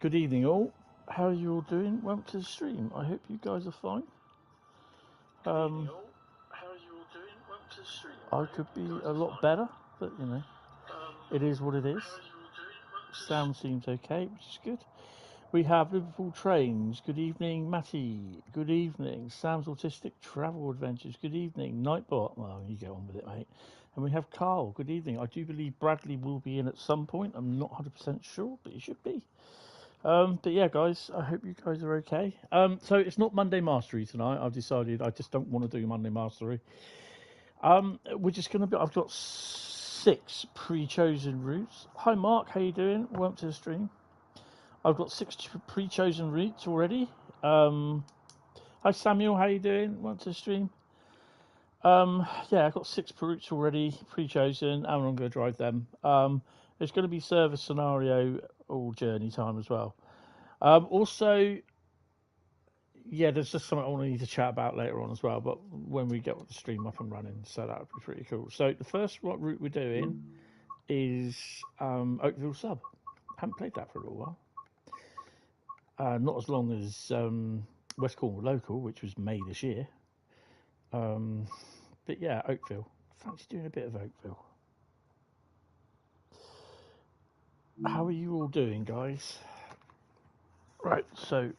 Good evening, all. How are you all doing? Welcome to the stream. I hope you guys are fine. I could be a lot better, but you know, it is what it is. Sound seems okay, which is good. We have Liverpool Trains. Good evening, Matty. Good evening, Sam's Autistic Travel Adventures. Good evening, Nightbot. Well, you go on with it, mate. And we have Carl. Good evening. I do believe Bradley will be in at some point. I'm not 100% sure, but he should be. But yeah, guys, I hope you guys are okay. So it's not Monday Mastery tonight. I've decided I just don't want to do Monday Mastery. We're just going to be... I've got 6 pre-chosen routes. Hi, Mark. How you doing? Welcome to the stream. I've got 6 pre-chosen routes already. Hi, Samuel. How you doing? Welcome to the stream. Yeah, I've got 6 routes already pre-chosen, and I'm going to drive them. There's going to be service scenario or journey time as well. Also, yeah, there's just something I want to need to chat about later on as well, but when we get the stream up and running, so that would be pretty cool. So the first route we're doing is Oakville Sub. I haven't played that for a little while. Not as long as West Cornwall Local, which was May this year. But yeah, Oakville. Fancy doing a bit of Oakville. How are you all doing, guys? Right, so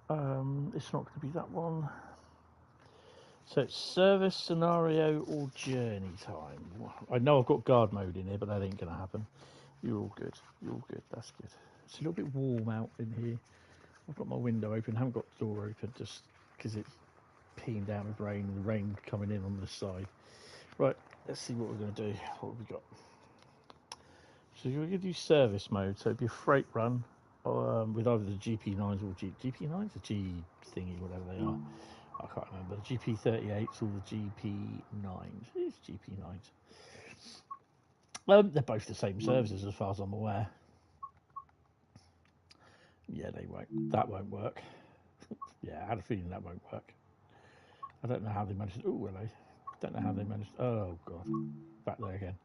it's not going to be that one. So it's service, scenario, or journey time. I know I've got guard mode in here, but that ain't going to happen. You're all good. You're all good. That's good. It's a little bit warm out in here. I've got my window open. Haven't got the door open just because it's peeing down with rain and the rain coming in on this side. Right, let's see what we're going to do. What have we got? So you're going to do service mode. So it'd be a freight run with either the GP9s or GP9s, the G thingy, whatever they are. I can't remember. The GP38s or the GP9s. It's GP9s. They're both the same services as far as I'm aware. Yeah, they won't. That won't work. Yeah, I had a feeling that won't work. I don't know how they managed. Oh, hello. Don't know how they managed. Oh god, back there again.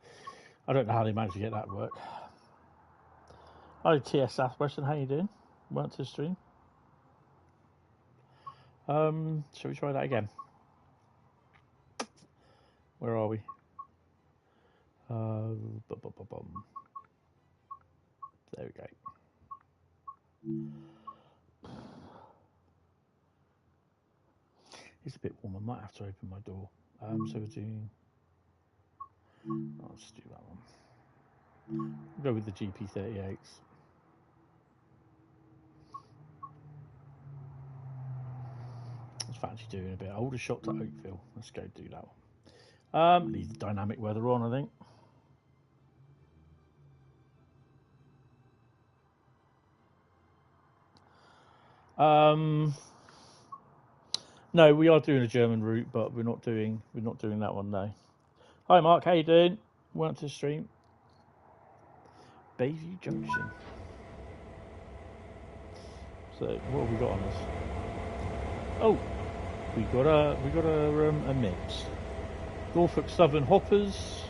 I don't know how they managed to get that to work. Hi, TS Southwestern. How you doing? Welcome to the stream. Shall we try that again? Where are we? There we go. It's a bit warm. I might have to open my door. So we're doing. Let's do that one. We'll go with the GP38s. Let's fancy doing a bit older shot to Oakville. Let's go do that one. Leave the dynamic weather on, I think. No, we are doing a German route, but we're not doing that one now. Hi Mark, how you doing? Welcome to the stream. Bayview Junction. So what have we got on us? Oh, we got a mix. Norfolk Southern hoppers,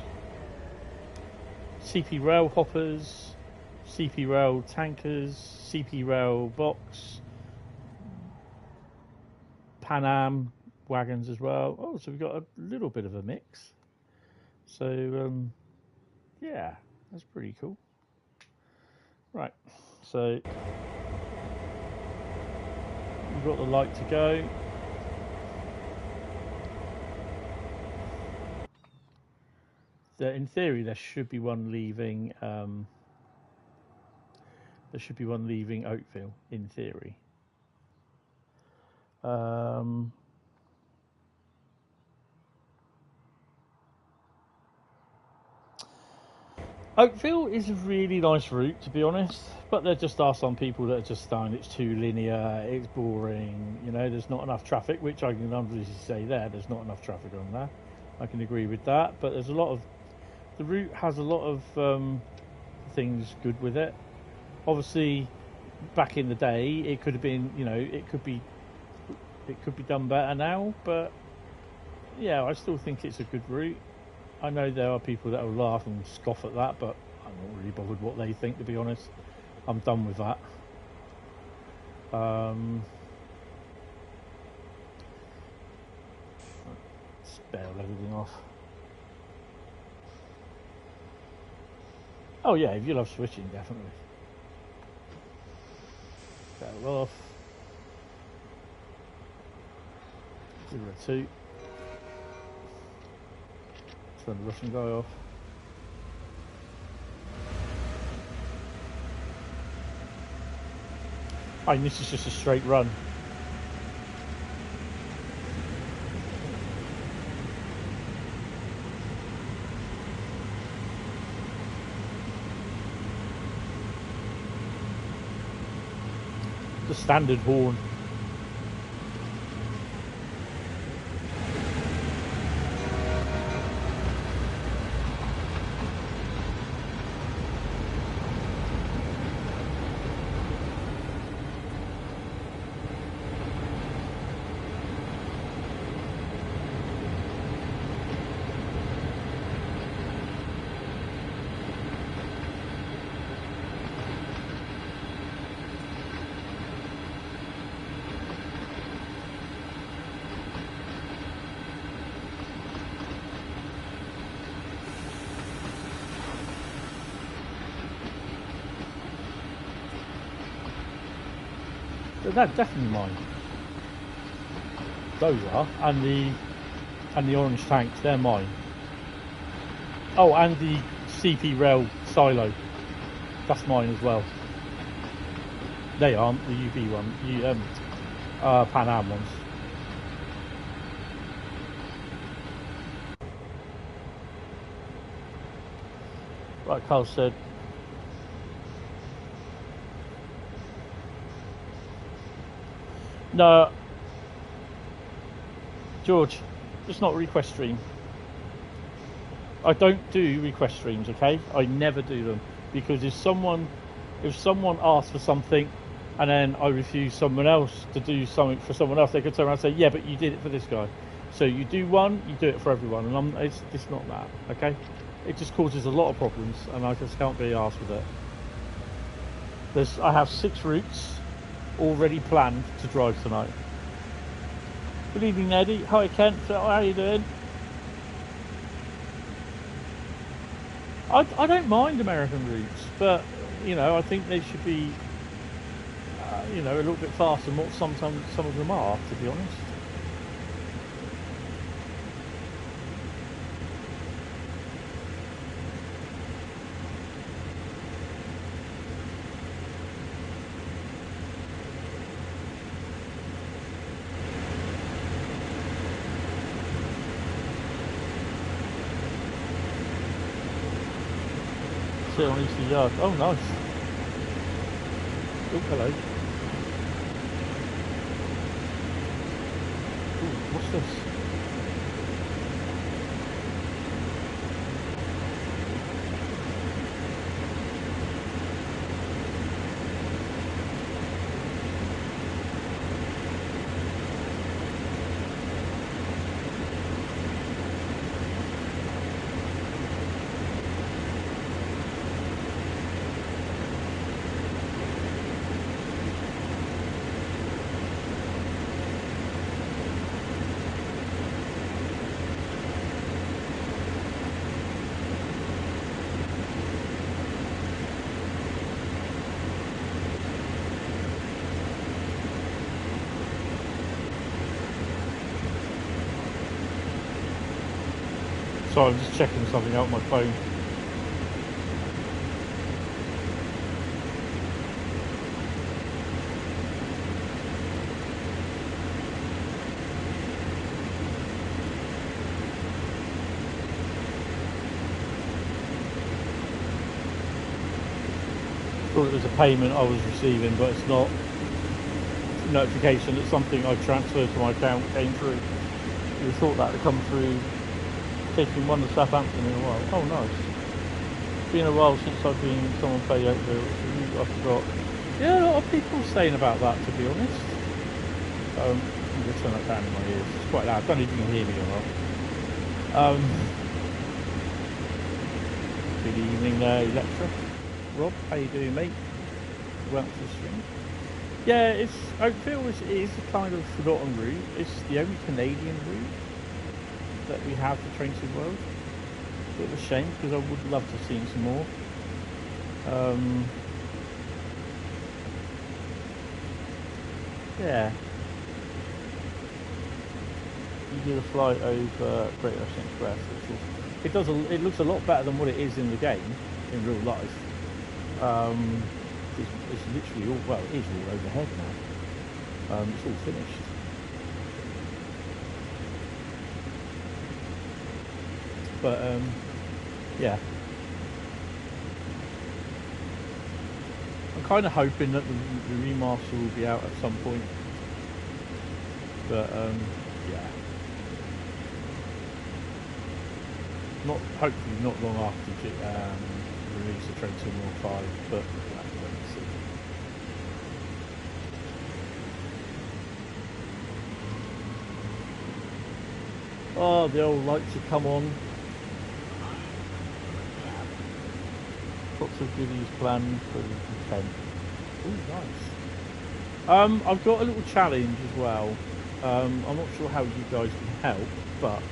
CP Rail hoppers, CP Rail tankers, CP Rail box, Pan Am wagons as well. Oh, so we've got a little bit of a mix. So yeah, that's pretty cool. Right, so we've got the light to go. In theory, there should be one leaving. There should be one leaving Oakville. In theory. Oakville is a really nice route, to be honest, but there just are some people that are just saying it's too linear, it's boring, you know, there's not enough traffic, which I can obviously say there's not enough traffic on there. I can agree with that, but there's a lot of, the route has a lot of things good with it. Obviously, back in the day, it could have been, you know, it could be done better now, but yeah, I still think it's a good route. I know there are people that will laugh and scoff at that, but I'm not really bothered what they think, to be honest. I'm done with that. Let's bail everything off. Oh yeah, if you love switching, definitely. Bail off. 0-2. Turn the Russian guy off. I mean, this is just a straight run. The standard horn. They're definitely mine. Those are, and the orange tanks, they're mine. Oh, and the CP rail silo, that's mine as well. They aren't the UV one, the Pan Am ones. Right, Carl said. No, George, it's not a request stream. I don't do request streams, okay? I never do them, because if someone asks for something and then I refuse someone else to do something for someone else, they could turn around and say, yeah, but you did it for this guy. So you do one, you do it for everyone, and it's not that, okay? It just causes a lot of problems, and I just can't be arsed with it. I have 6 routes already planned to drive tonight. Good evening, Eddie. Hi, Kent. How are you doing? I don't mind American routes, but you know, I think they should be you know, a little bit faster than what sometimes some of them are, to be honest. Sit on Eastern Yard. Oh, nice. Oh, hello. Ooh, what's this? Sorry, I'm just checking something out on my phone. Thought it was a payment I was receiving, but it's not. Notification that something I transferred to my account came through. You thought that would come through. Taking one to Southampton in a while. Oh, nice. It's been a while since I've been someone pay Oakville. I forgot. Yeah, a lot of people saying about that, to be honest. I'm going to turn that down in my ears. It's quite loud. I don't know if you can hear me or not. Good evening, Electra. Rob, how you doing, mate? Welcome to the stream. Yeah, Oakville is a kind of forgotten route. It's the only Canadian route that we have for Train to the World. A bit of a shame, because I would love to see some more. Yeah. You did a flight over Great Western Express, which was, it looks a lot better than what it is in the game, in real life. It's literally all, well, it is all overhead now. It's all finished. But yeah, I'm kind of hoping that the remaster will be out at some point. But yeah, hopefully not long after release of Train to the World 5. But we'll have to wait and see. Oh, the old lights have come on. Lots of goodies planned for the weekend. Oh, nice. I've got a little challenge as well. I'm not sure how you guys can help, but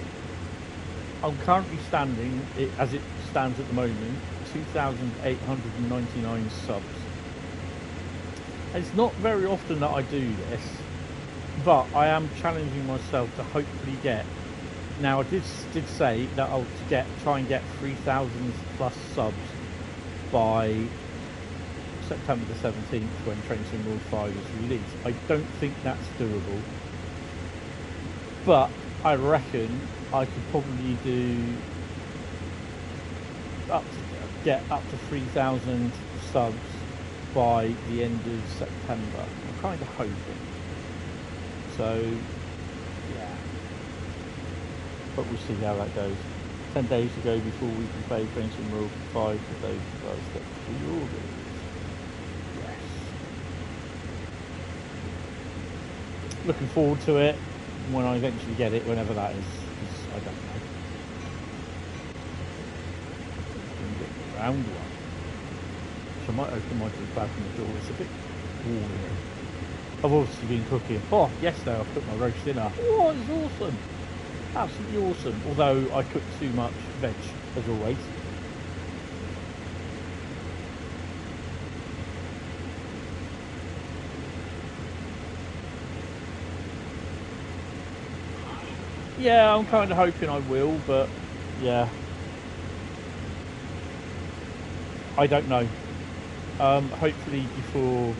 I'm currently standing, as it stands at the moment, 2,899 subs. It's not very often that I do this, but I am challenging myself to hopefully get. Now, I did say that I'll try and get 3,000 plus subs by September the 17th when Train Sim World 5 is released. I don't think that's doable, but I reckon I could probably get up to 3,000 subs by the end of September. I'm kind of hoping. So, yeah. But we'll see how that goes. 10 days to go before we can play Train Sim World 5 for those guys that pre-ordered. Yes. Looking forward to it when I eventually get it, whenever that is. I don't know. Round one. So I might open my balcony door. It's a bit warm here. I've obviously been cooking. Oh, yesterday I cooked my roast dinner. Oh, it's awesome. Absolutely awesome. Although I cooked too much veg, as always. Yeah, I'm kind of hoping I will, but yeah. I don't know. Hopefully before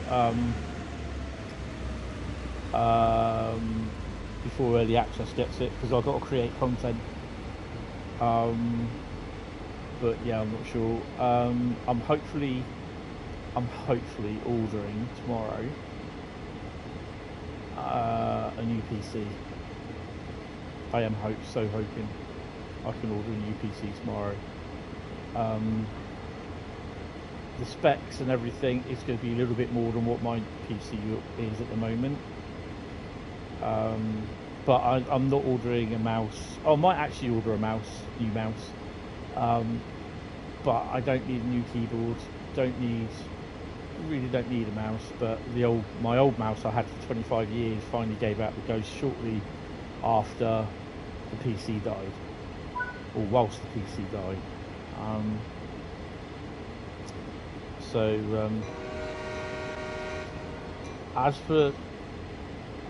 early access gets it, because I've got to create content. But yeah, I'm not sure. I'm hopefully ordering tomorrow a new PC. I am so hoping I can order a new PC tomorrow. The specs and everything is going to be a little bit more than what my PC is at the moment. But I'm not ordering a mouse. I might actually order a new mouse. But I don't need a new keyboard. Really don't need a mouse. But my old mouse I had for 25 years finally gave out the ghost shortly after the PC died, or whilst the PC died. As for,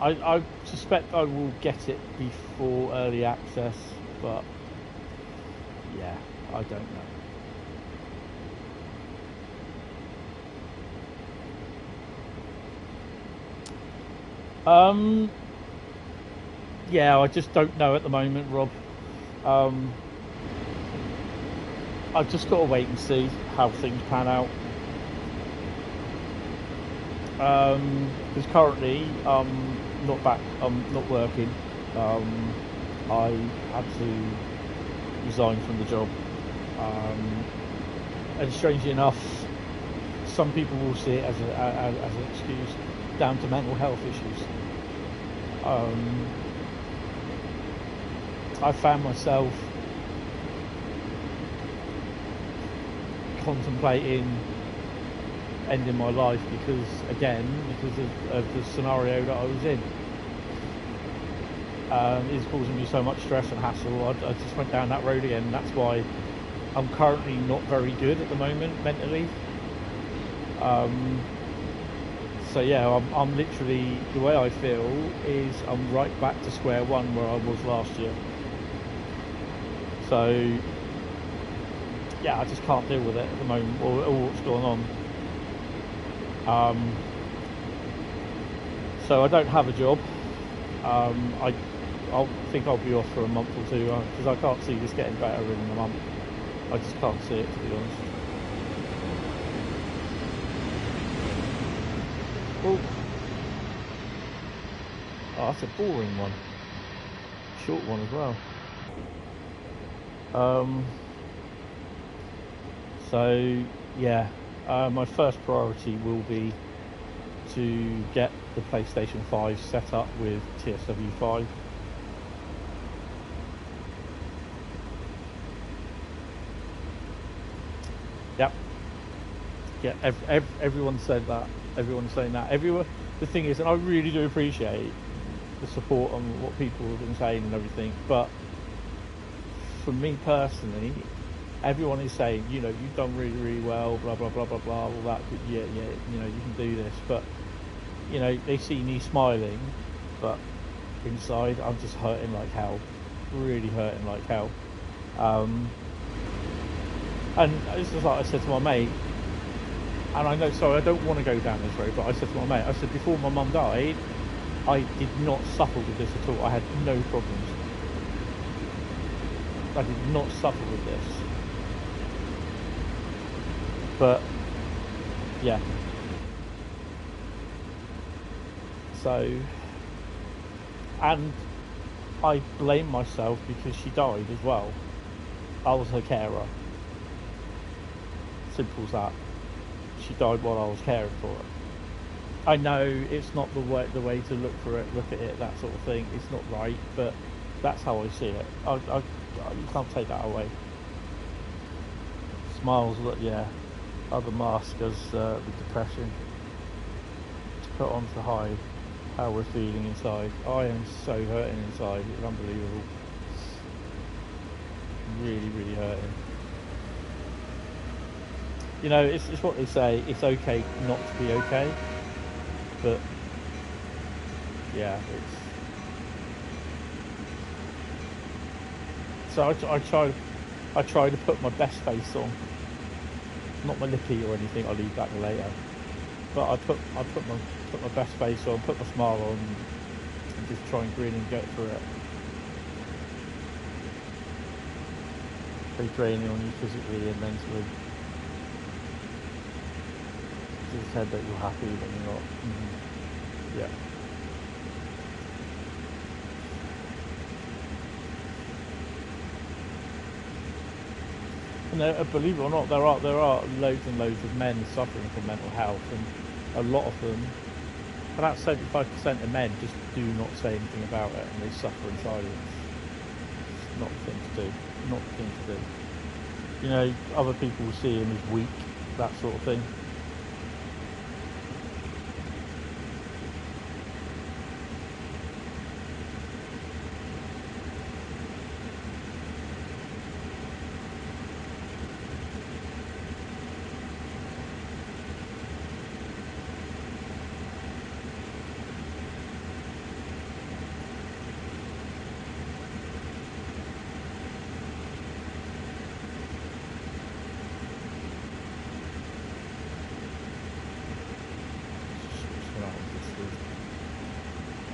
I suspect I will get it before early access, but yeah, I don't know. Yeah, I just don't know at the moment, Rob. I've just got to wait and see how things pan out. Because currently I'm not working. I had to resign from the job, and strangely enough, some people will see it as an excuse down to mental health issues. I found myself contemplating ending my life because of the scenario that I was in. It's causing me so much stress and hassle. I just went down that road again. That's why I'm currently not very good at the moment mentally. So yeah, I'm literally, the way I feel is I'm right back to square one where I was last year. So yeah, I just can't deal with it at the moment, or what's going on. So I don't have a job. I think I'll be off for a month or two because I can't see this getting better in a month. I just can't see it, to be honest. Oh, that's a boring one. Short one as well. So yeah, my first priority will be to get the PlayStation 5 set up with TSW5. Yep. Yeah, everyone said that. Everyone's saying that. The thing is, and I really do appreciate the support on what people have been saying and everything, but for me personally, everyone is saying, you know, you've done really, really well, blah, blah, blah, blah, blah, all that, yeah, you know, you can do this, but you know, they see me smiling, but inside I'm just hurting like hell, really hurting like hell. And this is like I said to my mate, and I know, sorry, I don't want to go down this road, but I said to my mate, I said, before my mum died, I did not suffer with this at all. I had no problems. I did not suffer with this. But, yeah. So, and I blame myself because she died as well. I was her carer. Simple as that. She died while I was caring for her. I know it's not the way to look at it, that sort of thing. It's not right, but that's how I see it. You can't take that away. Smiles, yeah, other maskers with depression to put on to hide how we're feeling inside. I am so hurting inside. It's unbelievable. Really, really hurting. You know, it's what they say, it's okay not to be okay, but yeah, it's... So I try to put my best face on, not my lippy or anything, I'll leave that later, but I put my best face on, put my smile on, and just try and grin and get through it. Very draining on you physically and mentally. You said that you're happy, but you're not. Yeah. You know, believe it or not, there are loads and loads of men suffering from mental health, and a lot of them, about 75% of men, just do not say anything about it, and they suffer in silence. It's not the thing to do. Not the thing to do. You know, other people see him as weak, that sort of thing.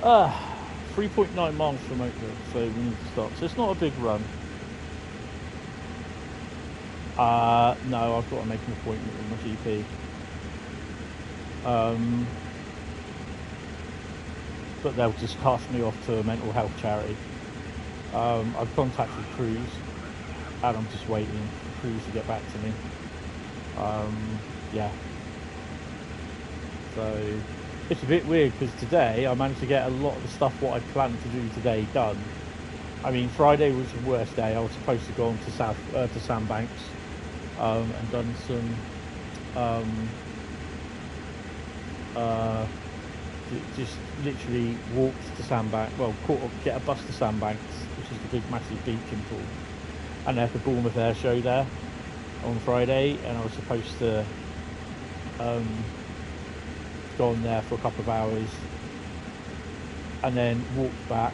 Ah, 3.9 miles from Oakville, so we need to stop. So it's not a big run. No, I've got to make an appointment with my GP. But they'll just pass me off to a mental health charity. I've contacted Crewe, and I'm just waiting for Crewe to get back to me. Yeah. So it's a bit weird because today I managed to get a lot of the stuff what I planned to do today done. I mean, Friday was the worst day. I was supposed to go on to Sandbanks and done some just literally walked to Sandbanks. Well, get a bus to Sandbanks, which is the big massive beach in Poole, and they had the Bournemouth Air Show there on Friday, and I was supposed to go on there for a couple of hours and then walked back,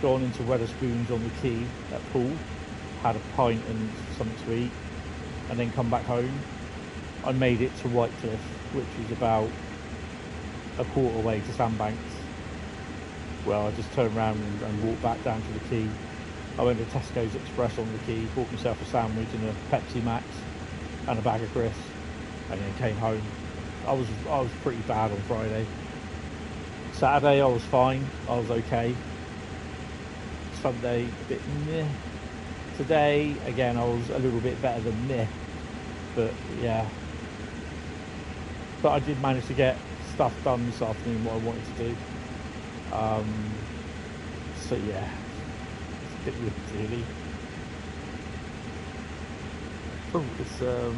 gone into Wetherspoons on the quay at Poole, had a pint and something to eat, and then come back home. I made it to Whitecliff, which is about a quarter way to Sandbanks. Well, I just turned around and walked back down to the quay. I went to Tesco's Express on the quay, bought myself a sandwich and a Pepsi Max and a bag of crisps, and then came home. I was pretty bad on Friday. Saturday I was fine, I was okay. Sunday, a bit meh. Today, again, I was a little bit better than meh. But yeah. But I did manage to get stuff done this afternoon, what I wanted to do. So yeah, it's a bit weird really. Oh, it's a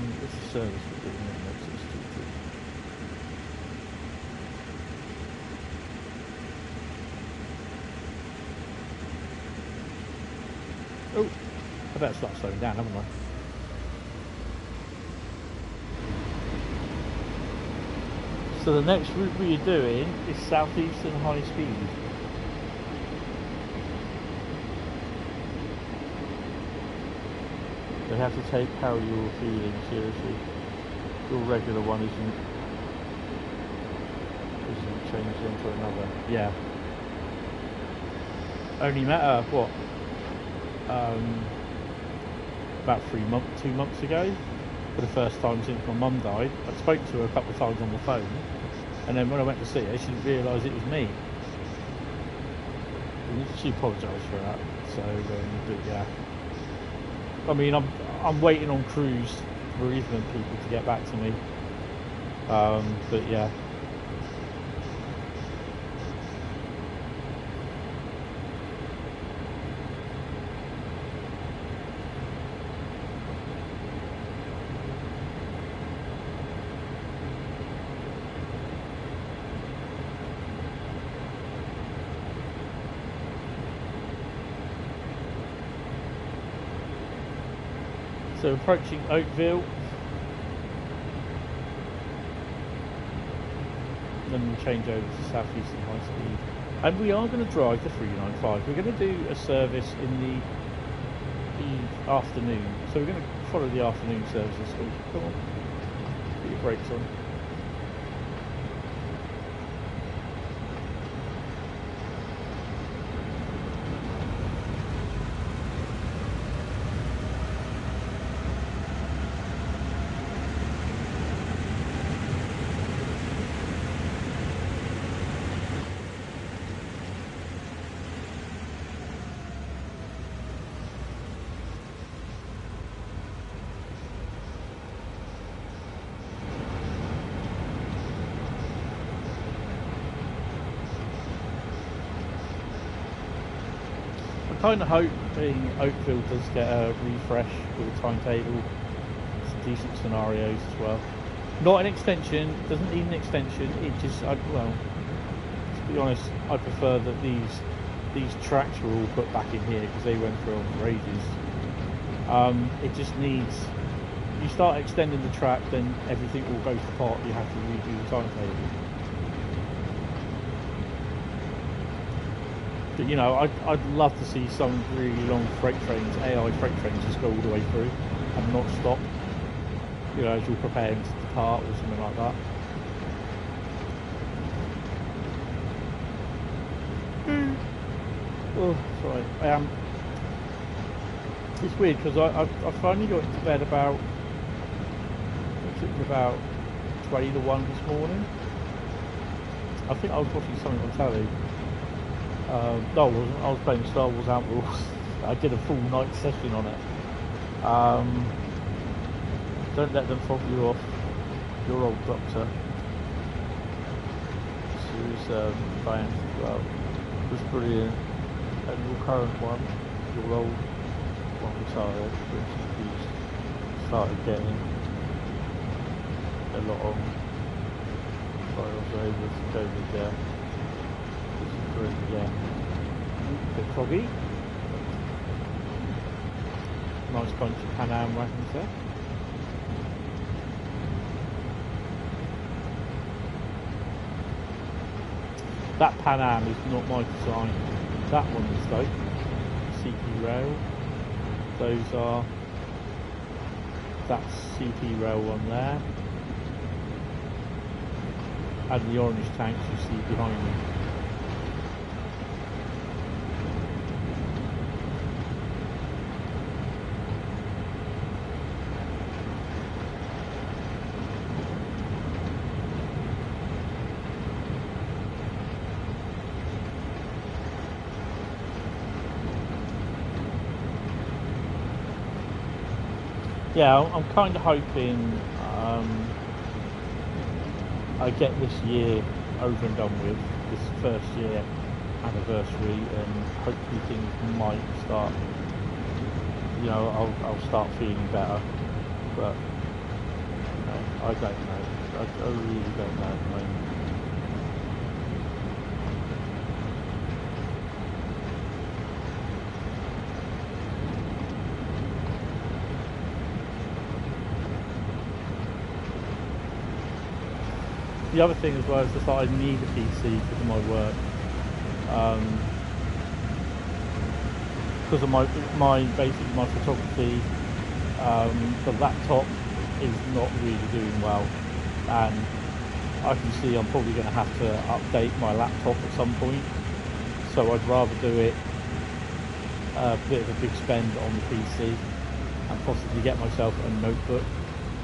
service we're doing in next to. Oh, I better start slowing down, haven't I? So the next route we are doing is Southeastern Highspeed. They have to take how you're feeling seriously. Your regular one isn't changed into another. Yeah. Only matter what? About 2 months ago, for the first time since my mum died. I spoke to her a couple of times on the phone, and then when I went to see her, she didn't realise it was me. And she apologised for that. So, but yeah. I mean, I'm waiting on Crewe's bereavement people to get back to me. But yeah. So approaching Oakville, then we'll change over to Southeastern Highspeed, and we are going to drive the 395. We're going to do a service in the afternoon, so we're going to follow the afternoon service this week. Come on, put your brakes on. Kind of hoping Oakville does get a refresh with a timetable, some decent scenarios as well. Not an extension, doesn't need an extension. It just, well, to be honest, I prefer that these tracks were all put back in here because they went for on for ages. It just needs. You start extending the track, then everything will go to pot. You have to redo the timetable. But, you know, I'd love to see some really long freight trains, AI freight trains, just go all the way through and not stop, you know, as you're preparing to depart or something like that. Oh, sorry. It's weird because I finally got into bed about 20 to 1 this morning. I think I was watching something on telly. No, I wasn't. I was playing Star Wars Outlaws. I did a full night session on it. Don't let them fob you off. Your old doctor. She was fans as well. It was brilliant. And your current one, your old one retired, which you started getting a lot on. So I was able to go with there. Yeah, bit foggy. Nice bunch of Pan Am wagons there. That Pan Am is not my design. That one is though. CP Rail. Those are. That's CP Rail one there. And the orange tanks you see behind me. Yeah, I'm kind of hoping I get this year over and done with, this first year anniversary, and hopefully things might start, you know, I'll start feeling better, but you know, I don't know, I really don't know at the moment. the other thing as well is just that I need a PC because of my work. Because of my basically my photography, the laptop is not really doing well, and I can see I'm probably going to have to update my laptop at some point. So I'd rather do it a bit of a big spend on the PC and possibly get myself a notebook.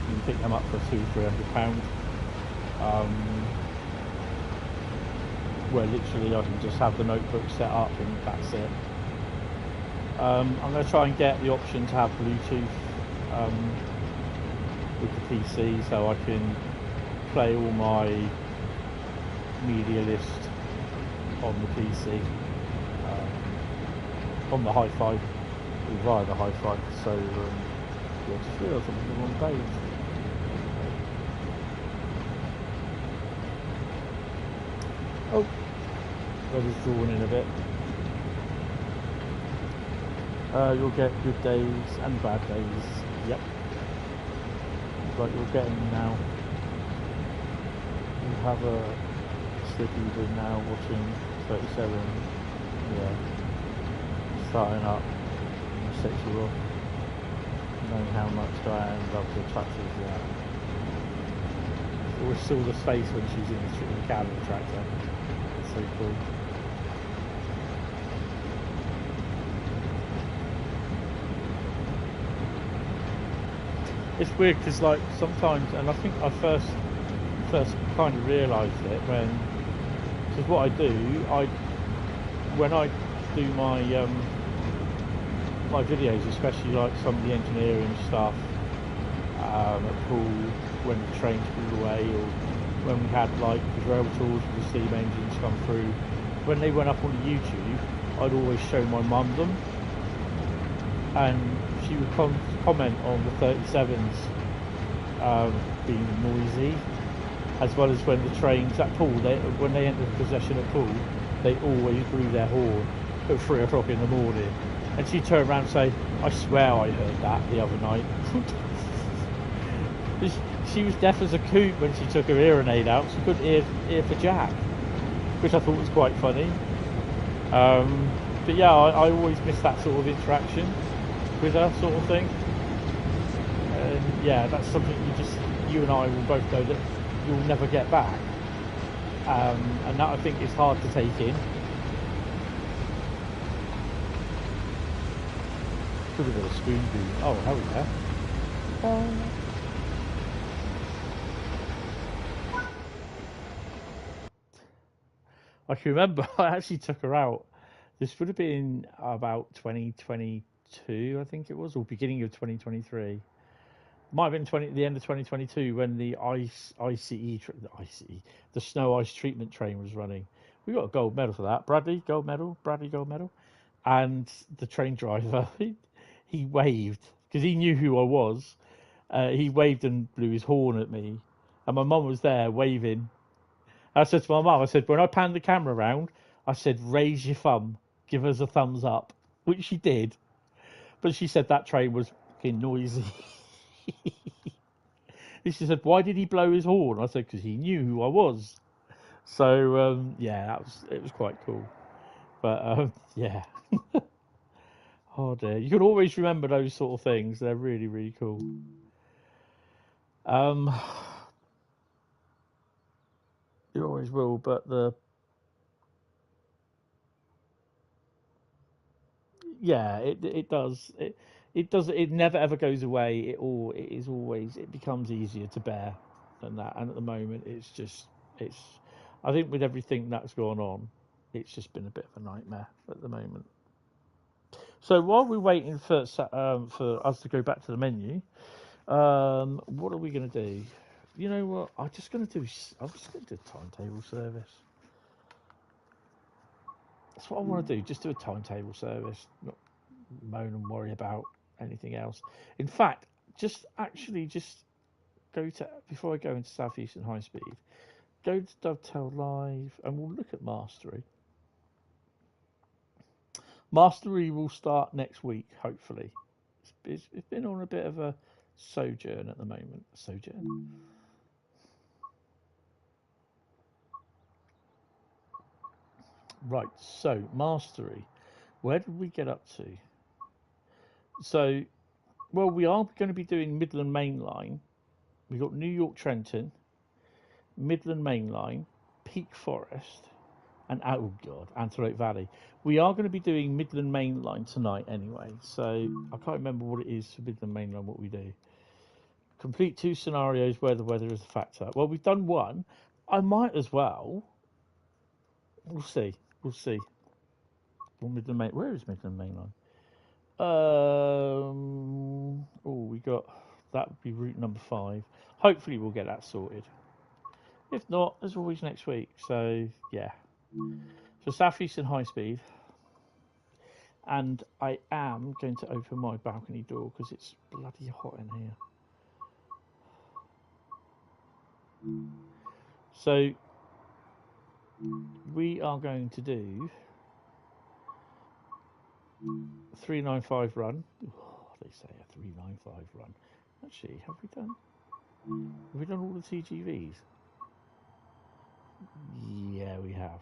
You can pick them up for £200-300. Where literally I can just have the notebook set up and that's it. I'm going to try and get the option to have Bluetooth with the PC, so I can play all my media list on the PC, on the hi-fi, via the hi-fi. So yeah, just realised I'm on the wrong page. Oh, weather's drawing in a bit. You'll get good days and bad days. Yep. Like you're getting now. You have a slip evening now watching 37. Yeah. Starting up. Sets you off. Knowing how much Diane loves the tractors. Yeah. Always saw the face when she's in the cab of the tractor. It's so cool. It's weird because like sometimes, and I think I first kind of realised it because what I do, when I do my my videos, especially like some of the engineering stuff at Poole, when the trains flew away, or when we had like the rail tours with the steam engines come through, when they went up on YouTube, I'd always show my mum them, and she would comment on the 37s being noisy, as well as when the trains at Poole, when they entered possession at Poole, they always blew their horn at 3 o'clock in the morning. And she'd turn around and say, I swear I heard that the other night. She was deaf as a coot when she took her hearing aid out. She couldn't hear for Jack, which I thought was quite funny. But yeah, I always miss that sort of interaction with her, sort of thing. And yeah, that's something you and I will both know that you'll never get back. And that I think is hard to take in. Could have been a spoon boom. Oh, hell yeah. I can remember I actually took her out. This would have been about 2022, I think it was, or beginning of 2023. Might have been the end of 2022 when the the snow ice treatment train was running. We got a gold medal for that. Bradley gold medal. And the train driver, he waved because he knew who I was. He waved and blew his horn at me, and my mum was there waving. I said to my mum, I said, when I panned the camera around, I said, raise your thumb, give us a thumbs up, which she did. But she said that train was fucking noisy. She said, why did he blow his horn? I said, because he knew who I was. So, yeah, it was quite cool. But, yeah. Oh, dear. You can always remember those sort of things. They're really, really cool. You always will, but yeah, it does. It does. It never ever goes away. It becomes easier to bear than that. And at the moment, it's. I think with everything that's gone on, it's just been a bit of a nightmare at the moment. So while we're waiting for us to go back to the menu, what are we going to do? You know what? I'm just going to do a timetable service. That's what I want to do. Just do a timetable service. Not moan and worry about anything else. In fact, just go to, before I go into Southeastern Highspeed, go to Dovetail Live and we'll look at Mastery. Mastery will start next week, hopefully. It's been on a bit of a sojourn at the moment. Sojourn? Right, so mastery. Where did we get up to? So, well, we are going to be doing Midland Mainline. We've got New York Trenton, Midland Mainline, Peak Forest, and oh god, Antelope Valley. We are going to be doing Midland Mainline tonight anyway, so I can't remember what it is for Midland Mainline, what we do. Complete 2 scenarios where the weather is a factor. Well, we've done 1. I might as well. We'll see. We'll see. Well, Midland Main. Where is Midland Mainline? Oh, we got that would be route number 5. Hopefully, we'll get that sorted. If not, there's always next week. So yeah. So Southeastern Highspeed, and I am going to open my balcony door because it's bloody hot in here. So we are going to do 395 run. Oh, they say a 395 run. Actually, have we done all the TGVs? Yeah, we have.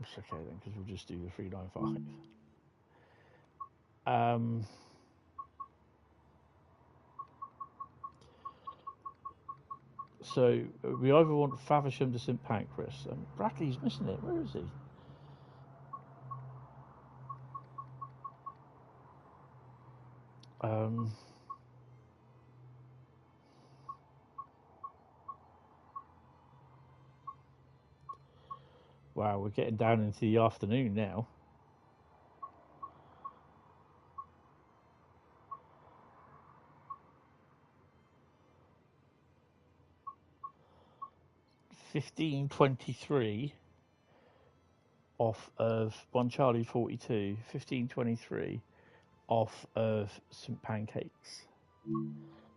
It's okay then, because we'll just do the 395. So we either want Faversham to St Pancras, and Bradley's missing it. Where is he? Wow, we're getting down into the afternoon now. $15.23 off of 1 Charlie 42. $15.23 off of St Pancakes.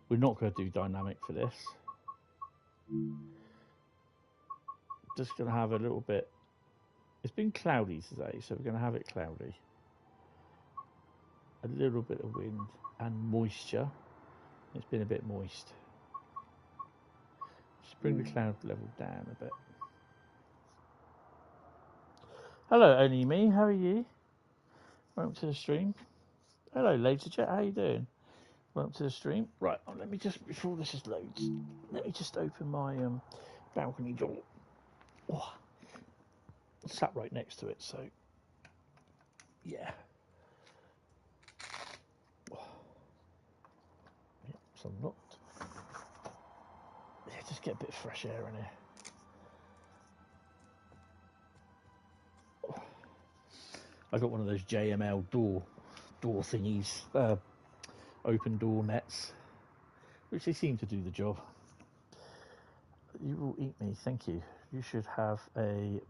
We're not going to do dynamic for this. Just going to have a little bit. It's been cloudy today, so we're going to have it cloudy. A little bit of wind and moisture. It's been a bit moist. Just bring the cloud level down a bit. Hello, only me. How are you? Welcome to the stream. Hello, Laserjet. How you doing? Welcome to the stream. Right, let me just, before this is loads, let me just open my balcony door. Oh, I sat right next to it, so yeah. Oh. Yep, so I'm not. Yeah, just get a bit of fresh air in here. Oh. I got one of those JML door thingies, open door nets, which they seem to do the job. You will eat me, thank you. You should have a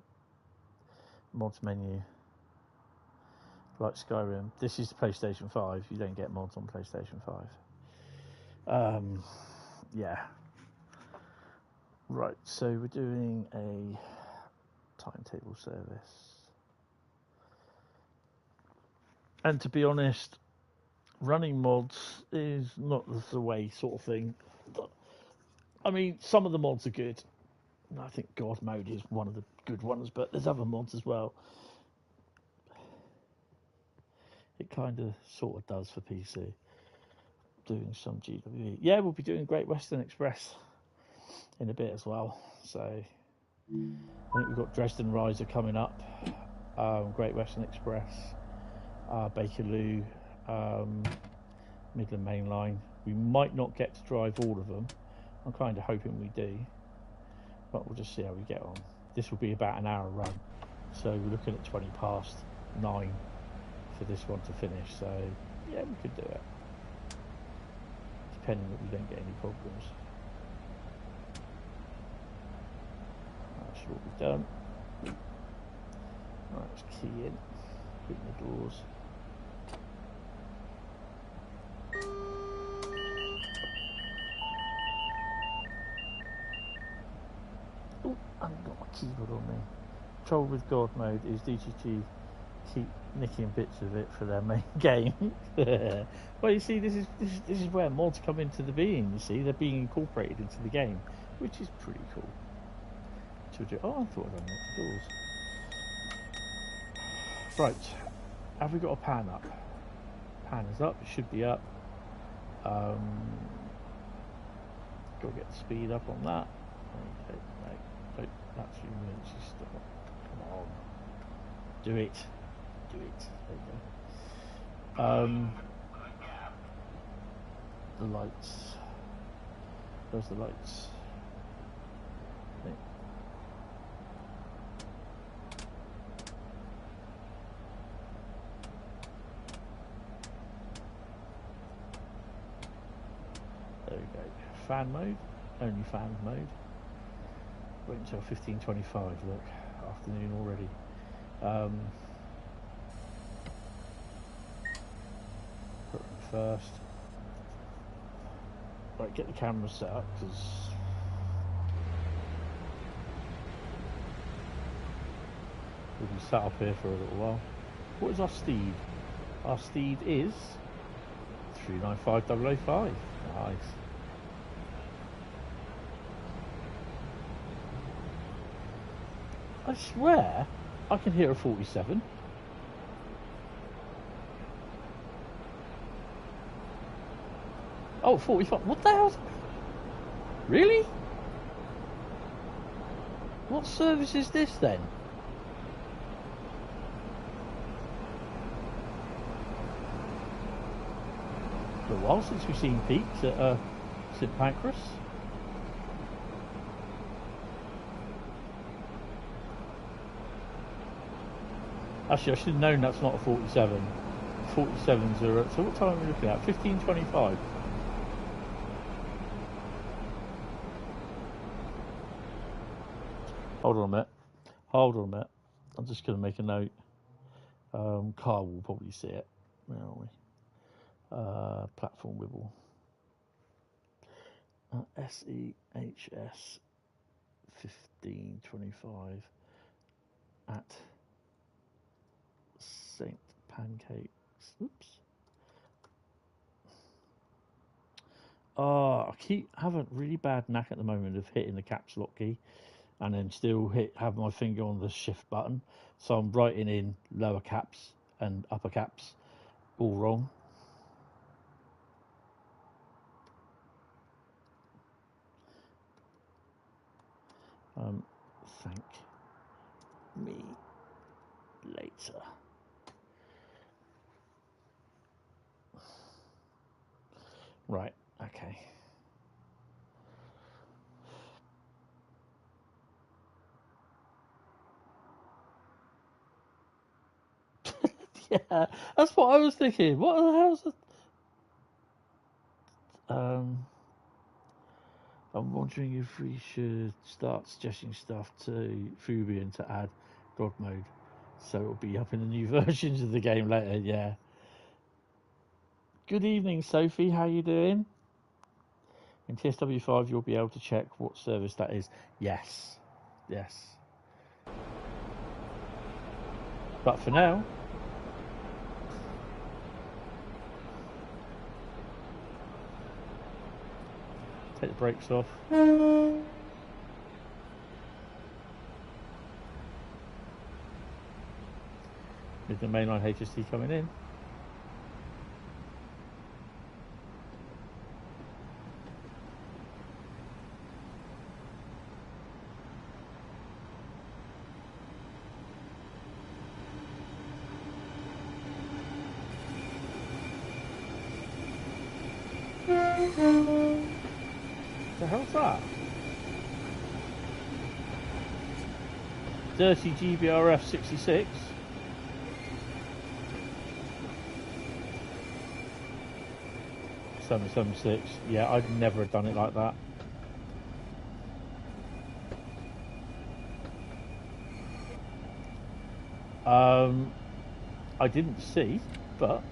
mods menu like Skyrim. This is PlayStation 5. You don't get mods on PlayStation 5. Yeah. Right, so we're doing a timetable service. And to be honest, running mods is not the way sort of thing. I mean, some of the mods are good. I think God mode is one of the good ones, but there's other mods as well. It kind of sort of does for PC. Doing some GWE. Yeah, we'll be doing Great Western Express in a bit as well. So I think we've got Dresden Riesa coming up, Great Western Express, Bakerloo, Midland Mainline. We might not get to drive all of them. I'm kind of hoping we do, but we'll just see how we get on. This will be about an hour run, so we're looking at 9:20 for this one to finish. So yeah, we could do it, depending that we don't get any problems. That should all be done. Right, let's key in, open the doors. Oh, I haven't got my keyboard on me. Trouble with God mode is DGT keep nicking bits of it for their main game. Well, you see, this is where mods come into the being. You see, they're being incorporated into the game, which is pretty cool. to do. Oh, I thought I'd unlocked the doors. Right, have we got a pan up? Pan is up, it should be up. Got to get the speed up on that. Okay, no, that's the emergency stop. Come on. Do it. Do it. There you go. The lights. Where's the lights? Okay. There we go. Fan mode. Only fan mode. Wait until 15:25. Look, afternoon already. Put it first. Right, get the camera set up because we'll be sat up here for a little while. What is our steed? Our steed is 395005. Nice. I swear I can hear a 47. Oh, 45. What the hell? Really? What service is this then? It's been a while since we've seen peaks at St Pancras. Actually, I should have known that's not a 47. 47's are. So what time are we looking at? 15:25. Hold on a minute. Hold on a minute. I'm just going to make a note. Carl will probably see it. Where are we? Platform wibble. SEHS 15:25 at St Pancakes. Oops. I haven't really bad knack at the moment of hitting the caps lock key and then still have my finger on the shift button, so I'm writing in lower caps and upper caps all wrong. Thank me later. Right, okay. Yeah, that's what I was thinking. What the hell's it? I'm wondering if we should start suggesting stuff to Fubian to add God mode, so it'll be up in the new versions of the game later. Yeah. Good evening, Sophie. How you doing? In TSW5, you'll be able to check what service that is. Yes. Yes. But for now, take the brakes off. Midland Mainline HST coming in. The hell's that? Dirty GBRF 66. .776. Yeah, I'd never have done it like that. I didn't see, but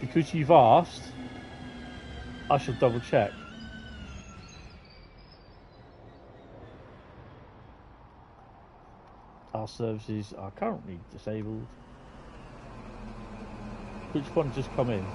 because you've asked, I shall double check. Our services are currently disabled. Which one just come in?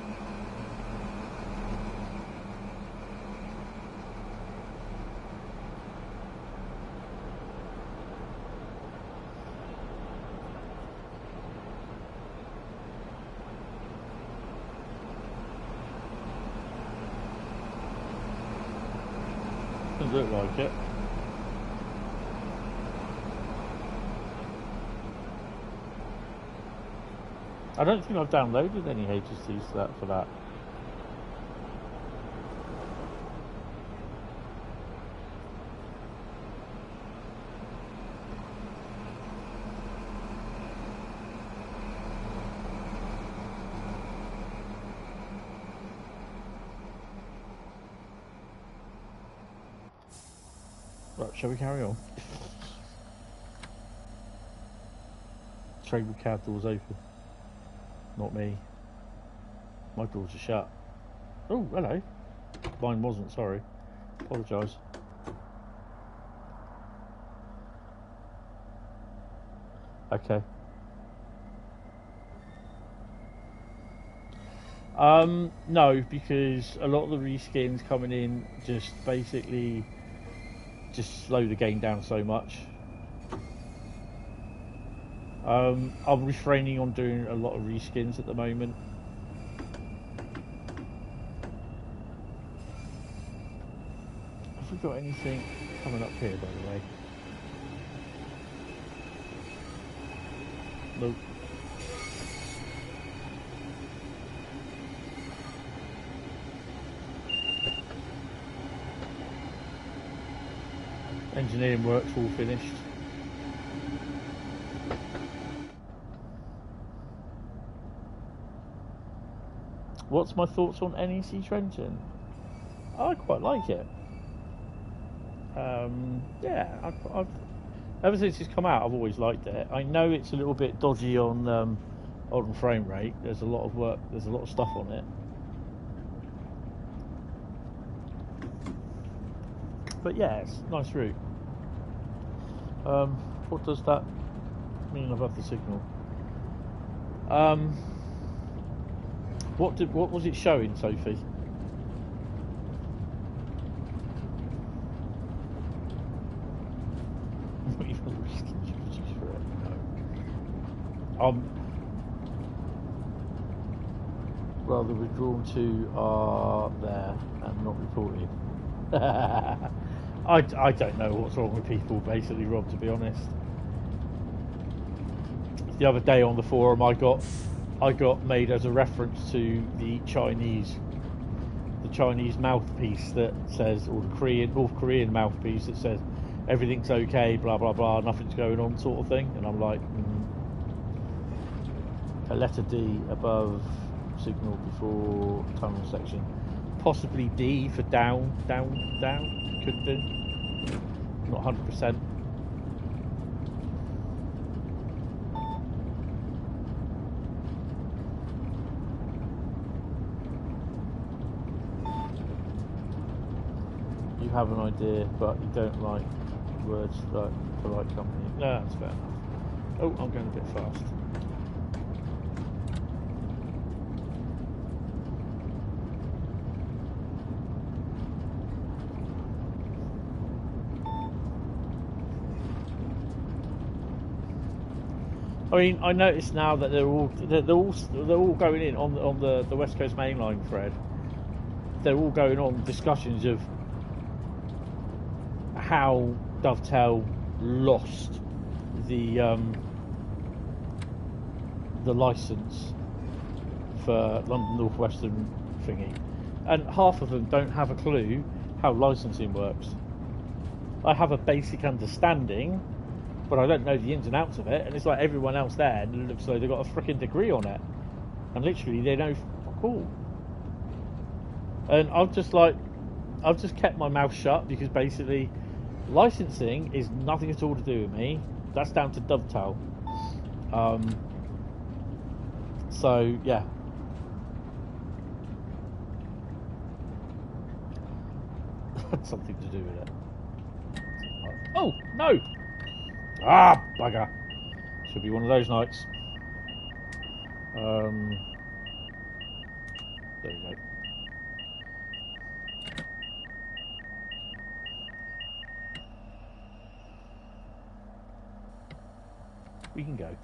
Doesn't look like it. I don't think I've downloaded any HSTs for that. Right, shall we carry on? Train cab doors open. Not me. My doors are shut. Oh, hello. Mine wasn't, sorry. Apologise. Okay. No, because a lot of the reskins coming in just basically just slow the game down so much. I'm refraining on doing a lot of reskins at the moment. Have we got anything coming up here, by the way? Nope. Engineering work's all finished. What's my thoughts on NEC Trenton? I quite like it. Yeah, I've ever since it's come out, I've always liked it. I know it's a little bit dodgy on frame rate. There's a lot of work. There's a lot of stuff on it. But yeah, it's a nice route. What does that mean above the signal? What was it showing, Sophie? Not even the reskins you could use for it. No. Rather withdrawn to are there and not reported. I don't know what's wrong with people, basically, Rob, to be honest. The other day on the forum I got made as a reference to the Chinese mouthpiece that says, or the North Korean mouthpiece that says everything's okay, blah blah blah, nothing's going on, sort of thing. And I'm like, a letter D above signal before tunnel section, possibly D for down, could do, not 100%. You have an idea, but you don't like words like polite company. No, that's fair enough. Oh, I'm going a bit fast. I mean, I noticed now that they're all going in on the West Coast Mainline thread. They're all going on discussions of how Dovetail lost the license for London North Western thingy, and half of them don't have a clue how licensing works. I have a basic understanding, but I don't know the ins and outs of it, and it's like everyone else there, and it looks like they've got a freaking degree on it, and literally they know fuck all. And I've just kept my mouth shut, because basically licensing is nothing at all to do with me. That's down to Dovetail. So yeah. Had something to do with it. Oh no! Ah, bugger. Should be one of those nights. There we go. We can go.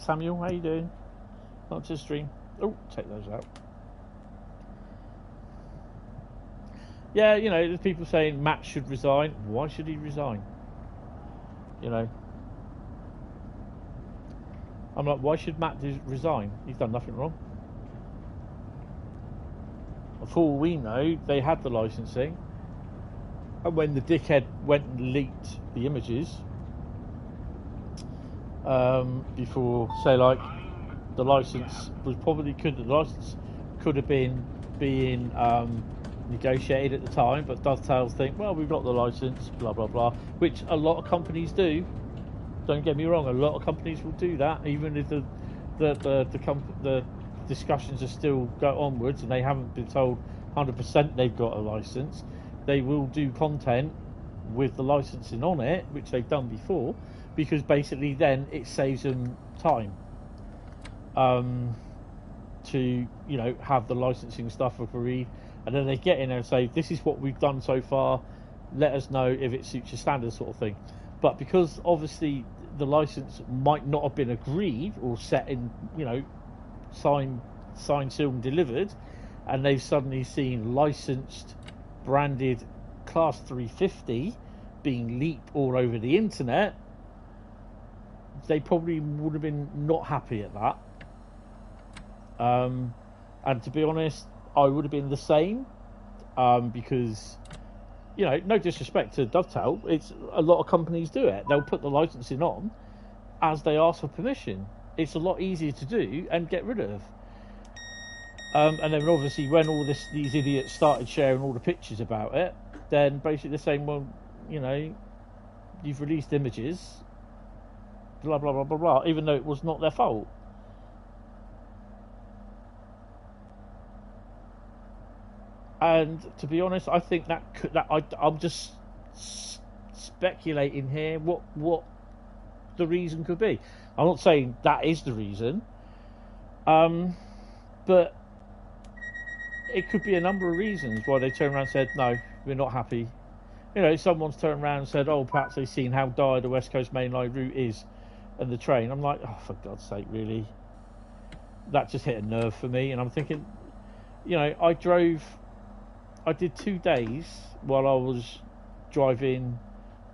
Samuel, how you doing? Not to stream. Oh, take those out. Yeah, you know, there's people saying Matt should resign. Why should he resign? You know, I'm like, why should Matt resign? He's done nothing wrong. For all we know, they had the licensing, and when the dickhead went and leaked the images before, say, like, the license was probably the license could have been being negotiated at the time, but Dovetails think, well, we've got the license, blah blah blah, which a lot of companies do. Don't get me wrong, a lot of companies will do that, even if the discussions are still go onwards and they haven't been told 100% they've got a license. They will do content with the licensing on it, which they've done before, because basically then it saves them time to, you know, have the licensing stuff agreed, and then they get in there and say, this is what we've done so far, let us know if it suits your standards, sort of thing. But because obviously the license might not have been agreed or set in, you know, signed, sealed and delivered, and they've suddenly seen licensed, branded Class 350 being leaked all over the internet, they probably would have been not happy at that. And to be honest, I would have been the same, because, you know, no disrespect to Dovetail, it's a lot of companies do it. They'll put the licensing on as they ask for permission. It's a lot easier to do and get rid of. And then obviously when all these idiots started sharing all the pictures about it, then basically they're saying, well, you know, you've released images, blah blah blah blah blah, even though it was not their fault. And to be honest, I think I'm just speculating here what the reason could be. I'm not saying that is the reason, but it could be a number of reasons why they turned around and said, no, we're not happy. You know, someone's turned around and said, oh, perhaps they've seen how dire the West Coast Mainline route is and the train. I'm like, oh, for God's sake, really? That just hit a nerve for me. And I'm thinking, you know, I did 2 days while I was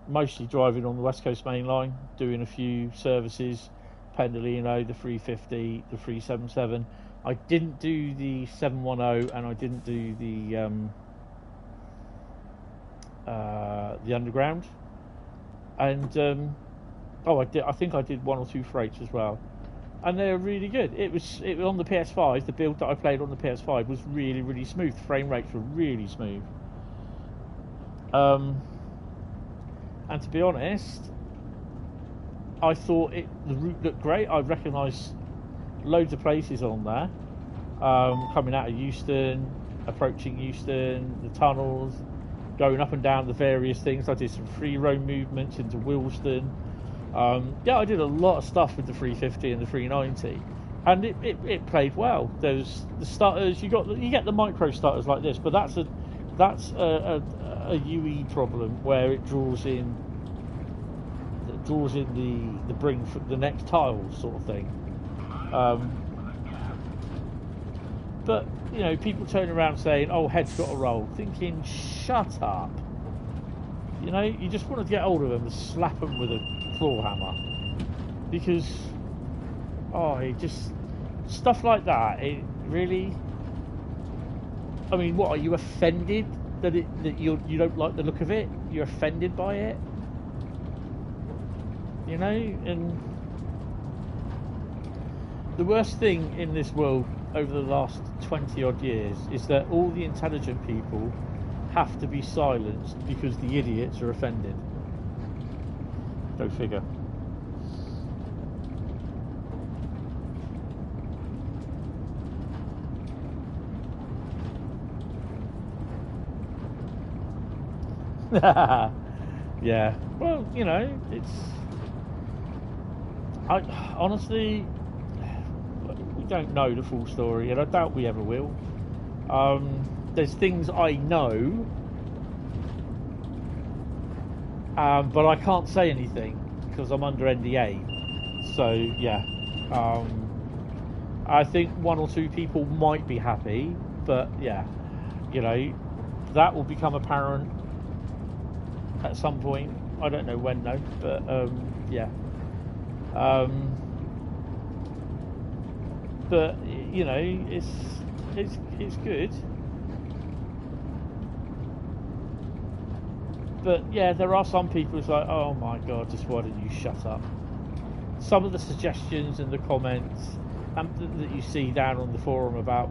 mostly driving on the West Coast Mainline, doing a few services, Pendolino, the 350, the 377. I didn't do the 710, and I didn't do the underground. And I think I did 1 or 2 freights as well, and they're really good. It was on the PS5. The build that I played on the PS5 was really, really smooth. The frame rates were really smooth. And to be honest, I thought the route looked great. I recognised loads of places on there, coming out of Euston, approaching Euston, the tunnels, going up and down the various things. I did some free roam movements into Wilston. Yeah, I did a lot of stuff with the 350 and the 390, and it played well. There's the starters, you get the micro starters like this, but that's a UE problem where it draws in the bring for the next tiles, sort of thing. But you know, people turn around saying, oh, head's got a roll, thinking, shut up. You know, you just want to get hold of them and slap them with a claw hammer, because it just stuff like that, it really, I mean, what, are you offended that you don't like the look of it? You're offended by it, you know? And the worst thing in this world over the last 20 odd years is that all the intelligent people have to be silenced because the idiots are offended. Go figure. Yeah, well, you know, I honestly, we don't know the full story, and I doubt we ever will. There's things I know, but I can't say anything because I'm under NDA. So yeah, I think one or two people might be happy, but yeah, you know, that will become apparent at some point. I don't know when though, but yeah. But you know, it's good. But yeah, there are some people who's like, oh my god, just why didn't you shut up? Some of the suggestions and the comments that you see down on the forum about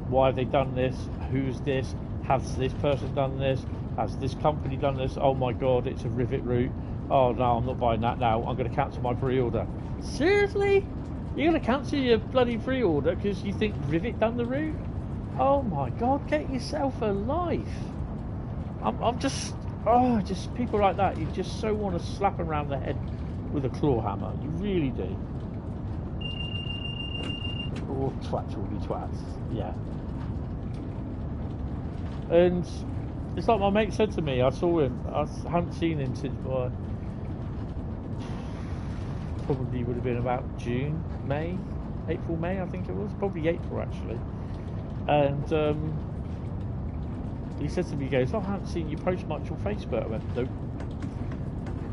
why have they done this, who's this, has this person done this, has this company done this, oh my god, it's a rivet route, oh no, I'm not buying that now, I'm going to cancel my pre-order. Seriously? You're going to cancel your bloody pre-order because you think rivet done the route? Oh my god, get yourself a life. I'm just, oh, just people like that, you just so want to slap them around the head with a claw hammer, you really do. Oh, twats will be twats, yeah. And it's like my mate said to me, I saw him, I haven't seen him since probably would have been about June, May, April, May, I think it was, probably April actually. And he said to me, he goes, oh, I haven't seen you post much on Facebook. I went, nope.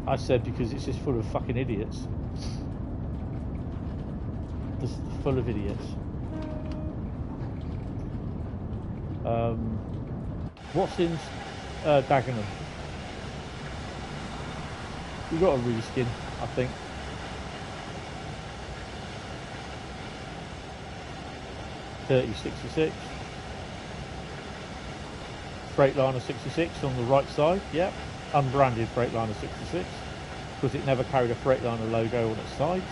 I said, because it's just full of fucking idiots. Just full of idiots. What's in Dagenham? We've got a reskin, I think. $30.66. Freightliner 66 on the right side, yeah. Unbranded Freightliner 66 because it never carried a Freightliner logo on its sides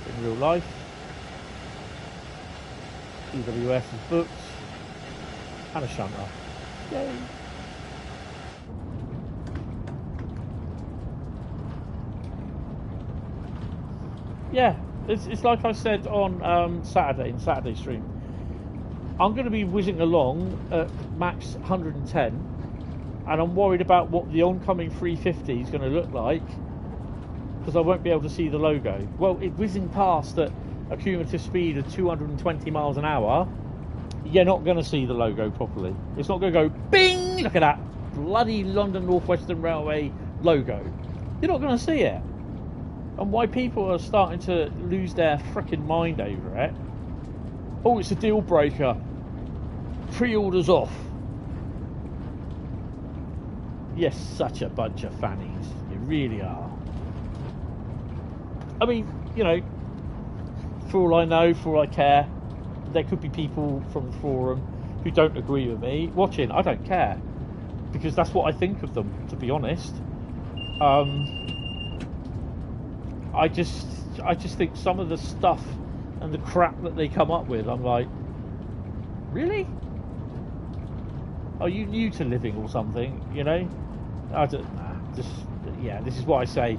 in real life. EWS is booked and a shunter. Yay! Yeah, it's like I said on Saturday in Saturday stream. I'm going to be whizzing along at max 110, and I'm worried about what the oncoming 350 is going to look like because I won't be able to see the logo. Well, it whizzing past at a cumulative speed of 220 miles an hour, you're not going to see the logo properly. It's not going to go bing. Look at that bloody London North Western Railway logo. You're not going to see it. And why people are starting to lose their frickin' mind over it. Oh, it's a deal breaker. Pre-orders off. Yes, such a bunch of fannies. You really are. I mean, you know, for all I know, for all I care, there could be people from the forum who don't agree with me watching. I don't care. Because that's what I think of them, to be honest. I just think some of the stuff and the crap that they come up with, I'm like, really? Are you new to living or something? You know, I don't. Just yeah, this is what I say.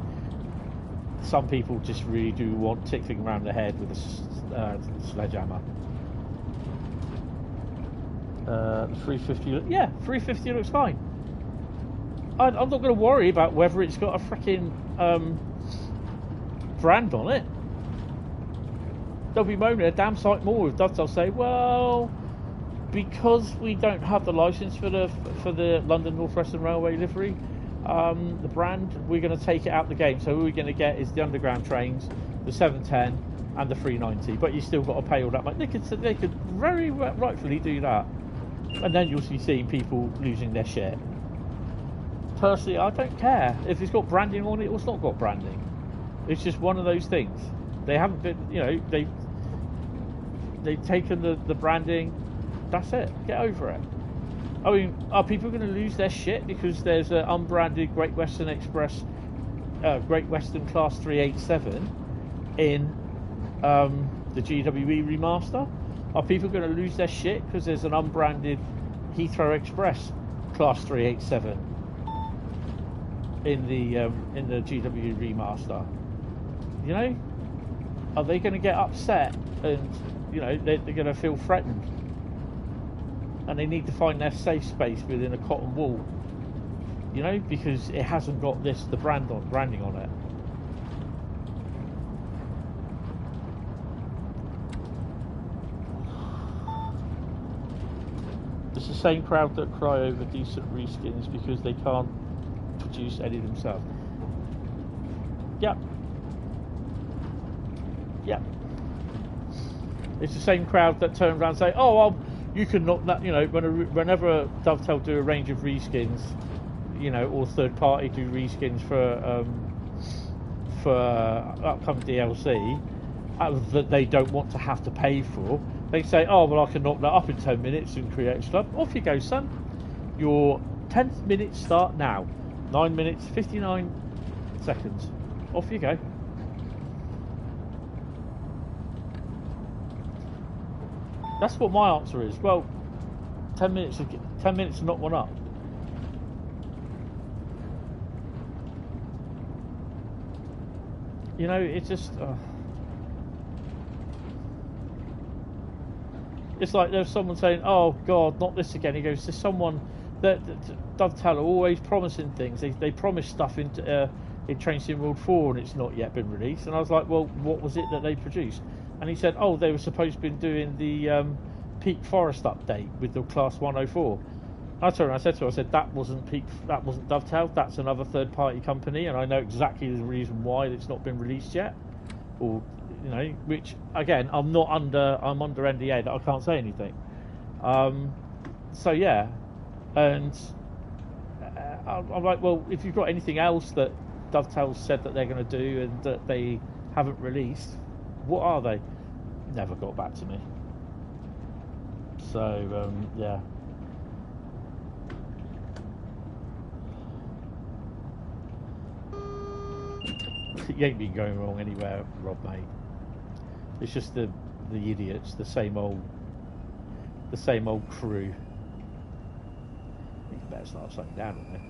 Some people just really do want tickling around the head with a sledgehammer. 350, yeah, 350 looks fine. I'm not going to worry about whether it's got a freaking brand on it. They'll be moaning a damn sight more if Dovetail say, well, because we don't have the license for the London North Western Railway livery, the brand, we're going to take it out the game. So all we're going to get is the underground trains, the 710 and the 390. But you still got to pay all that money. They could very rightfully do that, and then you'll be seeing people losing their shit. Personally, I don't care if it's got branding on it or it's not got branding. It's just one of those things. They haven't been, you know, they've taken the branding. That's it. Get over it. I mean, are people going to lose their shit because there's an unbranded Great Western Express, Great Western Class 387 in the GWE remaster? Are people going to lose their shit because there's an unbranded Heathrow Express Class 387 in the GWE remaster? You know, are they going to get upset and, you know, they're going to feel threatened, and they need to find their safe space within a cotton wool, you know, because it hasn't got the branding on it. same crowd that cry over decent reskins because they can't produce any themselves. Yep. Yep. It's the same crowd that turn around and say, "Oh, well, you can knock that." You know, whenever Dovetail do a range of reskins, you know, or third party do reskins for upcoming DLC that they don't want to have to pay for, they say, "Oh, well, I can knock that up in 10 minutes and create stuff." Off you go, son. Your 10th minute start now. 9 minutes 59 seconds. Off you go. That's what my answer is. Well, 10 minutes to knock one up. You know, it's just it's like there's someone saying, "Oh God, not this again." He goes, "There's someone that Dovetail are always promising things. They promise stuff in Train Sim World 4 and it's not yet been released." And I was like, "Well, what was it that they produced?" And he said, "Oh, they were supposed to be doing the Peak Forest update with the Class 104." I turned around, I said to her, I said, "That wasn't Dovetail. That's another third-party company, and I know exactly the reason why it's not been released yet." Or, you know, which again, I'm under NDA that I can't say anything. So yeah, and I'm like, well, if you've got anything else that Dovetail said that they're going to do and that they haven't released, what are they? Never got back to me. So yeah. You ain't been going wrong anywhere, Rob, mate. It's just the idiots, the same old crew. I think you better start slowing down on there.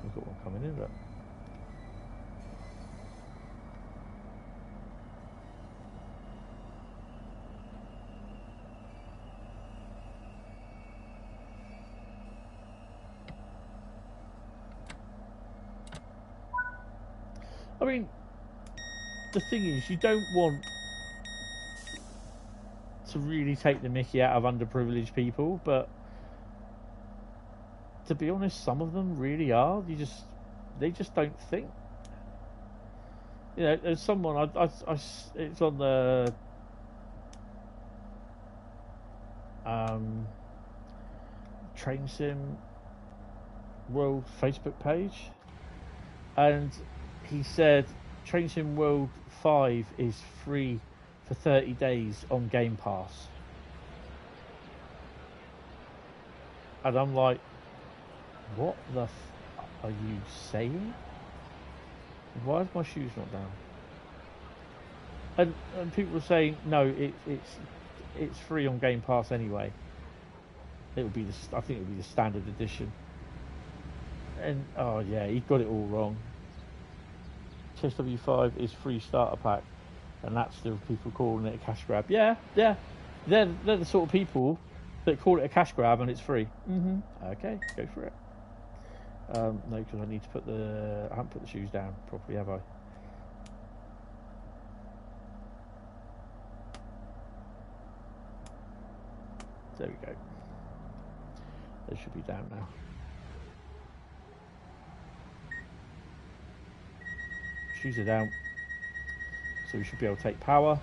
We've got one coming in, but I mean, the thing is, you don't want to really take the mickey out of underprivileged people, but to be honest, some of them really are. They just don't think. You know, there's someone it's on the Train Sim World Facebook page, and he said Train Sim World 5 is free for 30 days on Game Pass. And I'm like, what the are you saying? Why is my shoes not down? And people are saying, no, it's free on Game Pass anyway. I think it would be the standard edition. And oh yeah, he got it all wrong. HSW5 is free starter pack, and that's still people calling it a cash grab. Yeah, they're the sort of people that call it a cash grab and it's free. Okay, go for it. No, because I need to I haven't put the shoes down properly, have I? There we go. They should be down now. Shoes are down, so we should be able to take power.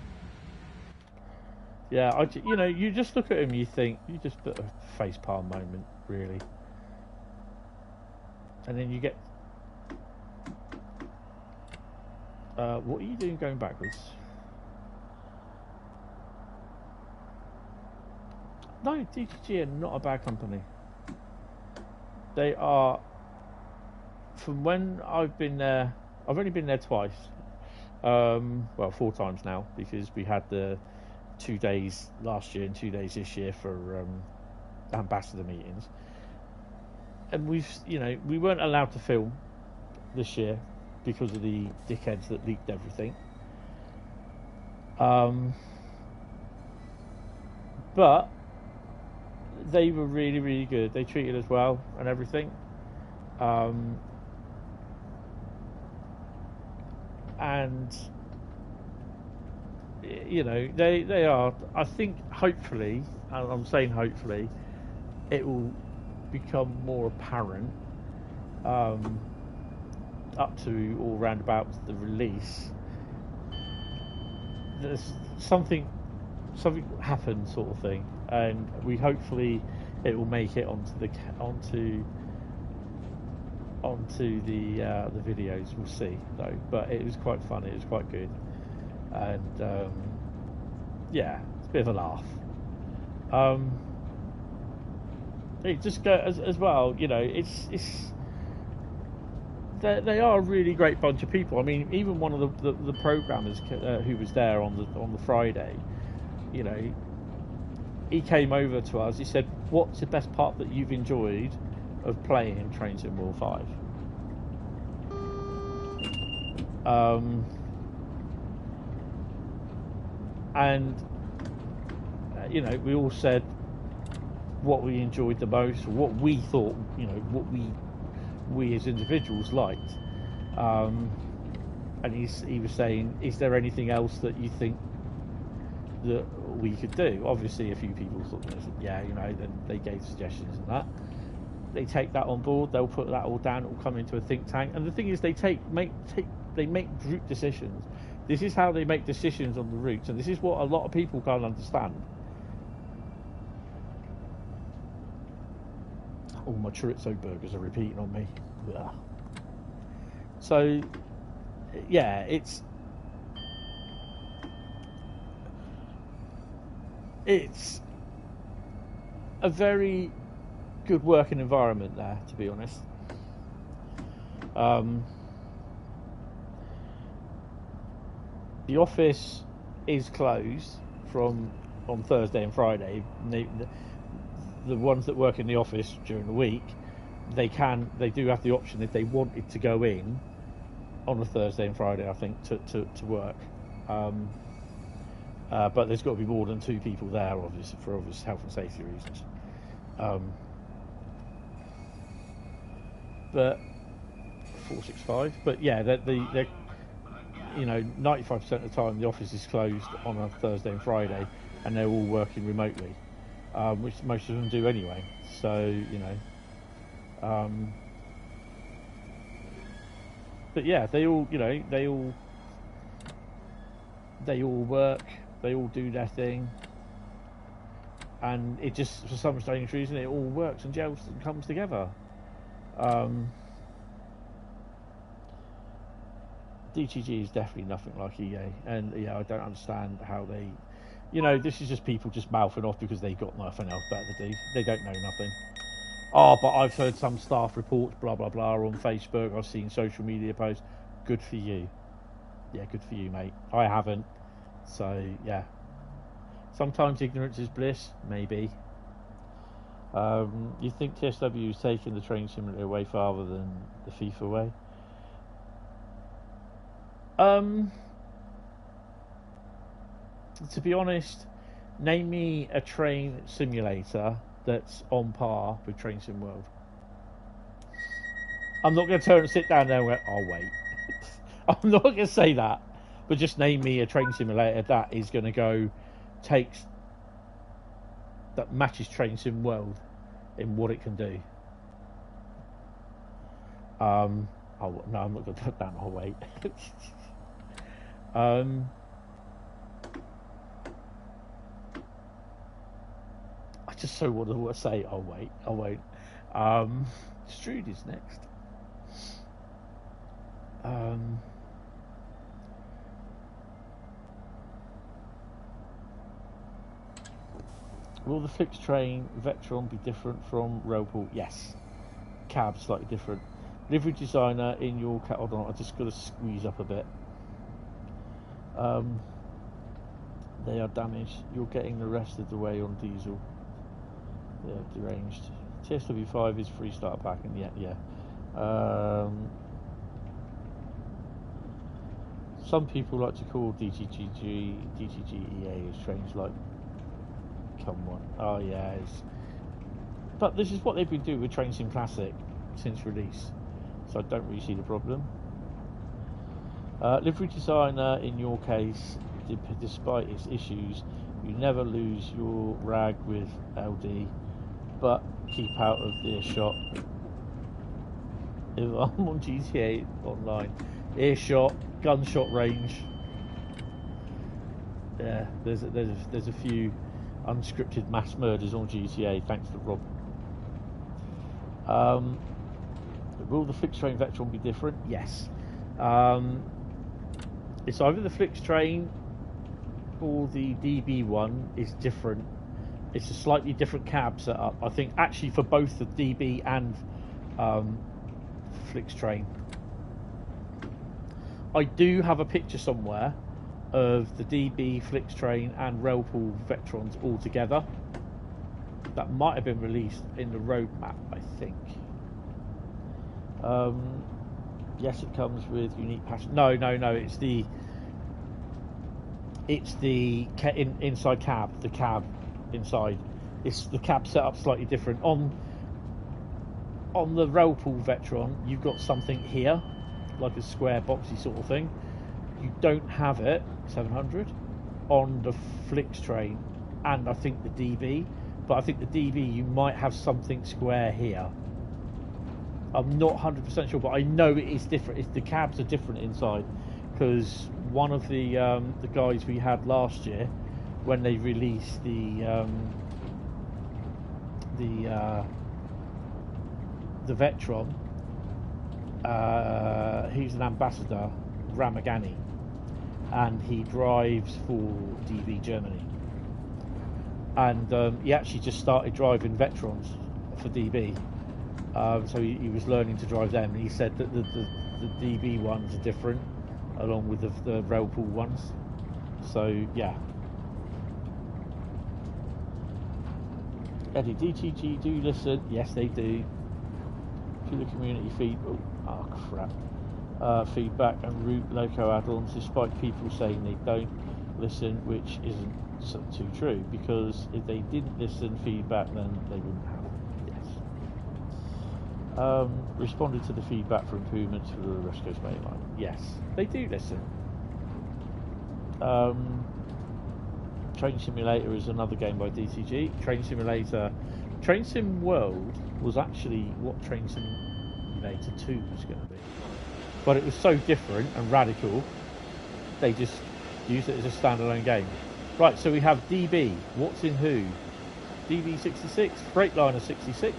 Yeah, you know, you just look at him, you think, you just put a facepalm moment, really. And then you get... what are you doing going backwards? No, DTG are not a bad company. They are... From when I've been there... I've only been there twice. Well, 4 times now, because we had the 2 days last year and 2 days this year for ambassador meetings. And we weren't allowed to film this year because of the dickheads that leaked everything. But they were really, really good. They treated us well and everything. and you know, they are. I think hopefully, and I'm saying hopefully, it will become more apparent up to or round about the release. There's something happened, sort of thing, and we hopefully it will make it onto the videos. We'll see though, but it was quite fun. It was quite good, and yeah, it's a bit of a laugh. It just goes as well, you know. It's they are a really great bunch of people. I mean, even one of the programmers who was there on the Friday, you know, he came over to us. He said, "What's the best part that you've enjoyed of playing Train Sim World 5?" And you know, we all said what we enjoyed the most, or what we thought, you know, what we as individuals liked. And he was saying, is there anything else that you think that we could do? Obviously, a few people thought, yeah, you know, then they gave suggestions and that. They take that on board. They'll put that all down. It will come into a think tank. And the thing is, they make group decisions. This is how they make decisions on the routes, and this is what a lot of people can't understand. All my chorizo burgers are repeating on me. Ugh. So, yeah, it's a very good working environment there, to be honest. The office is closed on Thursday and Friday. The ones that work in the office during the week, they do have the option if they wanted to go in on a Thursday and Friday, I think, to work. But there's got to be more than 2 people there, obviously, for obvious health and safety reasons. But 465. But yeah, they're you know, 95% of the time the office is closed on a Thursday and Friday, and they're all working remotely, which most of them do anyway. So, you know, but yeah, they all, you know, they all work, they all do their thing, and it just, for some strange reason, it all works and gels and comes together. DTG is definitely nothing like EA, and yeah, I don't understand how they, you know, this is just people just mouthing off because they've got nothing else better to do. They don't know nothing. Oh, but I've heard some staff reports, blah blah blah, on Facebook. I've seen social media posts. Good for you. Yeah, good for you, mate. I haven't. So yeah, sometimes ignorance is bliss. Maybe. You think TSW is taking the train simulator way farther than the FIFA way? To be honest, name me a train simulator that's on par with Train Sim World. I'm not going to turn and sit down there and go, oh wait. I'm not going to say that, but just name me a train simulator that is going to that matches Train Sim World in what it can do. Oh no, I'm not going to put that. Oh wait. I just so want to say, oh wait, I won't. Strood is next. Will the fixed train Vectron be different from Railpool? Yes. Cab slightly different. Livery designer in your cat. Hold on, I just got to squeeze up a bit. They are damaged. You're getting the rest of the way on diesel. Yeah, deranged. TSW5 is free starter pack, and yeah. Some people like to call DTGEA as trains like. Come on. Oh yeah. But this is what they've been doing with Train Sim Classic since release, so I don't really see the problem. Livery designer, in your case, despite its issues, you never lose your rag with LD, but keep out of earshot. If I'm on GTA Online, earshot, gunshot range. Yeah, there's a few unscripted mass murders on GTA, thanks to Rob. Will the fixed train Vectron be different? Yes. It's either the fixed train or the DB one is different. It's a slightly different cab setup, I think, actually, for both the DB and fixed train. I do have a picture somewhere of the DB, Flix train and Railpool Vectrons all together. That might have been released in the roadmap, I think. Yes, it comes with unique passion. No, it's the inside cab, the cab inside. It's the cab set up slightly different. On the Railpool Vectron, you've got something here, like a square boxy sort of thing. You don't have it, 700, on the Flix train and I think the DB, but I think the DB you might have something square here. I'm not 100% sure, but I know it is different. The cabs are different inside, because one of the guys we had last year, when they released the Vectron, he's an ambassador, Ramagani, and he drives for DB Germany, and he actually just started driving Vectrons for DB. So he was learning to drive them, and he said that the DB ones are different, along with the Railpool ones. So yeah. Eddie, DTG do listen. Yes, they do. To the community feed. Oh crap. Feedback and route loco add-ons, despite people saying they don't listen, which isn't too true, because if they didn't listen feedback, then they wouldn't have it. Responded to the feedback for improvements for the West Coast Mainline. Yes, they do listen. Train Simulator is another game by DTG. Train Simulator, Train Sim World was actually what Train Simulator 2 was going to be, but it was so different and radical, they just used it as a standalone game. Right, so we have DB. What's in who? DB 66, Freightliner 66.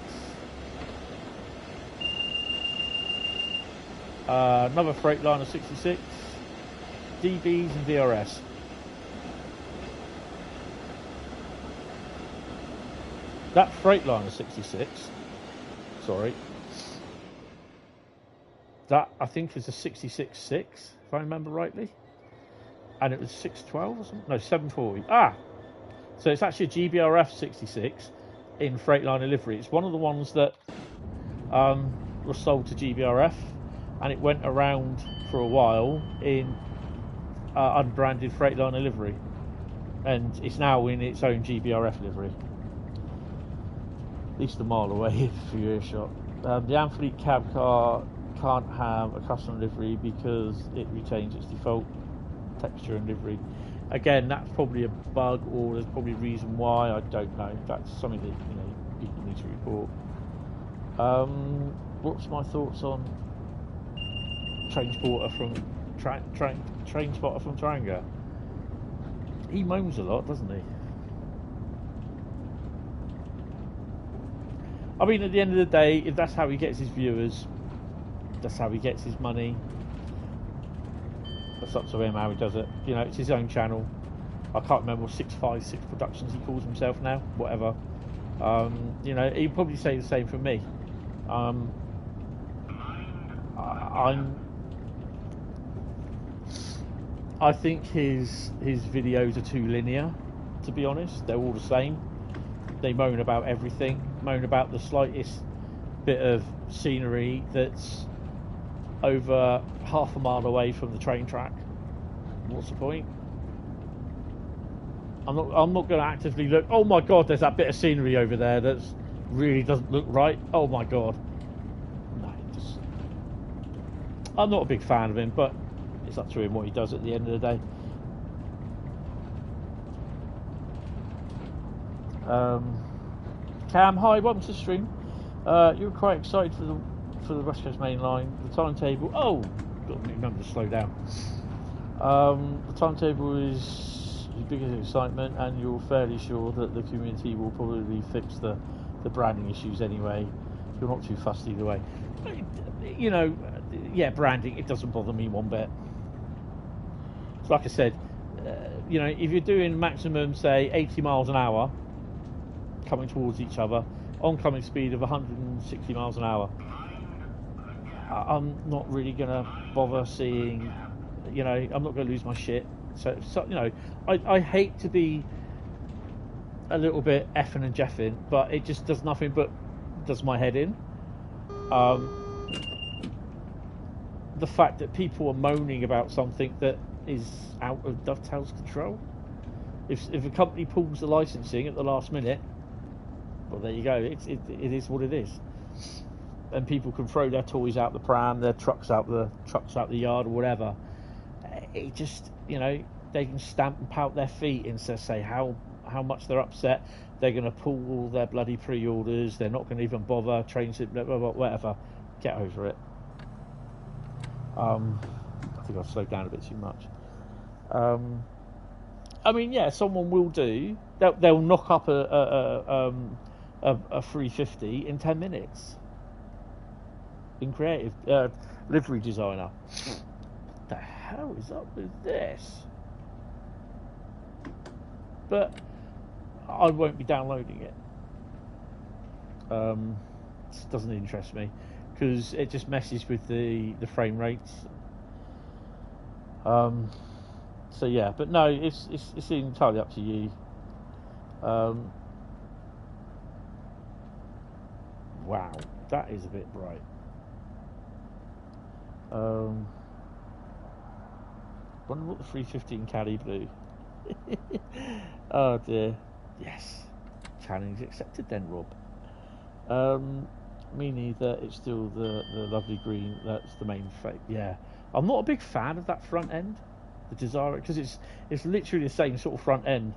Another Freightliner 66, DBs and DRS. That Freightliner 66, sorry, that I think is a 66.6, if I remember rightly, and it was 612 or something, no, 740. So it's actually a GBRF 66 in Freightliner livery. It's one of the ones that was sold to GBRF, and it went around for a while in unbranded Freightliner livery, and it's now in its own GBRF livery. At least a mile away for your earshot. The Amfleet cab car can't have a custom livery because it retains its default texture and livery. Again, that's probably a bug, or there's probably a reason why. I don't know. That's something that people need to report. What's my thoughts on Trainspotter from Trainspotter from Taranga? He moans a lot, doesn't he? I mean, at the end of the day, if that's how he gets his viewers, that's how he gets his money. That's up to him how he does it. It's his own channel. I can't remember what 656 Productions he calls himself now. Whatever. He'd probably say the same for me. I think his videos are too linear, to be honest. They're all the same. They moan about everything, moan about the slightest bit of scenery that's over half a mile away from the train track. What's the point? I'm not going to actively look, oh my god, there's that bit of scenery over there that really doesn't look right. Oh my god. No, I'm not a big fan of him, but it's up to him what he does at the end of the day. Cam, hi, welcome to the stream. You were quite excited for the West Coast Main Line. The timetable. Oh, got to remember to slow down. The timetable is your biggest excitement, and you're fairly sure that the community will probably fix the branding issues anyway. You're not too fussed either way. You know, yeah, branding, it doesn't bother me one bit. So like I said, you know, if you're doing maximum, say, 80 miles an hour coming towards each other, oncoming speed of 160 miles an hour, I'm not really going to bother seeing, you know, I'm not going to lose my shit. So you know, I hate to be a little bit effing and jeffing, but it just does nothing but does my head in. The fact that people are moaning about something that is out of Dovetail's control. If a company pulls the licensing at the last minute, well, there you go. It is what it is. And people can throw their toys out the pram, their trucks out the yard or whatever. It just, you know, they can stamp and pout their feet and say how much they're upset. They're going to pull all their bloody pre-orders. They're not going to even bother. Trains, blah, blah, blah, whatever. Get over it. I think I've slowed down a bit too much. I mean, yeah, someone will do. They'll knock up a 350 in 10 minutes. In creative livery designer. What the hell is up with this? But I won't be downloading it. This doesn't interest me because it just messes with the frame rates. So yeah, but no, it's entirely up to you. Wow, that is a bit bright. Wonder what the 315 Cali blue. Oh dear. Yes. Challenge accepted then, Rob. Me neither. It's still the lovely green. That's the main fate. Yeah. I'm not a big fan of that front end, the Desire, because it's literally the same sort of front end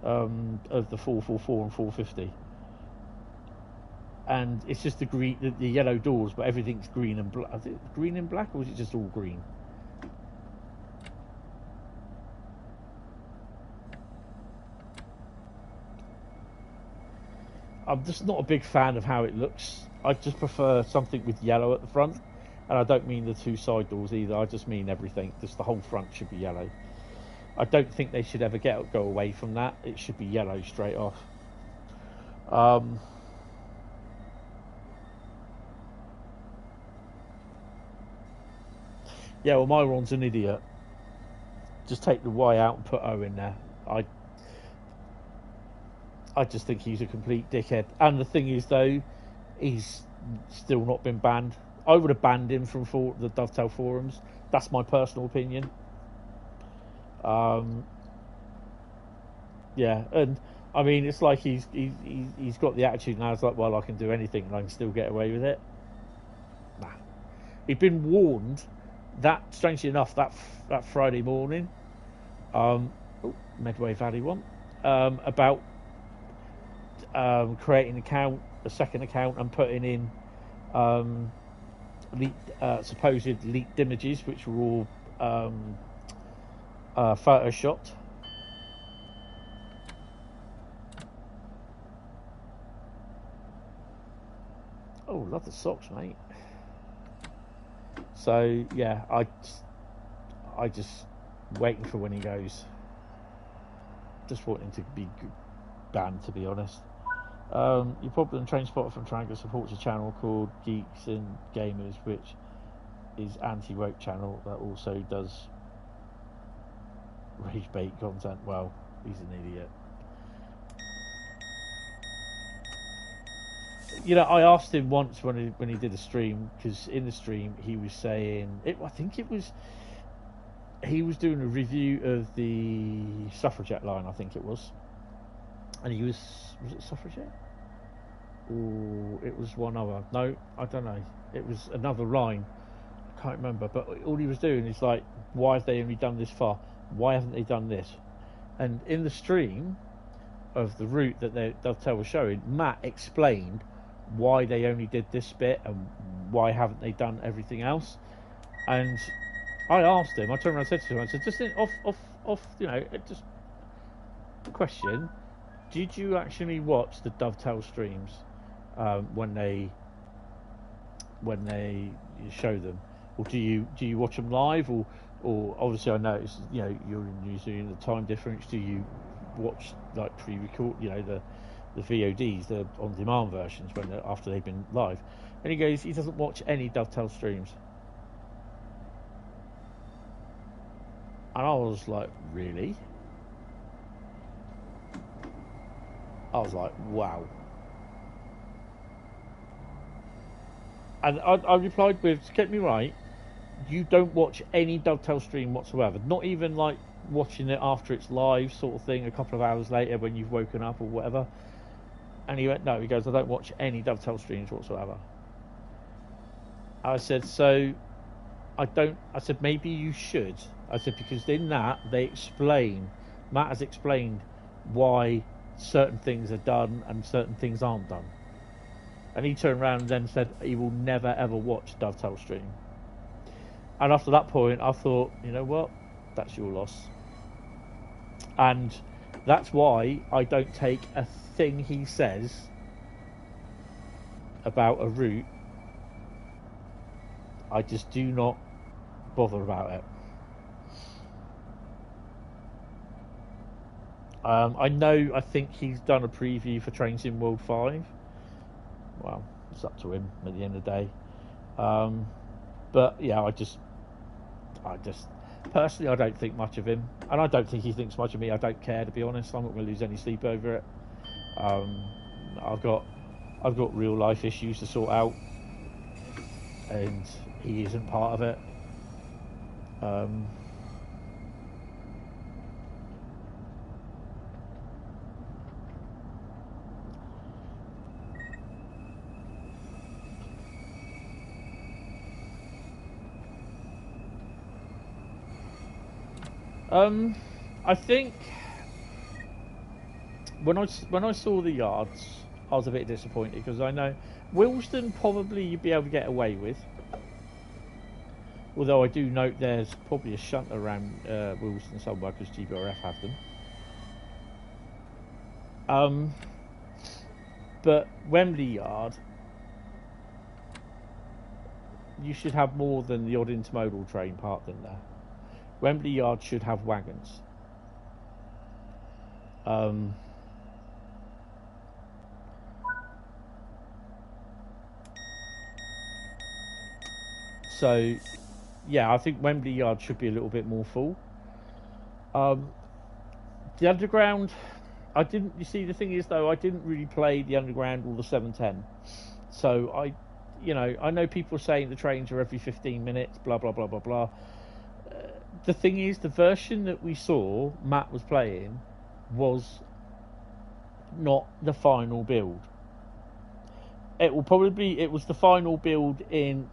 of the 444 and 450. And it's just the green, the yellow doors, but everything's green and black. Is it green and black, or is it just all green? I'm just not a big fan of how it looks. I just prefer something with yellow at the front, and I don't mean the two side doors either. I just mean everything. Just the whole front should be yellow. I don't think they should ever go away from that. It should be yellow straight off. Yeah, well, Myron's an idiot. Just take the Y out and put O in there. I just think he's a complete dickhead. And the thing is, though, he's still not been banned. I would have banned him from the Dovetail forums. That's my personal opinion. Yeah, and I mean, it's like he's got the attitude now. It's like, well, I can do anything and I can still get away with it. Nah, he'd been warned that, strangely enough, that Friday morning, Medway Valley one, about creating a second account and putting in supposed leaked images, which were all photoshopped. Oh, love the socks, mate. So yeah, I just waiting for when he goes. Just wanting to be banned, to be honest. Your problem train spotter from Triangle supports a channel called Geeks and Gamers, which is anti-woke channel that also does rage bait content. Well, he's an idiot. You know, I asked him once when he did a stream, because in the stream he was saying I think he was doing a review of the suffragette line, I think it was, and he was it suffragette, or it was one other? No, I don't know. It was another line. I can't remember, but all he was doing is like, why have they only done this far? Why haven't they done this? And in the stream of the route that Dovetail was showing, Matt explained why they only did this bit and why haven't they done everything else. And I asked him, I turned around and said to him, I said, just off, you know, just question, did you actually watch the Dovetail streams when they show them, or do you watch them live, or obviously I know it's, you know, you're in New Zealand, the time difference, do you watch like pre-record, you know, the VODs, the on-demand versions after they've been live? And he goes, he doesn't watch any Dovetail streams. And I was like, really? I was like, wow. And I replied with, get me right, you don't watch any Dovetail stream whatsoever, not even like watching it after it's live sort of thing a couple of hours later when you've woken up or whatever. And he went, no, he goes, I don't watch any Dovetail streams whatsoever. I said, so I said, maybe you should. I said, because in that they explain, Matt has explained why certain things are done and certain things aren't done. And he turned around and then said he will never ever watch Dovetail stream. And after that point I thought, you know what, that's your loss. And that's why I don't take a thing he says about a route. I just do not bother about it. I think he's done a preview for Trains in World 5. Well, it's up to him at the end of the day. But yeah, I just personally, I don't think much of him, and I don't think he thinks much of me. I don't care, to be honest. I'm not going to lose any sleep over it. I've got real life issues to sort out, and he isn't part of it. I think when I saw the yards, I was a bit disappointed, because I know Wilston probably you'd be able to get away with. Although I do note there's probably a shunt around Wilston somewhere, because GBRF have them. But Wembley Yard, you should have more than the odd intermodal train parked in there. Wembley Yard should have wagons. So, yeah, I think Wembley Yard should be a little bit more full. The Underground, you see, the thing is, though, I didn't really play the Underground or the 710. So, I know people are saying the trains are every 15 minutes, blah, blah, blah, blah, blah. The thing is, the version that we saw Matt was playing was not the final build. It was the final build to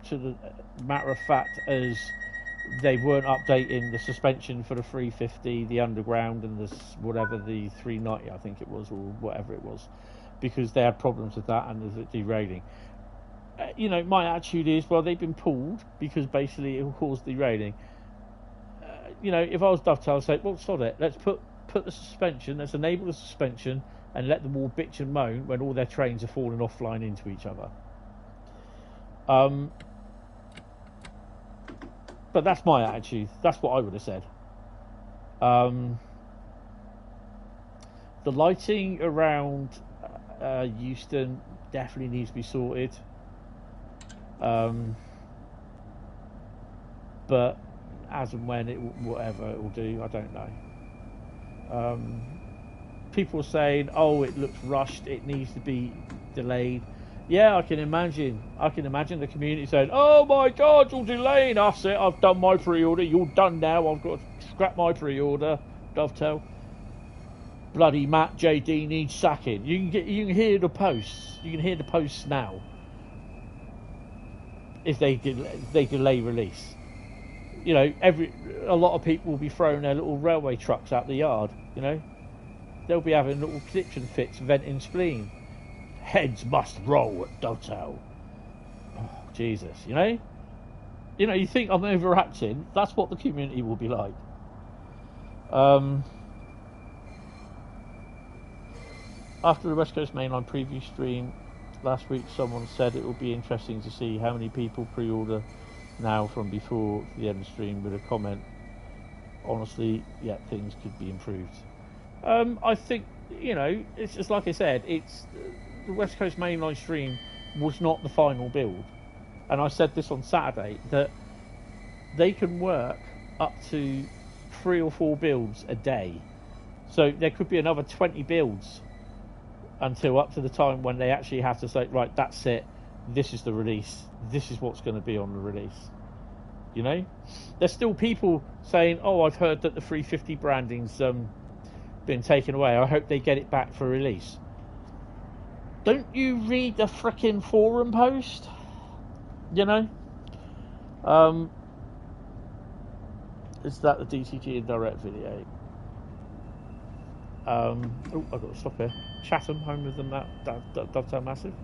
the matter of fact, as they weren't updating the suspension for the 350, the Underground, and the 390, I think it was, or whatever it was, because they had problems with that and the derailing. My attitude is, well, they've been pulled because basically it will cause derailing. If I was Dovetail, I'd say, well, sod it, let's put the suspension, let's enable the suspension, and let them all bitch and moan when all their trains are falling offline into each other. But that's my attitude. That's what I would have said. The lighting around Euston definitely needs to be sorted. But as and when whatever it will do, I don't know. People are saying, oh, it looks rushed, it needs to be delayed. Yeah, I can imagine the community saying, oh my God, you're delaying us. I've done my pre-order, you're done now, I've got to scrap my pre-order. Dovetail. Bloody Matt JD needs sacking. You can hear the posts. You can hear the posts now. if they delay release. You know, a lot of people will be throwing their little railway trucks out the yard. You know, they'll be having little conniption fits, venting spleen. Heads must roll at Dovetail. Oh, Jesus, you know, you think I'm overacting? That's what the community will be like. After the West Coast Mainline preview stream last week, someone said it will be interesting to see how many people pre-order now from before the end of the stream, with a comment, honestly, yeah, things could be improved. I think, you know, it's just like I said, it's the West Coast Mainline stream was not the final build, and I said this on Saturday, that they can work up to 3 or 4 builds a day, so there could be another 20 builds until up to the time when they actually have to say, right, that's it, this is the release, this is what's going to be on the release. You know, there's still people saying, oh, I've heard that the 350 branding's been taken away, I hope they get it back for release. Don't you read the frickin' forum post? You know, is that the DTG Indirect video? Oh, I've got to stop here. Chatham, home of the Dovetail Massive.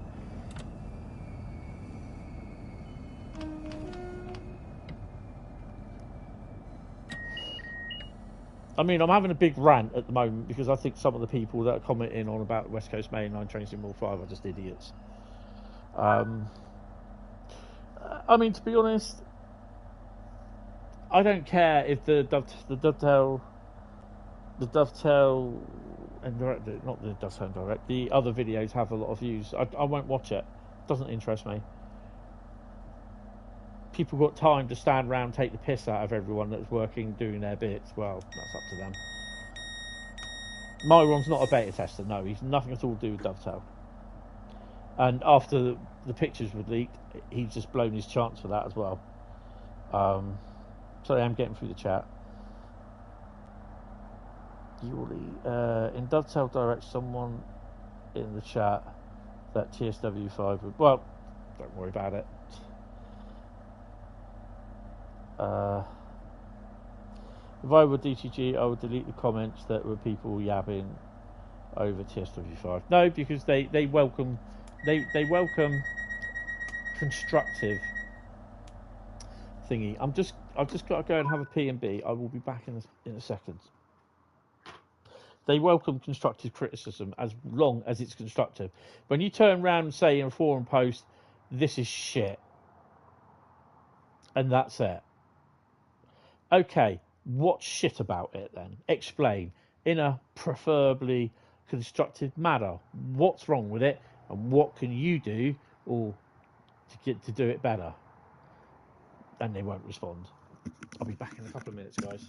I mean, I'm having a big rant at the moment because I think some of the people that are commenting on about West Coast Mainline Train Sim 5 are just idiots. I mean, to be honest, I don't care if the Dovetail and direct, not the Dovetail and direct, the other videos have a lot of views. I won't watch it. It doesn't interest me. People got time to stand around, take the piss out of everyone that's working, doing their bits. Well, that's up to them. My one's not a beta tester, no, he's nothing at all to do with Dovetail. And after the pictures were leaked, he's just blown his chance for that as well. Sorry, I'm getting through the chat. In Dovetail Direct, someone in the chat that TSW5 would, well, don't worry about it. If I were DTG, I would delete the comments that were people yabbing over TSW5. No, because they welcome constructive thingy. I've just got to go and have a P&B. I will be back in a second. They welcome constructive criticism as long as it's constructive. When you turn around and say in a forum post, this is shit, and that's it. Okay, what's shit about it then? Explain in a preferably constructive manner. What's wrong with it, and what can you do or to do it better? And they won't respond. I'll be back in a couple of minutes, guys.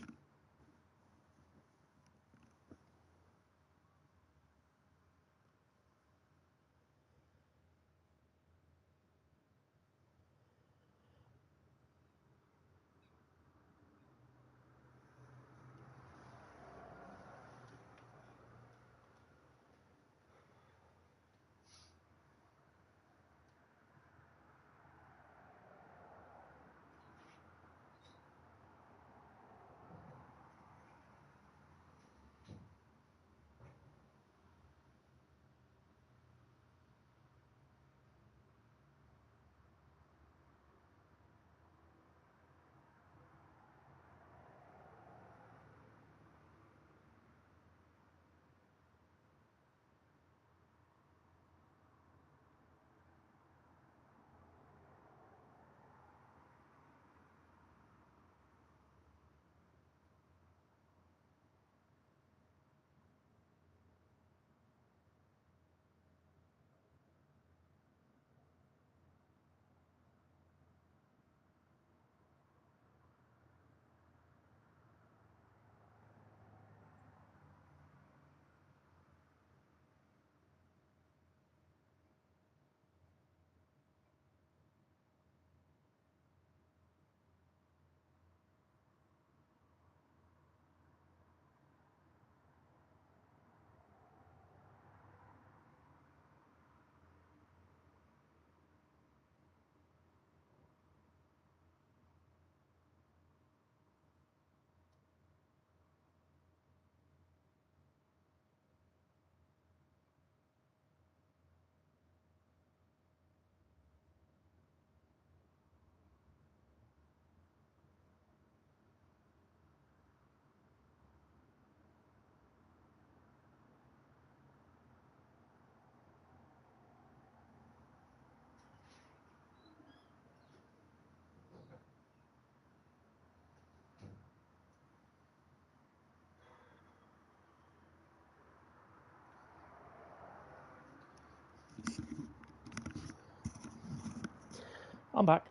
I'm back.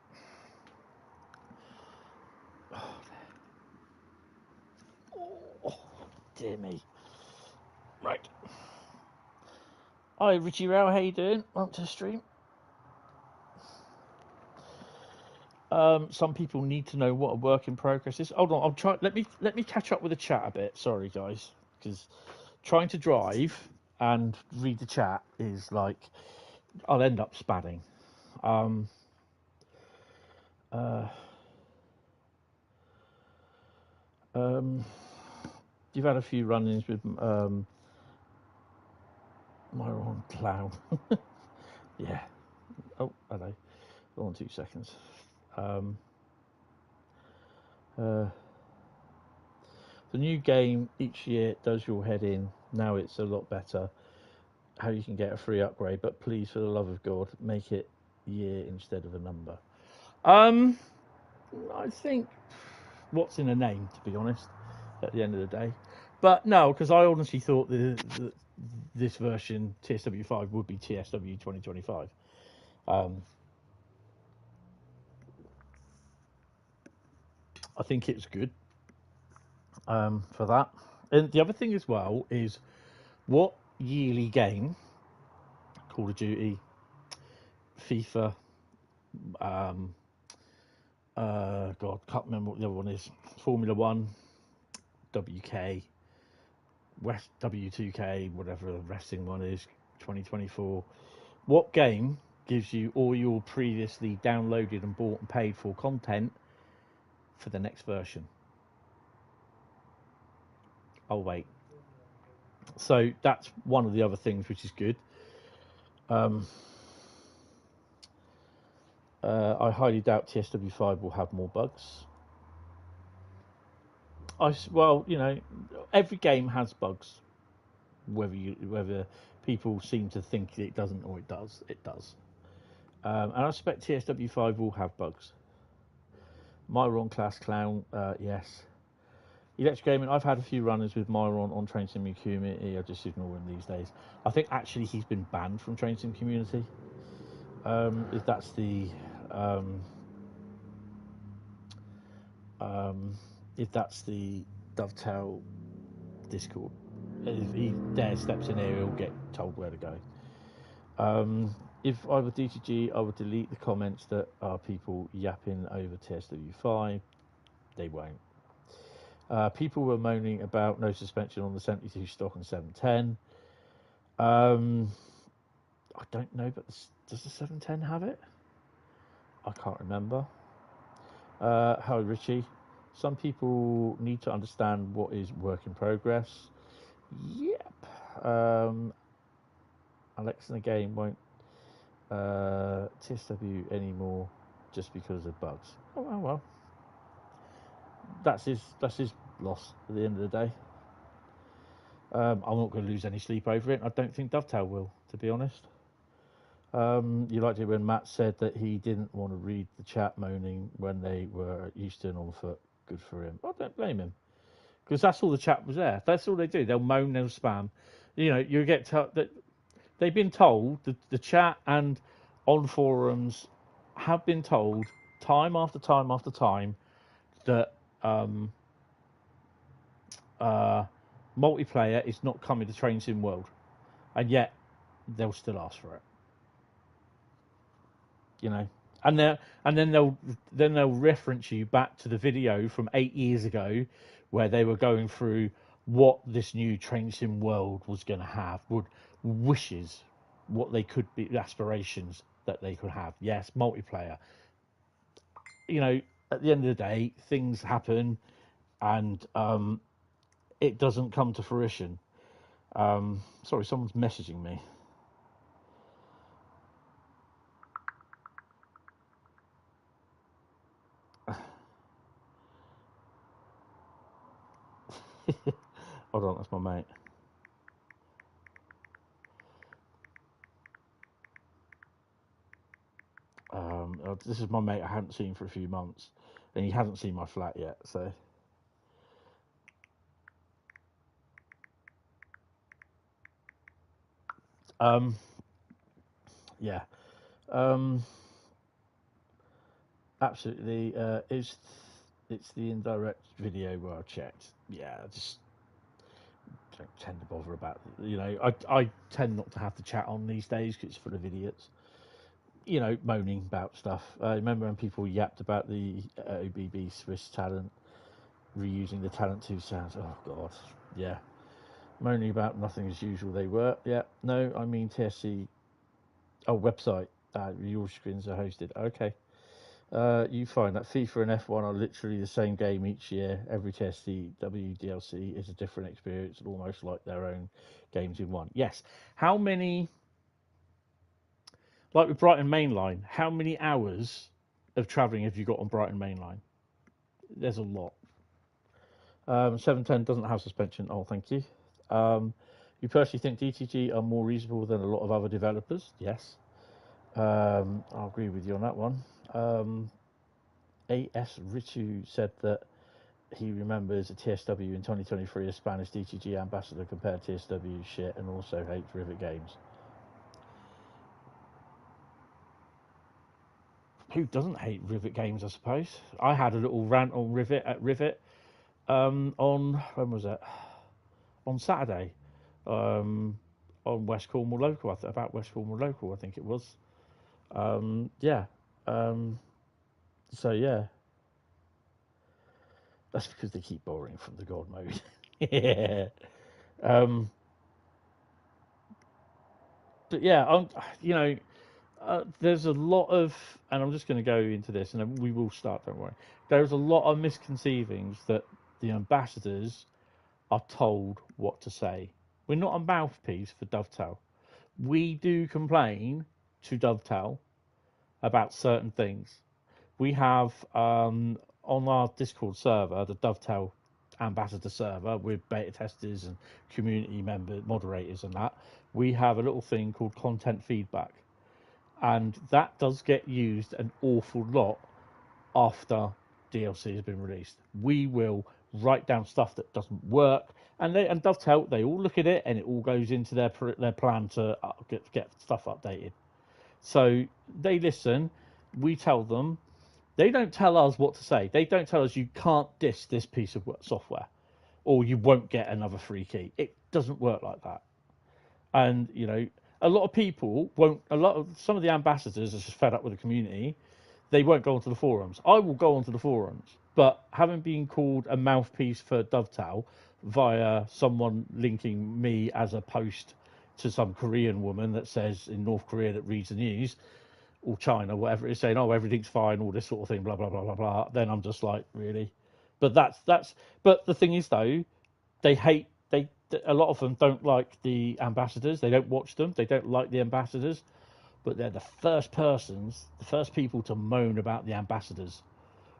Oh, dear me. Right. Hi, Richie Row. How you doing? Welcome to the stream. Some people need to know what a work in progress is. Hold on, I'll try. Let me catch up with the chat a bit. Sorry, guys, because trying to drive and read the chat is like I'll end up spanning. You've had a few run-ins with my own clown. Yeah. Oh, hello. Hold on 2 seconds. The new game each year does your head in. Now it's a lot better. How you can get a free upgrade, but please, for the love of God, make it year instead of a number. I think what's in a name, to be honest, at the end of the day. But no, because I honestly thought this version, TSW5, would be TSW 2025. I think it's good for that. And the other thing as well is what yearly game, Call of Duty, FIFA, God, can't remember what the other one is, Formula 1, WK, West W2K, whatever the wrestling one is, 2024. What game gives you all your previously downloaded and bought and paid for content for the next version? Oh, wait. So that's one of the other things which is good. I highly doubt TSW5 will have more bugs. Well, you know, every game has bugs. Whether people seem to think it doesn't or it does, it does. And I expect TSW5 will have bugs. Myron Class Clown, yes. Electric Gaming, I've had a few runners with Myron on Train Sim Community. I just ignore him these days. I think actually he's been banned from Train Sim Community. If that's the Dovetail Discord. If he dare steps in here, he'll get told where to go. If I were DTG, I would delete the comments that are people yapping over TSW5. They won't. People were moaning about no suspension on the 72 stock and 710. I don't know, but does the 710 have it? I can't remember. Hi, Richie. Some people need to understand what is work in progress. Yep. Alex in the game won't TSW anymore just because of bugs. Oh well. That's his loss at the end of the day. I'm not going to lose any sleep over it. I don't think Dovetail will, to be honest. You liked it when Matt said that he didn't want to read the chat moaning when they were at Euston on foot. Good for him. I don't blame him, because that's all the chat was there. That's all they do. They'll moan, they'll spam. You know, you get that they've been told, the chat and on forums have been told time after time after time that multiplayer is not coming to Train Sim World, and yet they'll still ask for it. You know, and then they'll reference you back to the video from 8 years ago, where they were going through what this new Train Sim World was going to have, wishes, what they could be, aspirations that they could have. Yes, multiplayer. You know, at the end of the day, things happen, and it doesn't come to fruition. Sorry, someone's messaging me. Hold on, that's my mate. This is my mate I hadn't seen for a few months, and he hasn't seen my flat yet, so. Yeah. Absolutely. It's the indirect video where I checked. Yeah, I just don't tend to bother about it. You know, I tend not to have the chat on these days because it's full of idiots. You know, moaning about stuff. I remember when people yapped about the OBB Swiss talent reusing the Talent 2 sounds. Oh God, yeah. Moaning about nothing as usual. They were. Yeah. No, I mean TSC. Oh, website. Your screens are hosted. Okay. You find that FIFA and F1 are literally the same game each year. Every TSW DLC is a different experience and almost like their own games in one. Yes. How many, like with Brighton Mainline, how many hours of travelling have you got on Brighton Mainline? There's a lot. 710 doesn't have suspension. Oh, thank you. You personally think DTG are more reasonable than a lot of other developers? Yes. I'll agree with you on that one. A.S. Ritu said that he remembers a TSW in 2023 as Spanish DTG ambassador compared to TSW shit and also hates Rivet Games. Who doesn't hate Rivet Games, I suppose? I had a little rant on Rivet at Rivet on, when was it? On Saturday. On West Cornwall Local, about West Cornwall Local, I think it was. Yeah. So, yeah. That's because they keep borrowing from the God mode. Yeah. But yeah, you know, there's a lot of, and I'm just going to go into this, and then we will start. Don't worry. There's a lot of misconceivings that the ambassadors are told what to say. We're not a mouthpiece for Dovetail. We do complain to Dovetail about certain things. We have on our Discord server, the Dovetail ambassador server with beta testers and community members, moderators and that, we have a little thing called content feedback. And that does get used an awful lot after DLC has been released. We will write down stuff that doesn't work, and Dovetail, they all look at it, and it all goes into their plan to get stuff updated. So they listen. We tell them. They don't tell us what to say. They don't tell us you can't diss this piece of software, or you won't get another free key. It doesn't work like that. And you know, a lot of people won't. Some of the ambassadors are just fed up with the community. They won't go onto the forums. I will go onto the forums, but having been called a mouthpiece for Dovetail via someone linking me as a post to some Korean woman that says in North Korea that reads the news, or China, whatever it is, saying, oh, everything's fine, all this sort of thing, blah, blah, blah, blah, blah, then I'm just like, really? But but the thing is, though, a lot of them don't like the ambassadors. They don't watch them. They don't like the ambassadors. But they're the first people to moan about the ambassadors.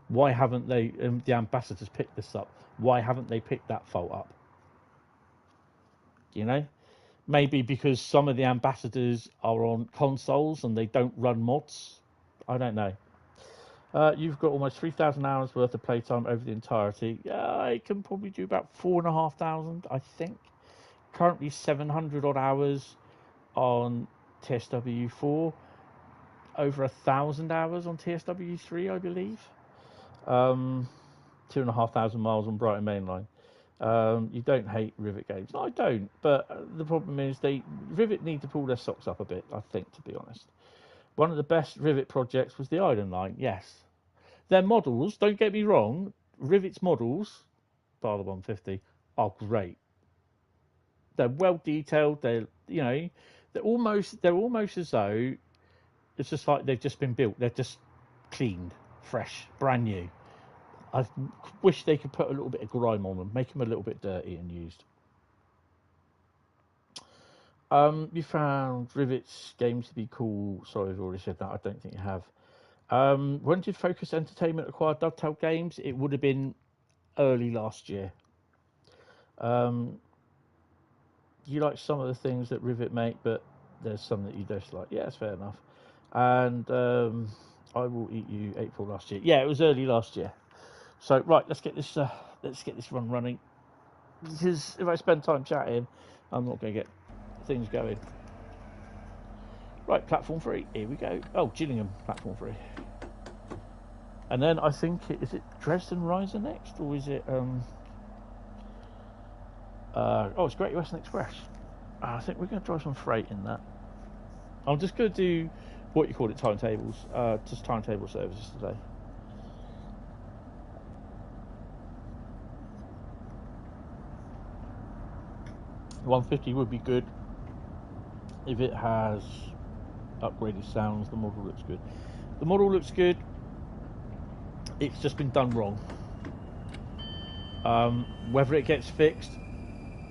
Why haven't the ambassadors picked this up? Why haven't they picked that fault up? You know? Maybe because some of the ambassadors are on consoles and they don't run mods. I don't know. You've got almost 3,000 hours worth of playtime over the entirety. I can probably do about 4,500, I think. Currently 700 odd hours on TSW4. Over 1,000 hours on TSW3, I believe. 2,500 miles on Brighton Mainline. You don't hate Rivet Games. No, I don't. But the problem is Rivet need to pull their socks up a bit, I think, to be honest. One of the best Rivet projects was the Island Line, yes. Their models, don't get me wrong, Rivet's models, bar the 150, are great. They're well detailed. They're almost as though it's just like they've just been built. They're just cleaned, fresh, brand new. I wish they could put a little bit of grime on them, make them a little bit dirty and used. You found Rivet's games to be cool. Sorry, I've already said that. I don't think you have. When did Focus Entertainment acquire Dovetail Games? It would have been early last year. You like some of the things that Rivet make, but there's some that you just like. Yeah, it's fair enough. And I Will Eat You, April last year. Yeah, it was early last year. So right, let's get this run running. Because if I spend time chatting, I'm not going to get things going. Right, platform 3. Here we go. Oh, Gillingham, platform 3. And then I think is it Dresden Riesa next, or is it oh, it's Great Western Express. I think we're going to drive some freight in that. I'm just going to do what you call it, timetables, just timetable services today. The 150 would be good if it has upgraded sounds. The model looks good. The model looks good. It's just been done wrong. Whether it gets fixed,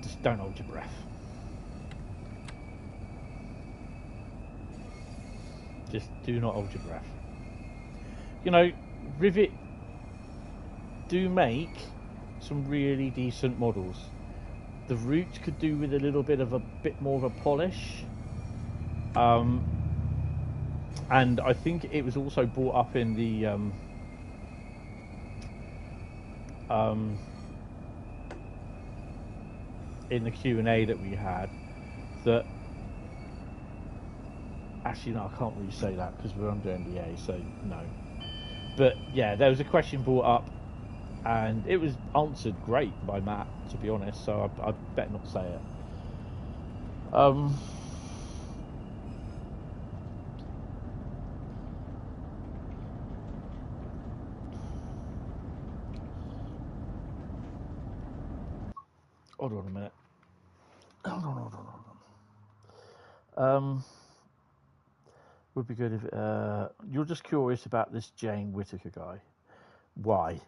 just don't hold your breath. Just do not hold your breath. You know, Rivet do make some really decent models. The Root could do with a little bit more of a polish. And I think it was also brought up in the Q&A that we had, that actually no, I can't really say that because we're under NDA, so no. But yeah, there was a question brought up and it was answered great by Matt, to be honest, so I better not say it. Hold on a minute. Hold on. Would be good if you're just curious about this Jane Whittaker guy. Why?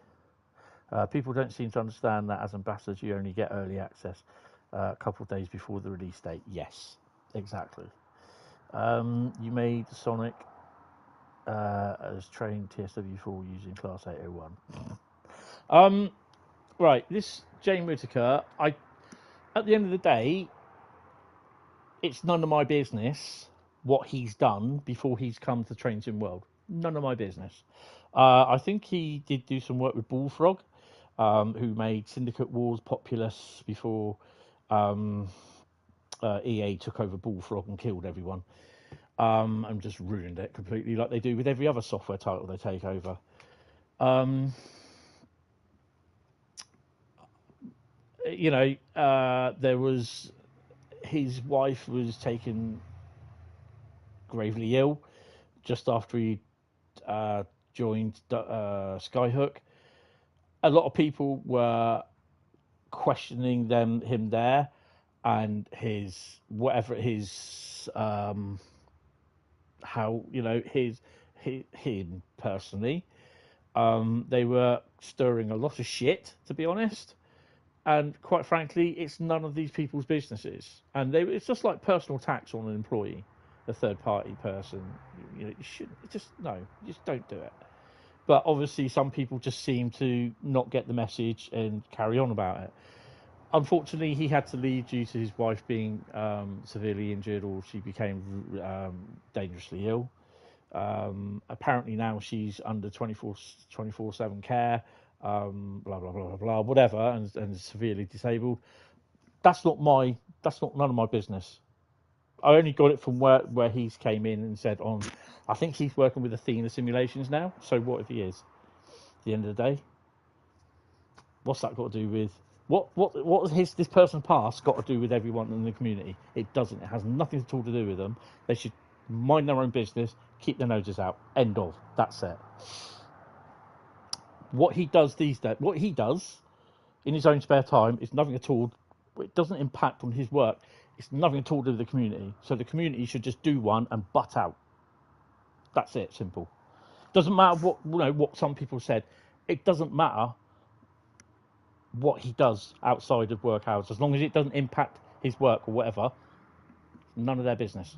People don't seem to understand that as ambassadors you only get early access a couple of days before the release date. Yes, exactly. You made Sonic as trained TSW4 using Class 801. Right, this Jane Whittaker, at the end of the day, it's none of my business what he's done before he's come to Train Sim World. None of my business. I think he did do some work with Bullfrog, who made Syndicate Wars Populous before EA took over Bullfrog and killed everyone, and just ruined it completely, like they do with every other software title they take over. You know, there was, his wife was taken gravely ill just after he joined Skyhook. A lot of people were questioning him there, and his how, you know, him personally. They were stirring a lot of shit, to be honest. And quite frankly, it's none of these people's businesses. And it's just like personal tax on an employee, a third-party person. You know, you shouldn't. You just don't do it. But obviously, some people just seem to not get the message and carry on about it. Unfortunately, he had to leave due to his wife being severely injured, or she became dangerously ill. Apparently now she's under 24/7 care. Blah blah blah blah blah, whatever, and severely disabled. That's none of my business. I only got it from where he's came in and said I think he's working with Athena Simulations now. So what if he is? At the end of the day, what's that got to do with what has this person's past got to do with everyone in the community? It doesn't. It has nothing at all to do with them. They should mind their own business, keep their noses out. End of. That's it. What he does these days, what he does in his own spare time, is nothing at all. It doesn't impact on his work. It's nothing at all to do with the community. So the community should just do one and butt out. That's it. Simple. Doesn't matter what some people said. It doesn't matter what he does outside of work hours, as long as it doesn't impact his work or whatever. None of their business.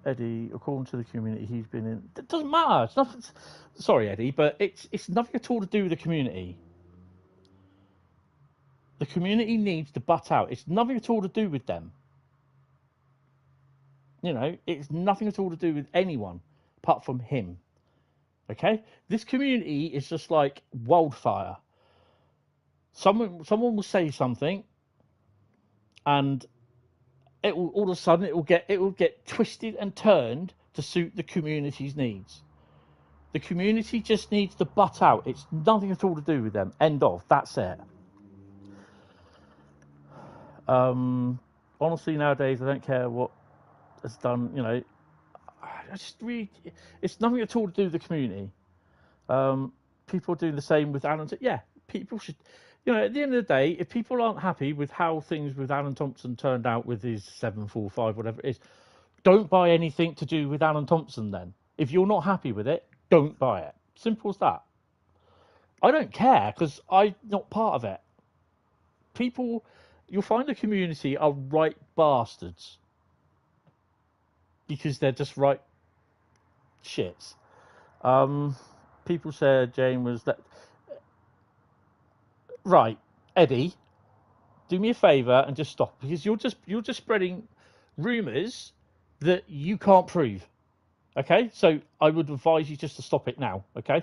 Eddie, according to the community he's been in, it doesn't matter. It's nothing. Sorry, Eddie, but it's nothing at all to do with the community. The community needs to butt out. It's nothing at all to do with them. You know, it's nothing at all to do with anyone apart from him. Okay, this community is just like wildfire. Someone will say something, and all of a sudden it will get twisted and turned to suit the community's needs. The community just needs to butt out. It's nothing at all to do with them. End of. That's it. Honestly, nowadays I don't care what is done. You know, I just really, it's nothing at all to do with the community. People are doing the same with Alan. Yeah, people should. You know, at the end of the day, if people aren't happy with how things with Alan Thompson turned out with his 745, whatever it is, don't buy anything to do with Alan Thompson then. If you're not happy with it, don't buy it. Simple as that. I don't care because I'm not part of it. People, you'll find the community are right bastards because they're just right shits. People said Jane was that. Right, Eddie, do me a favour and just stop because you're just spreading rumours that you can't prove. Okay, so I would advise you just to stop it now. Okay.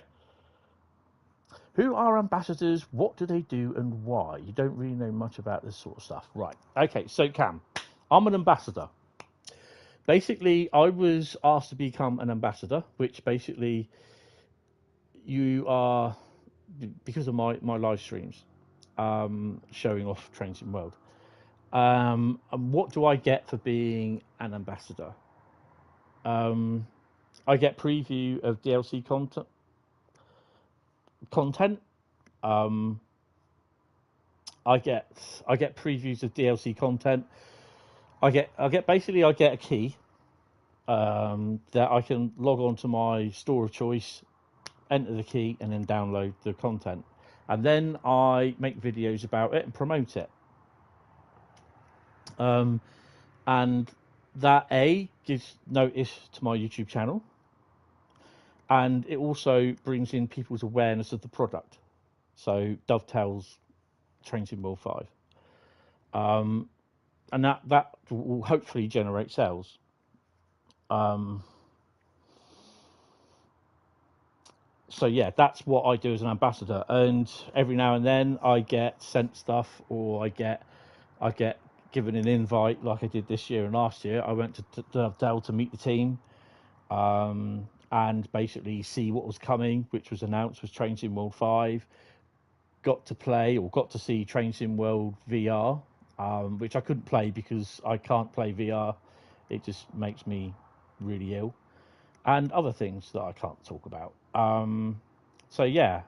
Who are ambassadors? What do they do and why? You don't really know much about this sort of stuff, right? Okay, so Cam, I'm an ambassador. Basically, I was asked to become an ambassador, which basically you are because of my live streams. Showing off Trains in World. And what do I get for being an ambassador? I get preview of DLC content. I get previews of DLC content. I get a key that I can log on to my store of choice, enter the key, and then download the content. And then I make videos about it and promote it. And that gives notice to my YouTube channel. And it also brings in people's awareness of the product. So Dovetail's Trains in World 5. And that will hopefully generate sales. So yeah, that's what I do as an ambassador, and every now and then I get sent stuff, or I get given an invite, like I did this year and last year. I went to Dovetail to meet the team, and basically see what was coming, which was announced was Trains in World 5. Got to see Trains in World VR, which I couldn't play because I can't play VR. It just makes me really ill. And other things that I can't talk about. So yeah,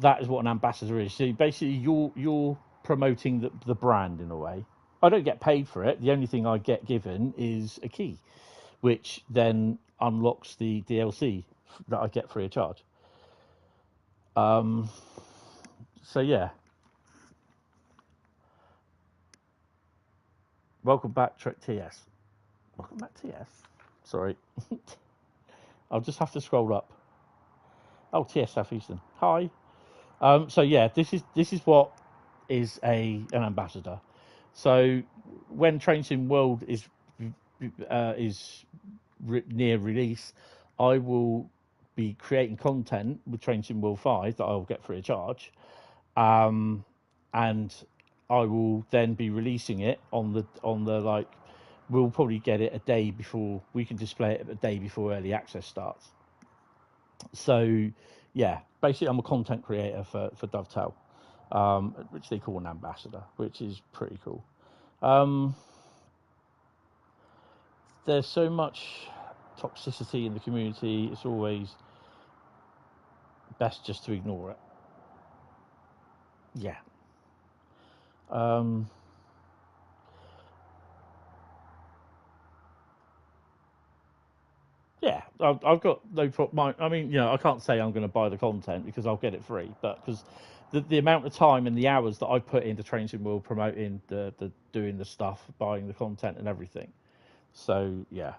that is what an ambassador is. So basically, you're promoting the brand in a way. I don't get paid for it. The only thing I get given is a key, which then unlocks the DLC that I get free of charge. So yeah. Welcome back, Trek TS. Welcome back, TS. Sorry. I'll just have to scroll up. Oh, TS Southeastern. Hi. So yeah, this is what is an ambassador. So when Trains in World is near release, I will be creating content with Trains in World 5 that I will get free of charge, and I will then be releasing it on the like. We'll probably get it a day before we can display it a day before early access starts. So, yeah, basically I'm a content creator for Dovetail, which they call an ambassador, which is pretty cool. There's so much toxicity in the community, it's always best just to ignore it. Yeah. Yeah, I've got no problem. I mean, you know, I can't say I'm going to buy the content because I'll get it free, but because the amount of time and the hours that I put into Trains in World promoting the doing the stuff, buying the content and everything. So yeah.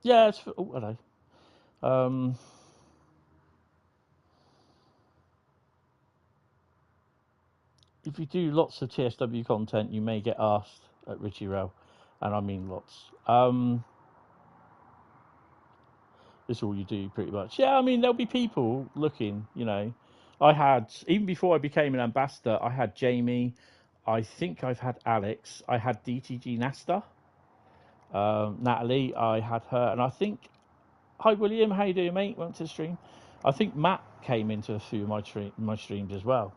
Yeah, it's hello. If you do lots of TSW content, you may get asked at Richie Rail, and I mean lots. That's all you do, pretty much. Yeah, I mean there'll be people looking. You know, I had, even before I became an ambassador, I had Jamie. I think I've had Alex. I had DTG Nasta. Natalie, I had her. And I think, hi William, how you doing, mate? Welcome to the stream. I think Matt came into a few of my streams as well.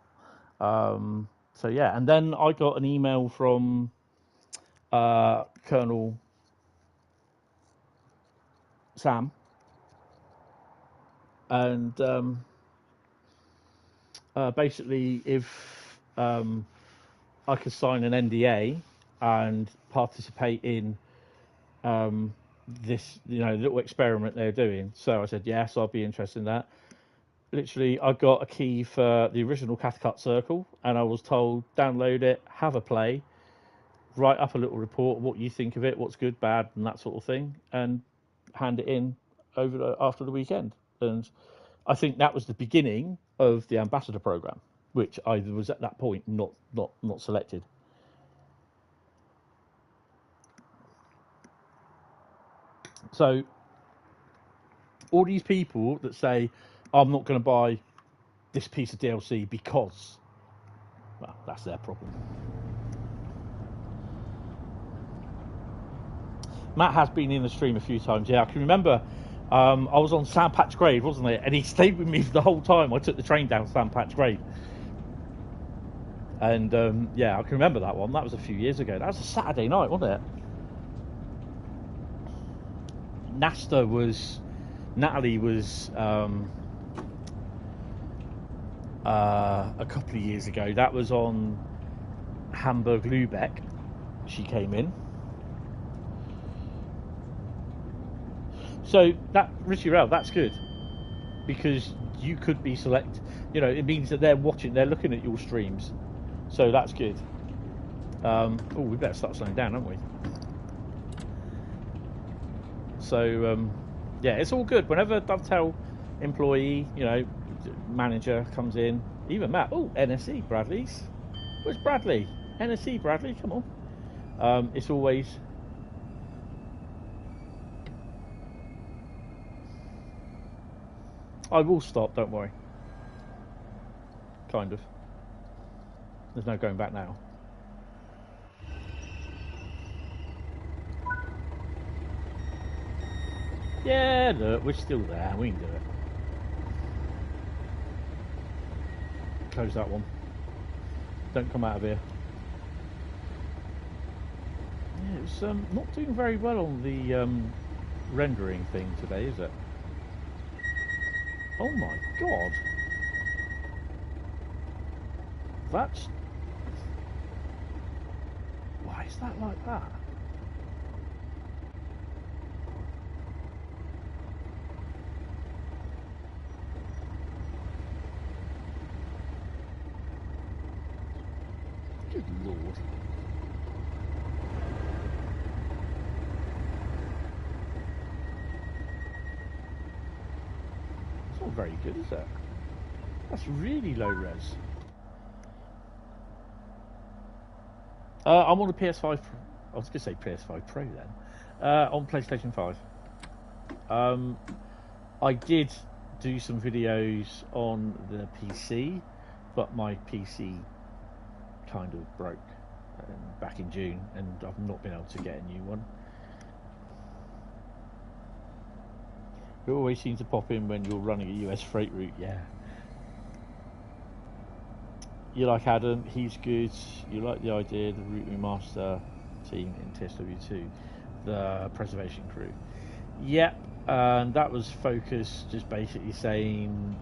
So yeah, and then I got an email from Colonel Sam, and basically if I could sign an NDA and participate in this, little experiment they're doing. So I said yes, I'll be interested in that. Literally, I got a key for the original Cathcart Circle, and I was told download it, have a play, write up a little report, what you think of it, what's good, bad, and that sort of thing, and hand it in after the weekend. And I think that was the beginning of the ambassador program, which I was at that point not selected. So all these people that say I'm not going to buy this piece of DLC because, well, that's their problem. Matt has been in the stream a few times. Yeah, I can remember I was on Sandpatch Grade, wasn't it? And he stayed with me for the whole time. I took the train down Sandpatch Grade. And yeah, I can remember that one. That was a few years ago. That was a Saturday night, wasn't it? Natalie was a couple of years ago. That was on Hamburg-Lübeck. She came in. So that, Richie Rail, that's good, because you could be select. It means that they're looking at your streams, so that's good. Oh, we better start slowing down, haven't we? So yeah, it's all good. Whenever Dovetail employee, manager comes in, even Matt. Oh, NSE Bradley's. Where's Bradley? NSE Bradley, come on. It's always. I will stop, don't worry. Kind of. There's no going back now. Yeah, look, we're still there. We can do it. Close that one. Don't come out of here. Yeah, it's not doing very well on the rendering thing today, is it? Oh my god. That's... Why is that like that? Good lord. It's not very good, is it? That's really low res. I'm on the PS5 Pro. I was going to say PS5 Pro then. On PlayStation 5. I did do some videos on the PC, but my PC kind of broke back in June, and I've not been able to get a new one. It always seems to pop in when you're running a US freight route, yeah. You like Adam, he's good. You like the idea, the route remaster team in TSW2, the preservation crew. Yep, and that was focused just basically saying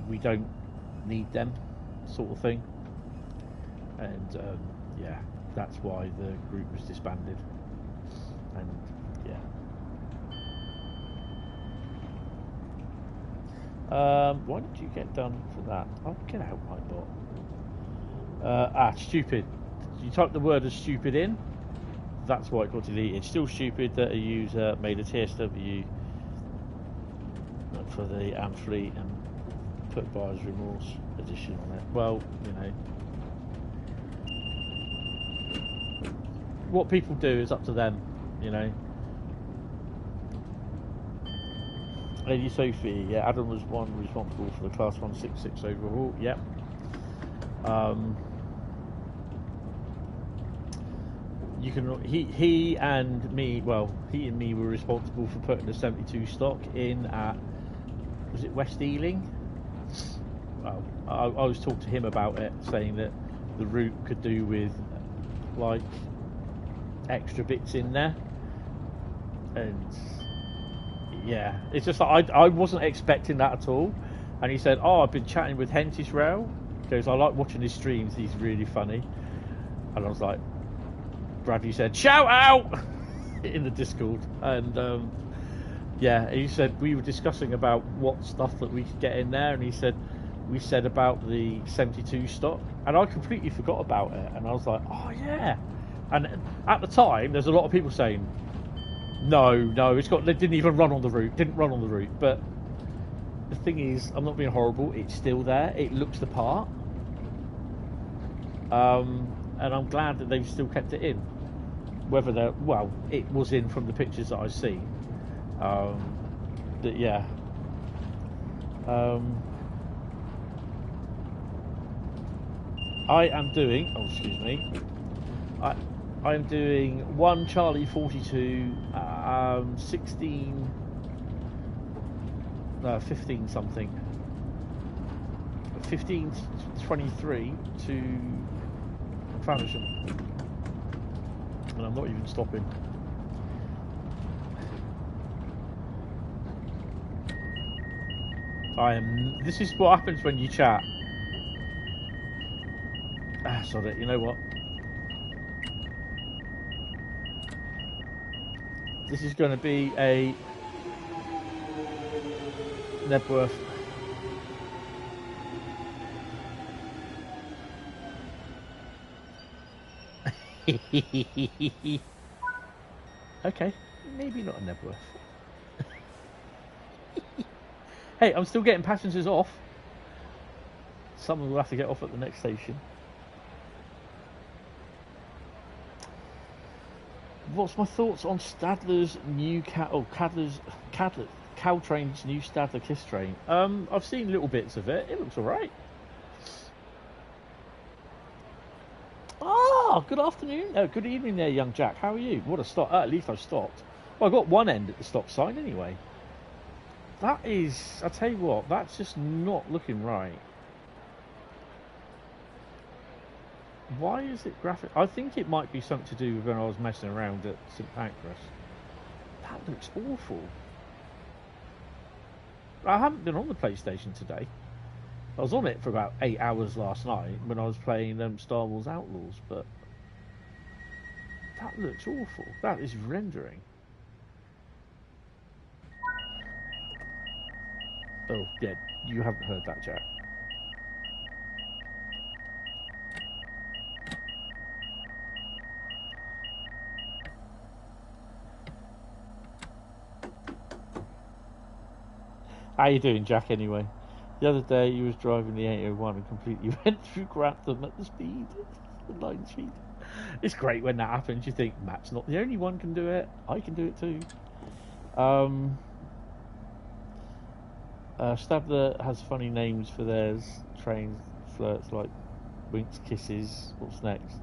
we don't need them, sort of thing. And yeah, that's why the group was disbanded. And yeah. Why did you get done for that? Oh, get out, my bot. Stupid. You type the word as stupid in, that's why it got deleted. Still stupid that a user made a TSW for the Amfleet and put buyer's remorse edition on it. Well, what people do is up to them, Lady Sophie, yeah, Adam was one responsible for the Class 166 overhaul, yep. You can, he and me, well, he and me were responsible for putting the 72 stock in at, was it West Ealing? Well, I was talking to him about it, saying that the route could do with like extra bits in there, and yeah, it's just like I wasn't expecting that at all. And he said, "Oh, I've been chatting with Hentis Rail." He goes, "I like watching his streams. He's really funny." And I was like, Bradley said, "Shout out!" in the Discord, and yeah, he said we were discussing about what stuff that we could get in there, and he said we said about the 72 stock, and I completely forgot about it, and I was like, "Oh yeah." And at the time, there's a lot of people saying, "No, it's got. They didn't even run on the route. Didn't run on the route." But the thing is, I'm not being horrible. It's still there. It looks the part, and I'm glad that they've still kept it in. Whether they're, well, it was in from the pictures that I've seen. That yeah. I am doing. Oh, excuse me. I am doing 1 Charlie 42, 16, 15 something. 15:23 to Faversham, and I'm not even stopping. This is what happens when you chat. Sorry, you know what? This is going to be a Nebworth. Okay, maybe not a Nebworth. Hey, I'm still getting passengers off. Someone will have to get off at the next station. What's my thoughts on Stadler's new Caltrain's new Stadler Kiss train? I've seen little bits of it. It looks alright. Ah, good afternoon. Good evening there, young Jack. How are you? What a stop. At least I've stopped. Well, I got one end at the stop sign anyway. That is, I tell you what, that's just not looking right. Why is it graphic? I think it might be something to do with when I was messing around at St Pancras. That looks awful. I haven't been on the PlayStation today. I was on it for about 8 hours last night when I was playing Star Wars Outlaws, but that looks awful. That is rendering. Oh, yeah, you haven't heard that, Jack. How you doing, Jack, anyway? The other day, he was driving the 801 and completely went through Grantham at the speed, the 9 speed. It's great when that happens. You think, Matt's not the only one can do it. I can do it too. Stabler has funny names for theirs. Trains, flirts like Winks, Kisses. What's next?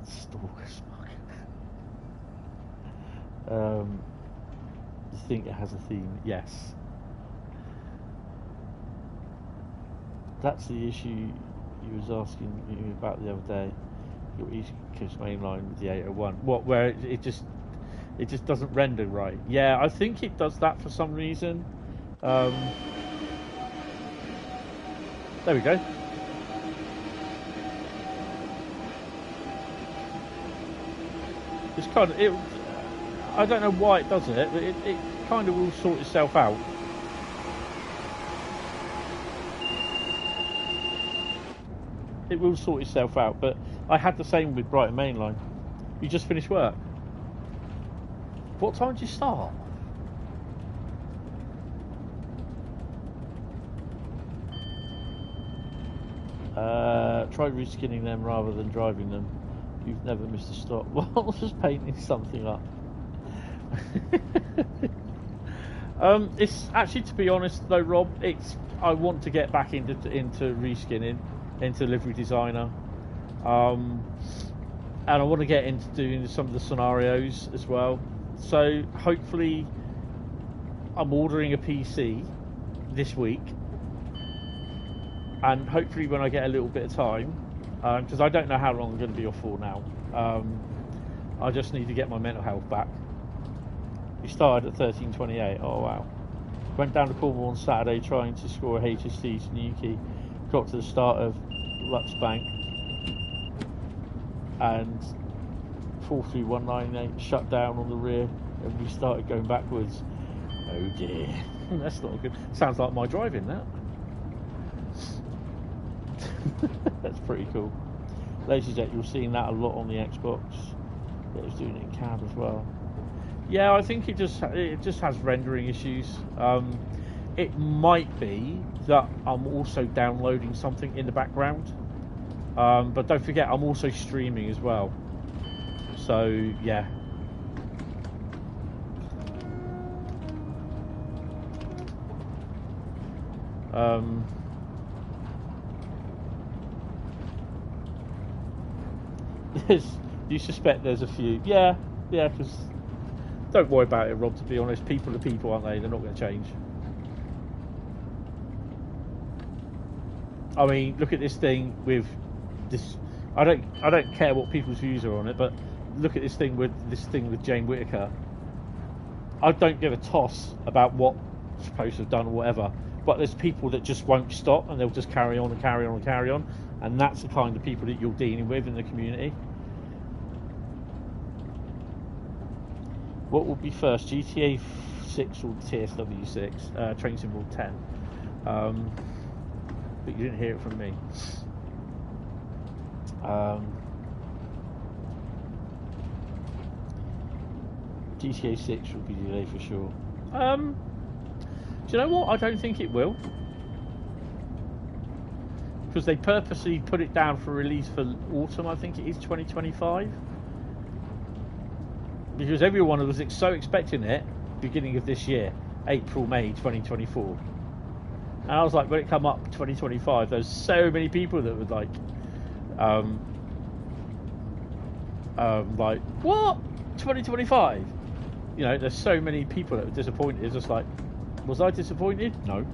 Stalker Smug. You think it has a theme? Yes. That's the issue you was asking me about the other day. Your East Coast Mainline with the 801. What? Where it just doesn't render right? Yeah, I think it does that for some reason. There we go. It's kind of it. I don't know why it does it, but it kind of will sort itself out. It will sort itself out, but I had the same with Brighton Mainline. You just finished work. What time did you start? Try reskinning them rather than driving them. You've never missed a stop. Well, I was just painting something up. It's actually, to be honest though, Rob, I want to get back into reskinning, into livery designer, and I want to get into doing some of the scenarios as well. So hopefully, I'm ordering a PC this week, and hopefully when I get a little bit of time, because I don't know how long I'm going to be off for now. I just need to get my mental health back. We started at 13:28. Oh wow! Went down to Cornwall on Saturday trying to score a HST to Newquay. Got to the start of Lux Bank and 43198 shut down on the rear, and we started going backwards. Oh dear, that's not good. Sounds like my driving that. That's pretty cool. LazyJet, you're seeing that a lot on the Xbox. It was doing it in cab as well. Yeah, I think it just has rendering issues. It might be that I'm also downloading something in the background, but don't forget I'm also streaming as well. So yeah. You suspect there's a few? Yeah, because don't worry about it, Rob. To be honest, people are people, aren't they? They're not going to change. I mean, look at this thing with this. I don't care what people's views are on it, but look at this thing with Jane Whittaker. I don't give a toss about what she's supposed to have done or whatever. But there's people that just won't stop, and they'll just carry on and carry on and carry on, and that's the kind of people that you're dealing with in the community. What will be first, GTA 6 or TSW 6? Train symbol 10. But you didn't hear it from me. GTA 6 will be delayed for sure. Do you know what? I don't think it will. Because they purposely put it down for release for autumn, I think it is 2025. Because everyone was so expecting it beginning of this year, April, May 2024. And I was like, when it come up 2025, there's so many people that would like, what? 2025? You know, there's so many people that were disappointed. It's just like, was I disappointed? No.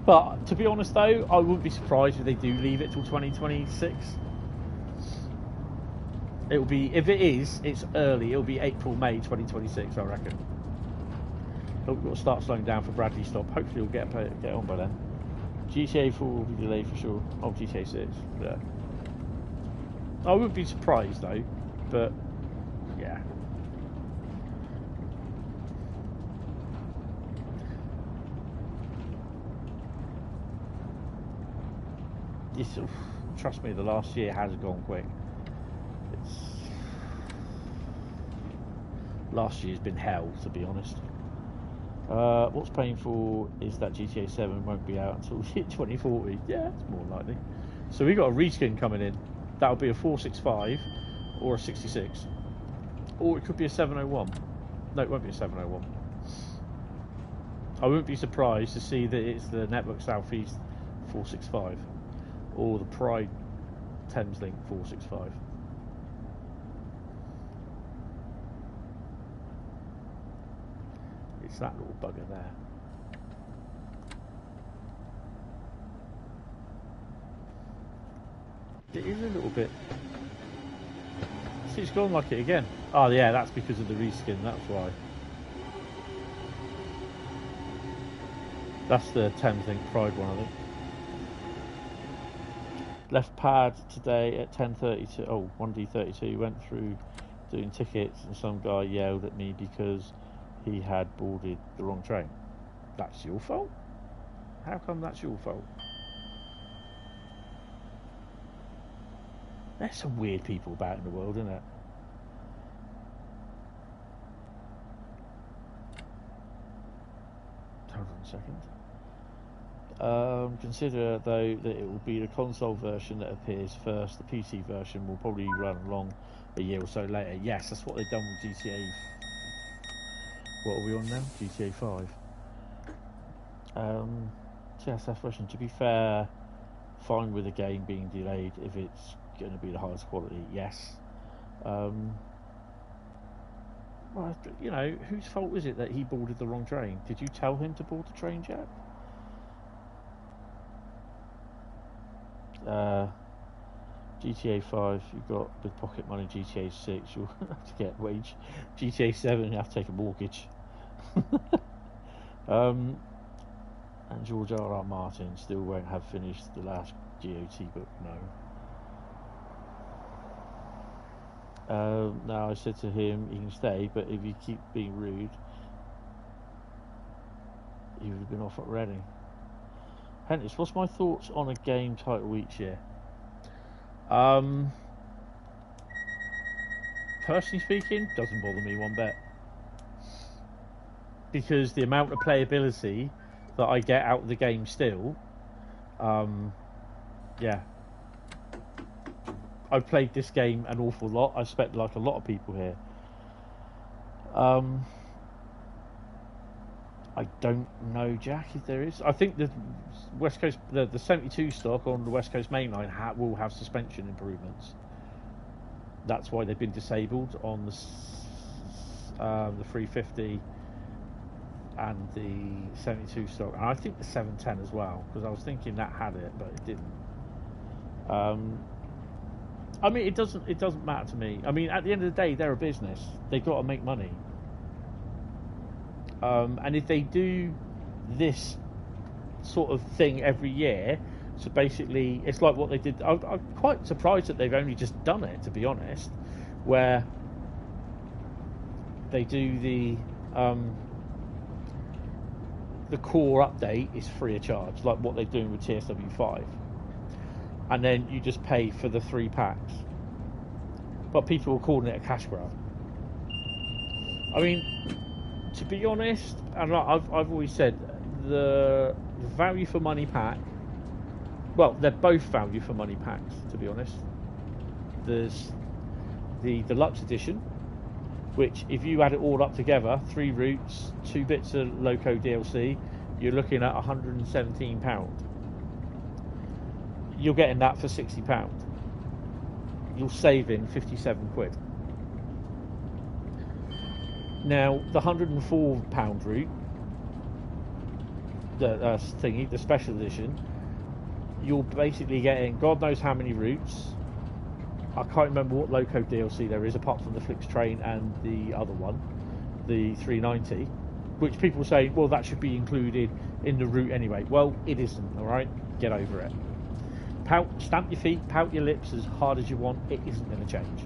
But to be honest though, I wouldn't be surprised if they do leave it till 2026. It'll be, if it is, it's early. It'll be April, May 2026, I reckon. But we've got to start slowing down for Bradley stop. Hopefully we'll get on by then. GTA 4 will be delayed for sure. Oh, GTA 6, yeah. I wouldn't be surprised though, but yeah. Trust me, the last year has gone quick. Last year's been hell, to be honest. What's painful is that GTA 7 won't be out until 2040. Yeah, it's more likely. So we got a reskin coming in. That'll be a 465 or a 66, or it could be a 701. No, it won't be a 701. I wouldn't be surprised to see that it's the Network Southeast 465 or the Pride Thameslink 465. It's that little bugger there. It is a little bit. See, it's gone like it again. Oh yeah, that's because of the reskin, that's why. That's the Thameslink Pride one, I think. Left pad today at 10:32. Oh, 1D32. Went through doing tickets, and some guy yelled at me because he had boarded the wrong train. That's your fault? How come that's your fault? There's some weird people about in the world, isn't it? Hold on a second. Consider though that it will be the console version that appears first. The PC version will probably run along a year or so later. Yes, that's what they've done with GTA What are we on now? GTA 5. TSF version. To be fair, fine with the game being delayed if it's going to be the highest quality. Yes. Well, you know, whose fault is it that he boarded the wrong train? Did you tell him to board the train, Jack? GTA 5, you've got with pocket money. GTA 6, you'll have to get wage. GTA 7, you have to take a mortgage. And George R.R. Martin still won't have finished the last GOT book, no. Now I said to him, he can stay, but if you keep being rude, he would have been off at Reading. Hentis, what's my thoughts on a game title each year? Personally speaking, doesn't bother me one bit. Because the amount of playability that I get out of the game still, yeah. I've played this game an awful lot. I expect like a lot of people here. I don't know, Jack, if there is. I think the West Coast, the 72 stock on the West Coast Mainline will have suspension improvements. That's why they've been disabled on the 350 and the 72 stock, and I think the 710 as well, because I was thinking that had it, but it didn't. I mean, it doesn't matter to me. I mean, at the end of the day, they're a business. They've got to make money. And if they do this sort of thing every year, so basically it's like what they did. I'm quite surprised that they've only just done it, to be honest, where they do the core update is free of charge, like what they're doing with TSW5, and then you just pay for the 3 packs. But people are calling it a cash grab. I mean, to be honest, and I've always said, the value for money pack, well, they're both value for money packs, to be honest. There's the deluxe edition, which if you add it all up together, 3 routes, 2 bits of Loco DLC, you're looking at £117. You're getting that for £60. You're saving 57 quid. Now, the £104 route, the special edition, you're basically getting God knows how many routes. I can't remember what Loco DLC there is, apart from the Flix train and the other one, the 390, which people say, well, that should be included in the route anyway. Well, it isn't, all right? Get over it. Stamp your feet, pout your lips as hard as you want. It isn't going to change.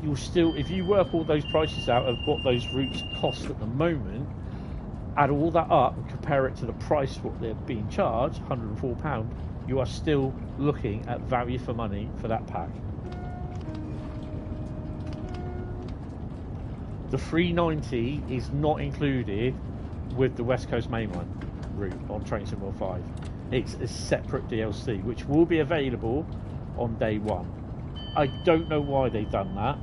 You'll still, if you work all those prices out of what those routes cost at the moment, add all that up and compare it to the price what they're being charged, £104, you are still looking at value for money for that pack. The 390 is not included with the West Coast Mainline route on Train Sim World 5. It's a separate DLC, which will be available on day 1. I don't know why they've done that.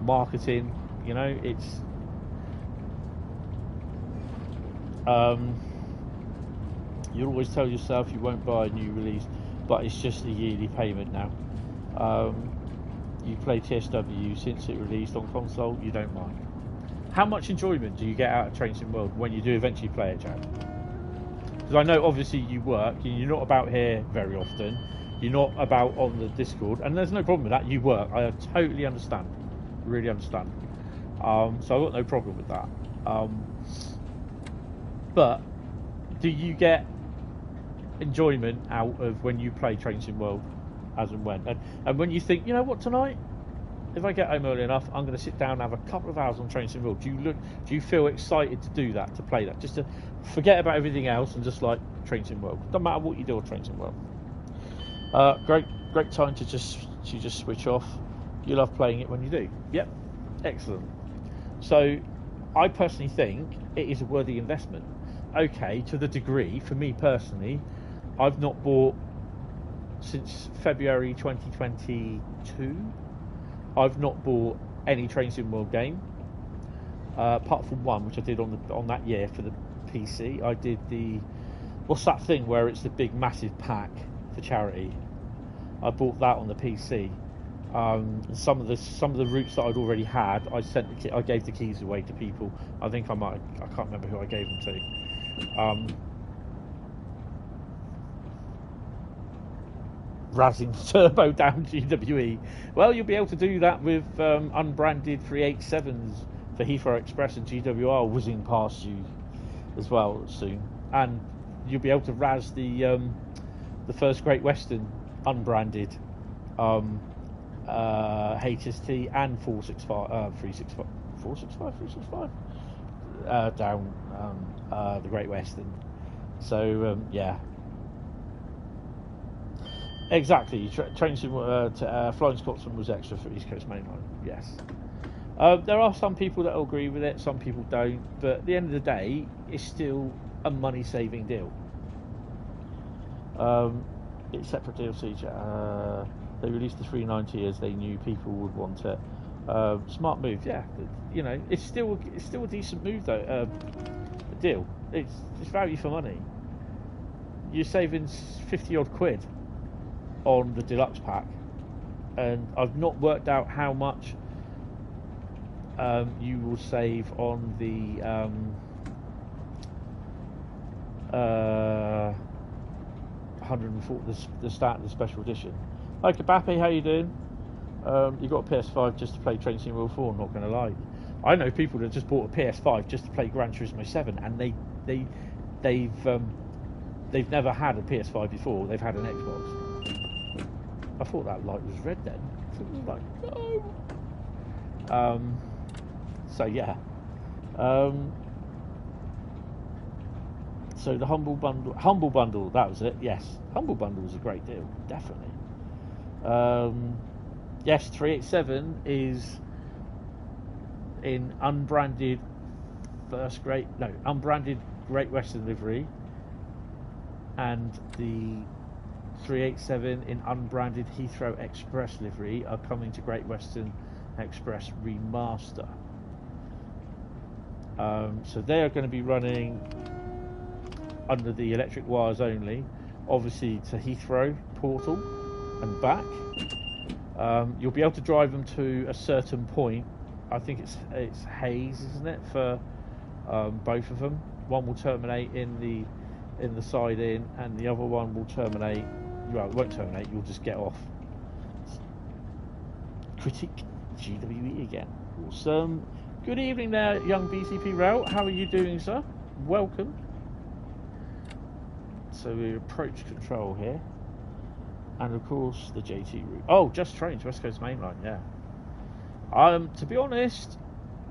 Marketing, you know, it's you'll always tell yourself you won't buy a new release, but it's just a yearly payment now. You play TSW since it released on console, you don't mind. How much enjoyment do you get out of Train Sim World when you do eventually play it, Jack? Because I know obviously you work, you're not about here very often, you're not about on the Discord, and there's no problem with that. You work, I totally understand, really understand. So I've got no problem with that. But do you get enjoyment out of when you play Train Sim World as and when? And when you think, you know what, tonight, if I get home early enough, I'm going to sit down and have a couple of hours on Train Sim World. Do you feel excited to do that, to play that? Just to forget about everything else and just like Train Sim World. Doesn't matter what you do on Train Sim World. Great time to just switch off. You love playing it when you do. Yep, excellent. So I personally think it is a worthy investment. Okay, to the degree, for me personally, I've not bought since February 2022. I've not bought any Train Sim World game. apart from one, which I did on that year for the PC. I did the, what's that thing where it's the big massive pack for charity? I bought that on the PC. Some of the routes that I'd already had, I gave the keys away to people. I think I can't remember who I gave them to. Razzing turbo down GWE. Well, you'll be able to do that with unbranded 387s for Heathrow Express and GWR whizzing past you as well soon, and you'll be able to razz the first Great Western unbranded HST and 365 down the Great Western. So yeah. Exactly. Flying Scotsman was extra for East Coast Mainline. Yes. There are some people that will agree with it, some people don't. But at the end of the day, it's still a money-saving deal. It's separate DLC. They released the 390 as they knew people would want it. Smart move, yeah. You know, it's still a decent move though. A deal. It's value for money. You're saving 50 odd quid on the deluxe pack, and I've not worked out how much you will save on the 140, the start of the special edition. Hi Kabape, how you doing? You got a PS5 just to play Train Sim World 4, not gonna lie. I know people that just bought a PS5 just to play Gran Turismo 7, and they've never had a PS5 before, they've had an Xbox. I thought that light was red then. So it was like, no. So yeah. So the Humble Bundle, that was it. Yes, Humble Bundle was a great deal, definitely. Yes, 387 is in unbranded unbranded Great Western livery, and the 387 in unbranded Heathrow Express livery are coming to Great Western Express remaster. So they are going to be running under the electric wires only, obviously to Heathrow Portal and back. You'll be able to drive them to a certain point. I think it's Hayes, isn't it, for both of them. One will terminate in the side in, and the other one will terminate. Well, it won't terminate, you'll just get off. Critic GWE again. Awesome. Good evening there, young BCP Rail. How are you doing, sir? Welcome. So we approach control here. And of course, the JT route. Oh, just trains, West Coast Mainline, yeah. To be honest,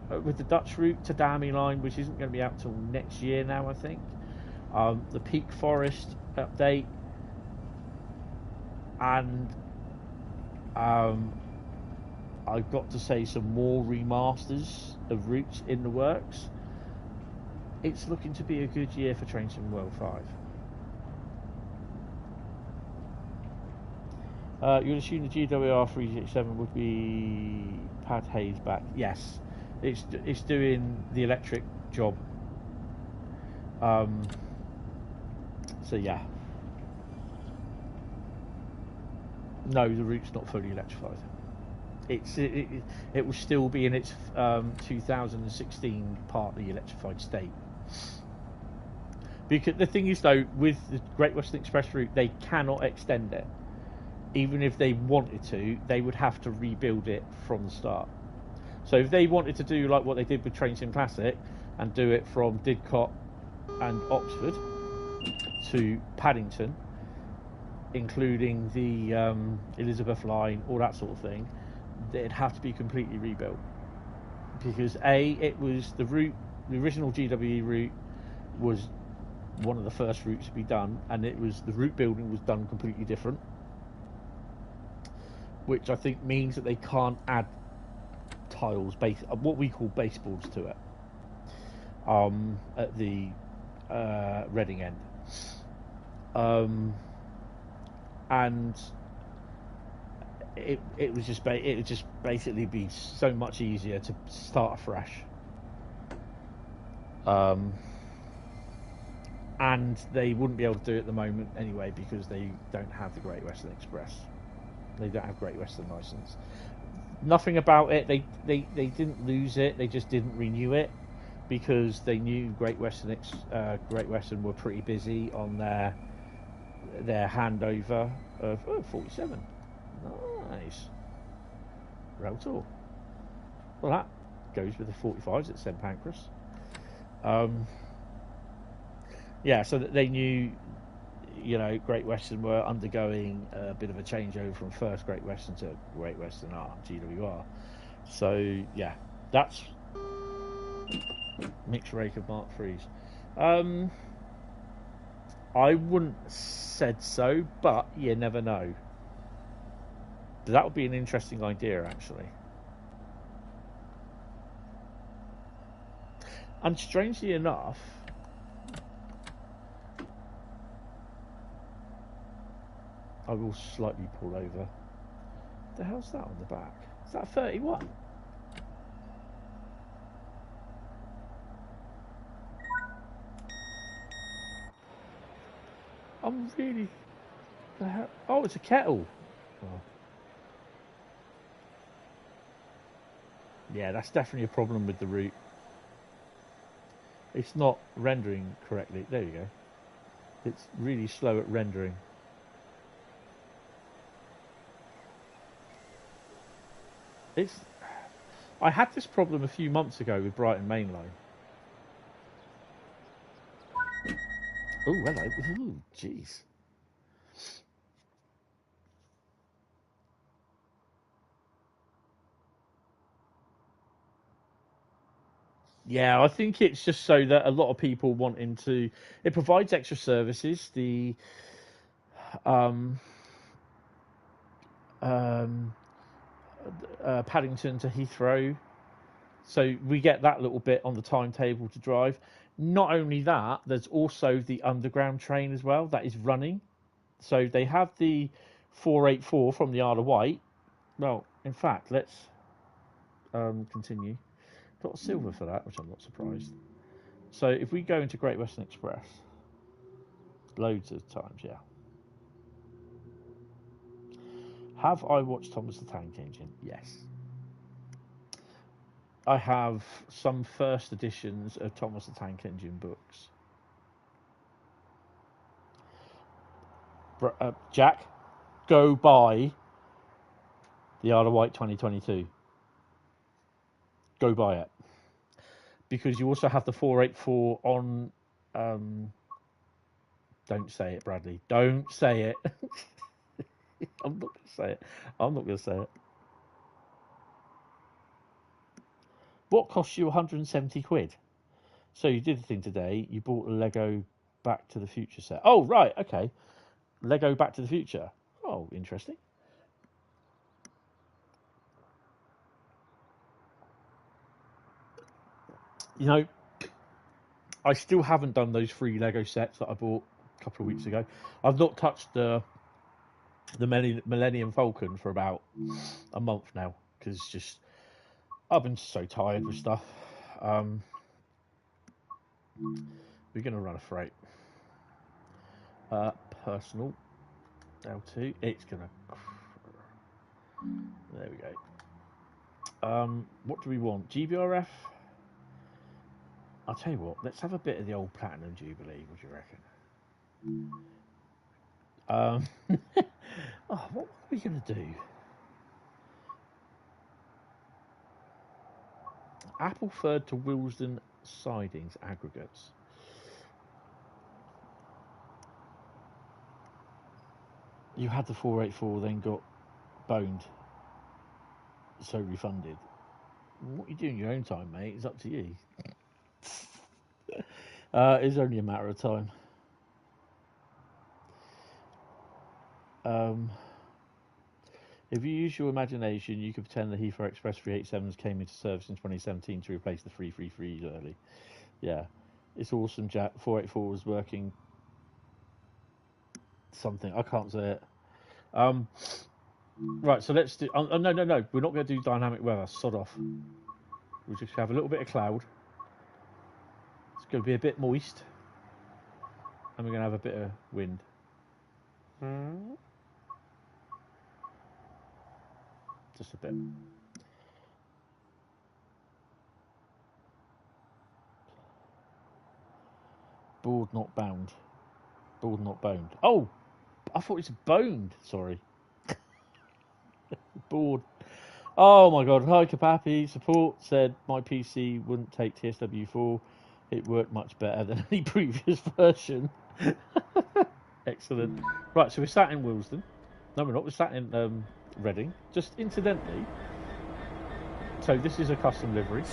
with the Dutch route to Dami line, which isn't going to be out till next year now, I think. The Peak Forest update. And I've got to say some more remasters of routes in the works. It's looking to be a good year for Train Sim World 5. You'd assume the GWR 387 would be Pad Hayes back. Yes, it's doing the electric job. So yeah. No, the route's not fully electrified. It will still be in its 2016 partly electrified state. Because the thing is, though, with the Great Western Express route, they cannot extend it. Even if they wanted to, they would have to rebuild it from the start. So if they wanted to do like what they did with Train Sim Classic and do it from Didcot and Oxford to Paddington, including the Elizabeth line, all that sort of thing, it'd have to be completely rebuilt. Because it was the route, the original GWE route was one of the first routes to be done, and the route building was done completely different, which I think means that they can't add tiles, what we call baseboards to it, at the Reading end. And it would just basically be so much easier to start afresh And they wouldn't be able to do it at the moment anyway because they don't have the Great Western Express. They don't have Great Western license. Nothing about it. They didn't lose it. They just didn't renew it because they knew Great Western were pretty busy on their handover of 47. Nice. Rail tour. Well, that goes with the 45s at St Pancras. Yeah, so that they knew, you know, Great Western were undergoing a bit of a changeover from first Great Western to Great Western GWR. So yeah, that's mixed rake of Mark IIIs. I wouldn't have said so, but you never know. That would be an interesting idea, actually. And strangely enough, I will slightly pull over. What the hell's that on the back? Is that a 31? I'm really... The hell? Oh, it's a kettle. Oh. Yeah, that's definitely a problem with the route. It's not rendering correctly. There you go. It's really slow at rendering. I had this problem a few months ago with Brighton Mainline. Oh, hello. Ooh, jeez. Yeah, I think it's just so that a lot of people wanting to... It provides extra services. The Paddington to Heathrow. So we get that little bit on the timetable to drive. Not only that, there's also the underground train as well that is running. So they have the 484 from the Isle of Wight. Well, in fact, let's continue. Got a silver for that, which I'm not surprised. So if we go into Great Western Express, loads of times, yeah. Have I watched Thomas the Tank Engine? Yes. I have some first editions of Thomas the Tank Engine books. Jack, go buy the Isle of Wight 2022. Go buy it. Because you also have the 484 on... don't say it, Bradley. Don't say it. I'm not going to say it. I'm not going to say it. What cost you 170 quid? So you did the thing today. You bought a Lego Back to the Future set. Oh, right. Okay. Lego Back to the Future. Oh, interesting. You know, I still haven't done those 3 Lego sets that I bought a couple of weeks ago. I've not touched the Millennium Falcon for about a month now because just I've been so tired with stuff. We're going to run a freight. Personal L2. It's going to... There we go. What do we want? GBRF? I'll tell you what, let's have a bit of the old Platinum Jubilee. What do you reckon? Oh, what are we going to do? Appleford to Willesden sidings aggregates. You had the 484, then got boned, so refunded. What you do in your own time, mate, is up to you. It's only a matter of time. If you use your imagination, you could pretend the Heathrow Express 387s came into service in 2017 to replace the 333s early. Yeah, it's awesome, Jack. 484 was working something. I can't say it. Right, so let's do... no. We're not going to do dynamic weather. Sod off. We'll just have a little bit of cloud. It's going to be a bit moist. And we're going to have a bit of wind. Just a bit. Board not bound. Board not boned. Oh! I thought it's boned. Sorry. Board. Oh my god. Hi Kapapi. Support said my PC wouldn't take TSW4. It worked much better than any previous version. Excellent. Right, so we're sat in Willesden. No, we're not. We're sat in Reading. Just incidentally. So this is a custom livery.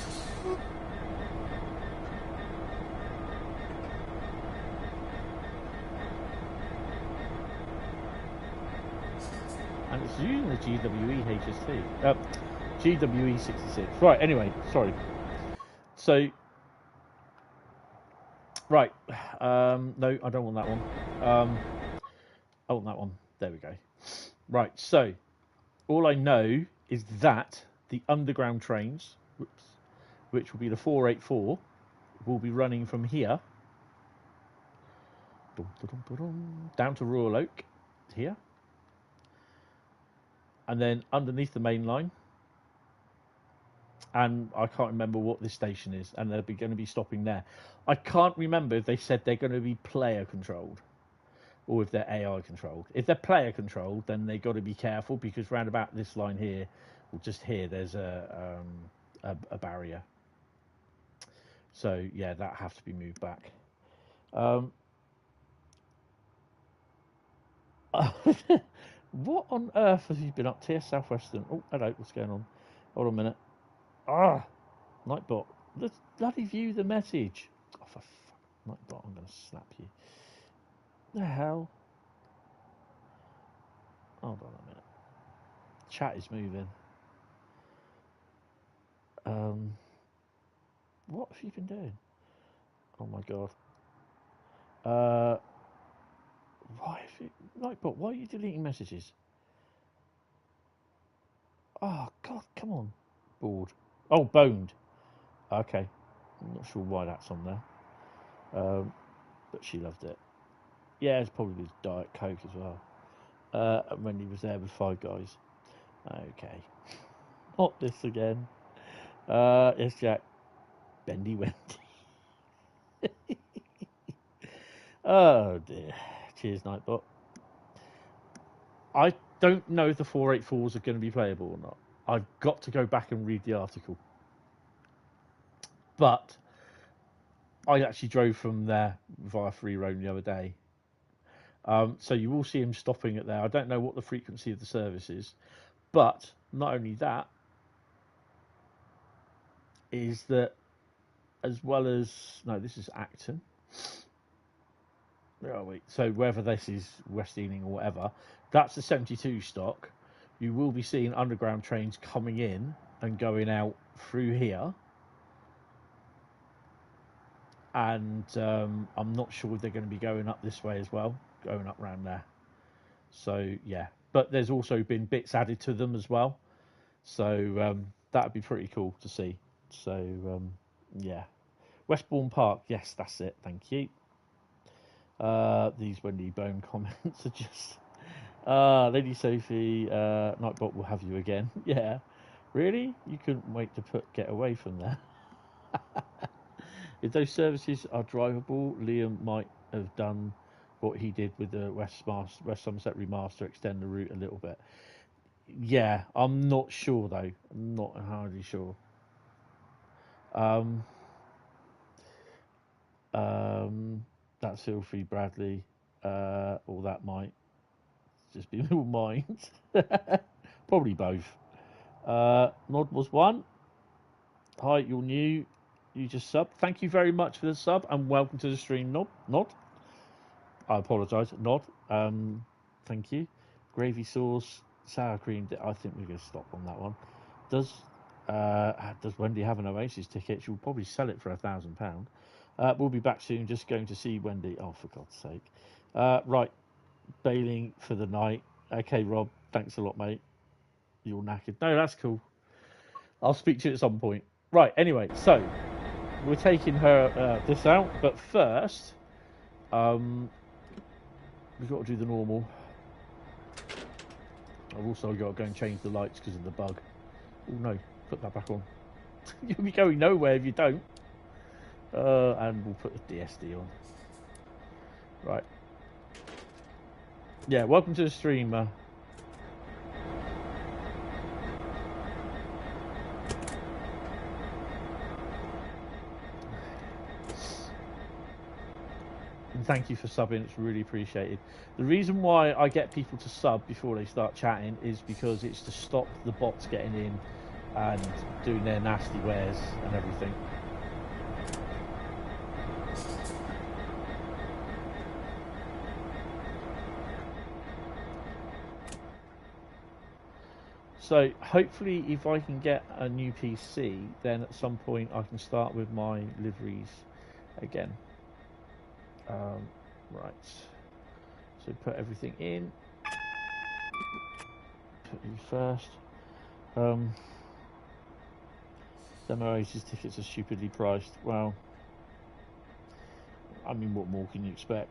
And it's using the GWE HST. GWE 66. Right, anyway, sorry. So, right. No, I don't want that one. I want that one. There we go. Right, so, all I know is that the underground trains, which will be the 484, will be running from here down to Ruhr here. And then underneath the main line, and I can't remember what this station is, and they're going to be stopping there. I can't remember if they said they're going to be player controlled or if they're AI controlled. If they're player controlled, then they've got to be careful because round about this line here, or just here, there's a barrier. So yeah, that has to be moved back. What on earth have you been up to? Southwestern. Oh, hello. What's going on? Hold on a minute. Nightbot. Let's bloody view the message. Oh, for fuck. Nightbot, I'm going to slap you. The hell? Hold on a minute. Chat is moving. What have you been doing? Oh my god. Nightbot, why are you deleting messages? Oh god, come on. Bored. Oh, boned. Okay. I'm not sure why that's on there. But she loved it. Yeah, it's probably Diet Coke as well. And when he was there with Five Guys. Okay. Not this again. Yes, Jack. Bendy Wendy. Oh dear. Cheers, Nightbot. I don't know if the 484s are going to be playable or not. I've got to go back and read the article. But I actually drove from there via Free Roam the other day. So you will see him stopping it there. I don't know what the frequency of the service is. But not only that, is that as well as... No, this is Acton. Where are we? So whether this is West Ealing or whatever, that's the 72 stock. You will be seeing underground trains coming in and going out through here. And I'm not sure if they're going to be going up this way as well, going up round there. So, yeah. But there's also been bits added to them as well. So that would be pretty cool to see. So, yeah. Westbourne Park. Yes, that's it. Thank you. These Wendy Bone comments are just... Lady Sophie, Nightbot will have you again. Yeah. Really? You couldn't wait to get away from there. If those services are drivable, Liam might have done what he did with the West Somerset remaster, extend the route a little bit. Yeah, I'm not sure though. I'm not entirely sure. That's Filthy Bradley, or that might just be little minds. Probably both. Nod was one. Hi, you're new. You just sub. Thank you very much for the sub and welcome to the stream, Nod. I apologise, Nod. Thank you. Gravy sauce, sour cream. I think we're going to stop on that one. Does Wendy have an Oasis ticket? She'll probably sell it for £1,000. We'll be back soon. Just going to see Wendy. Oh, for God's sake. Right. Bailing for the night. Okay, Rob. Thanks a lot, mate. You're knackered. No, that's cool. I'll speak to you at some point. Right. Anyway, so we're taking her this out, but first, we've got to do the normal. I've also got to go and change the lights because of the bug. Oh no, put that back on. You'll be going nowhere if you don't. And we'll put the DSD on. Right. Yeah, welcome to the stream. And thank you for subbing, it's really appreciated. The reason why I get people to sub before they start chatting is because it's to stop the bots getting in and doing their nasty wares and everything. So hopefully if I can get a new PC, then at some point I can start with my liveries again. Right, so put everything in, put you first. Them Oasis tickets are stupidly priced. Well, I mean, what more can you expect?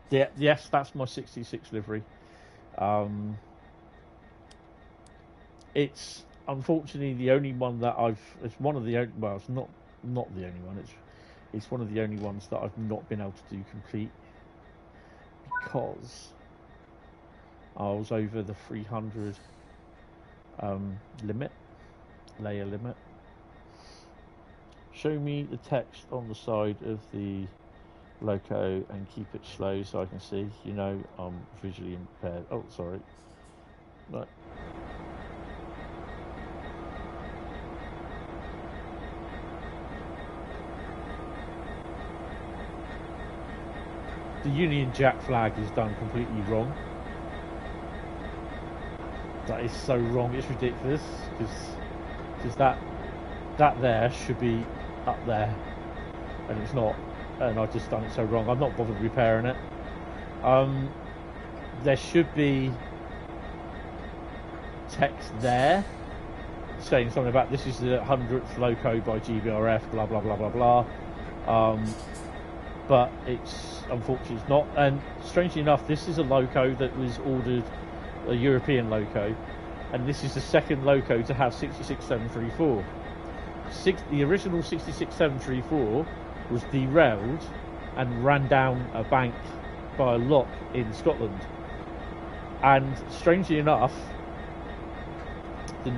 Yeah, yes, that's my 66 livery. It's unfortunately the only one that it's one of the only, well, it's not the only one, it's one of the only ones that I've not been able to do complete because I was over the 300 layer limit. Show me the text on the side of the loco and keep it slow so I can see. You know, I'm visually impaired. Oh, sorry. Right. The Union Jack flag is done completely wrong. That is so wrong, it's ridiculous. Because that there should be up there, and it's not. And I've just done it so wrong. I'm not bothered repairing it. There should be text there saying something about this is the 100th loco by GBRF, blah blah blah blah blah. But it's unfortunately it's not. And strangely enough, this is a loco that was ordered, a European loco, and this is the second loco to have 66734. The original 66734 was derailed and ran down a bank by a lock in Scotland. And strangely enough, the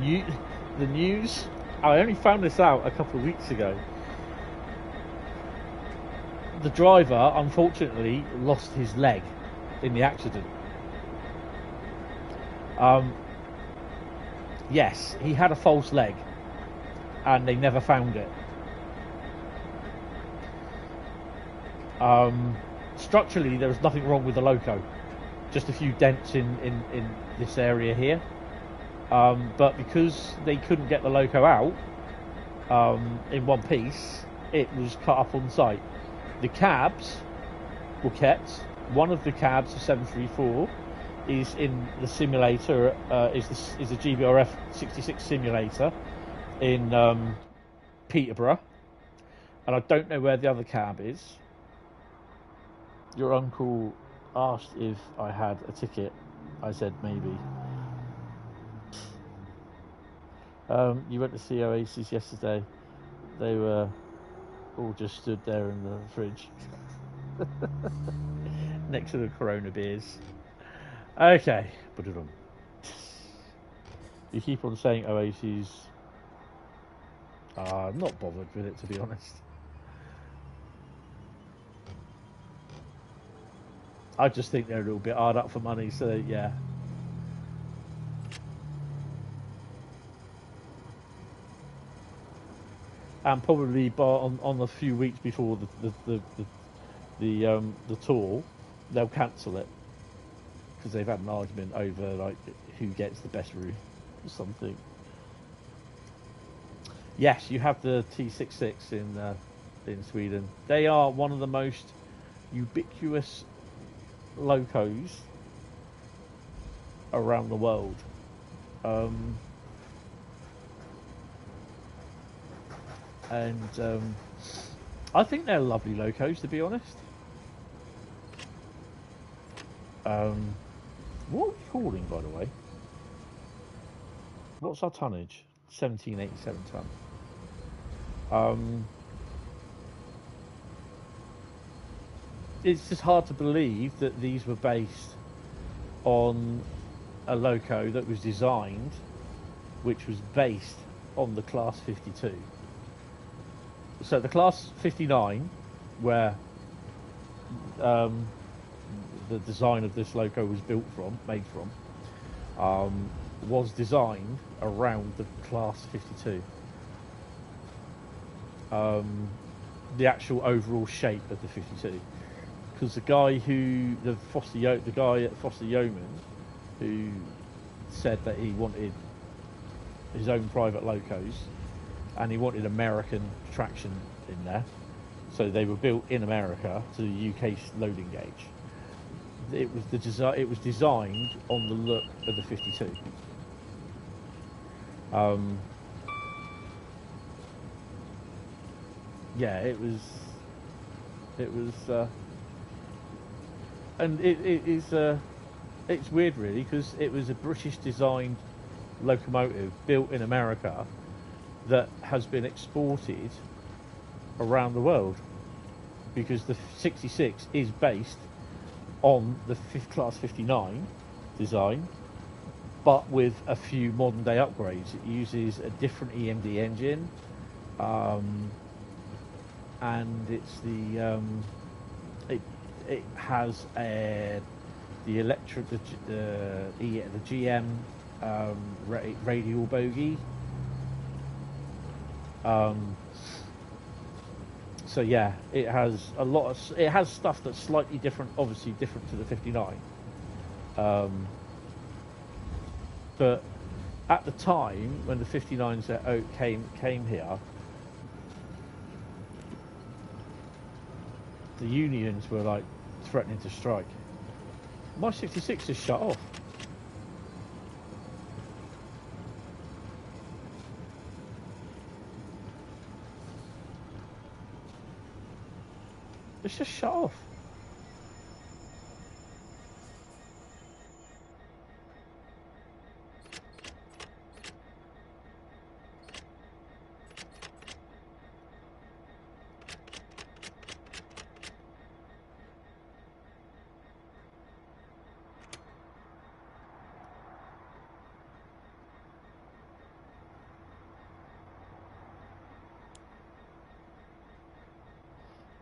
news, I only found this out a couple of weeks ago. The driver unfortunately lost his leg in the accident. Yes, he had a false leg and they never found it. Structurally there was nothing wrong with the loco, just a few dents in this area here, but because they couldn't get the loco out in one piece, it was cut up on site. The cabs were kept. One of the cabs, the 734, is in the simulator, is a GBRF 66 simulator in Peterborough, and I don't know where the other cab is. Your uncle asked if I had a ticket. I said maybe. You went to see Oasis yesterday. They were all just stood there in the fridge next to the Corona beers. Okay, put it on. You keep on saying Oasis. I'm not bothered with it, to be honest. I just think they're a little bit hard up for money, so yeah. And probably on the few weeks before the tour, they'll cancel it because they've had an argument over like who gets the best route or something. Yes, you have the T66 in Sweden. They are one of the most ubiquitous locos around the world. and I think they're lovely locos, to be honest. What are we calling, by the way? What's our tonnage? 1787 ton. It's just hard to believe that these were based on a loco that was designed, which was based on the Class 52. So the Class 59, where the design of this loco was made from, was designed around the Class 52. The actual overall shape of the 52. Because the guy at Foster Yeoman, who said that he wanted his own private locos, and he wanted American traction in there, so they were built in America to the UK loading gauge. It was designed on the look of the 52. Yeah, it was, and it's weird really, because it was a British designed locomotive built in America that has been exported around the world, because the 66 is based on the Class 59 design, but with a few modern day upgrades. It uses a different EMD engine, and it's it has the GM radial bogie. So yeah, it has stuff that's slightly different, obviously different to the 59. But at the time when the 59s at Oak came here, the unions were like threatening to strike. My 66 is shut off. It's just shut off.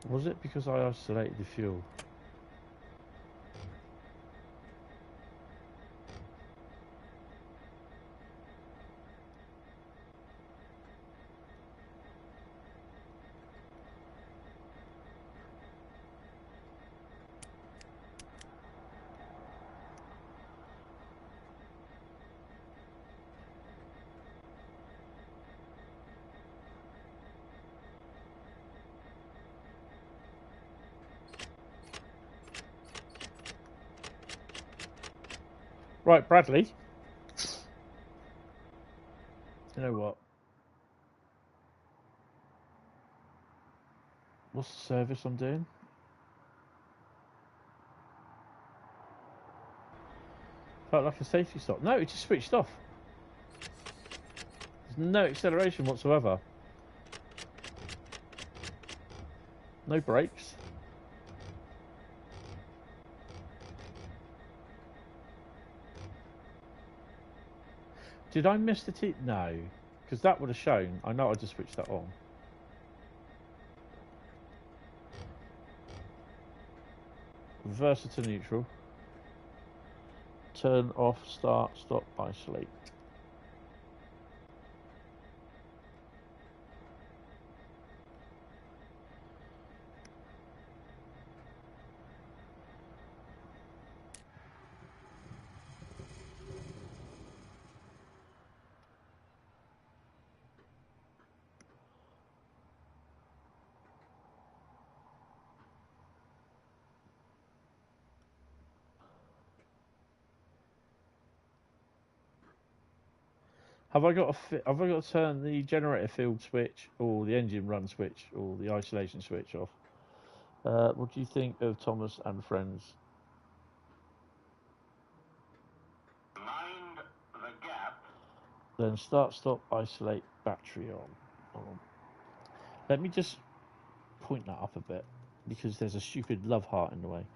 Was it because I isolated the fuel? Right, Bradley. You know what? What's the service I'm doing? Felt like a safety stop. No, it just switched off. There's no acceleration whatsoever. No brakes. Did I miss the T? No, because that would have shown. I know I just switched that on. Reverser to neutral. Turn off, start, stop, isolate. Have I got to turn the generator field switch or the engine run switch or the isolation switch off? What do you think of Thomas and Friends? Mind the gap. Then start, stop, isolate, battery on. Let me just point that up a bit because there's a stupid love heart in the way.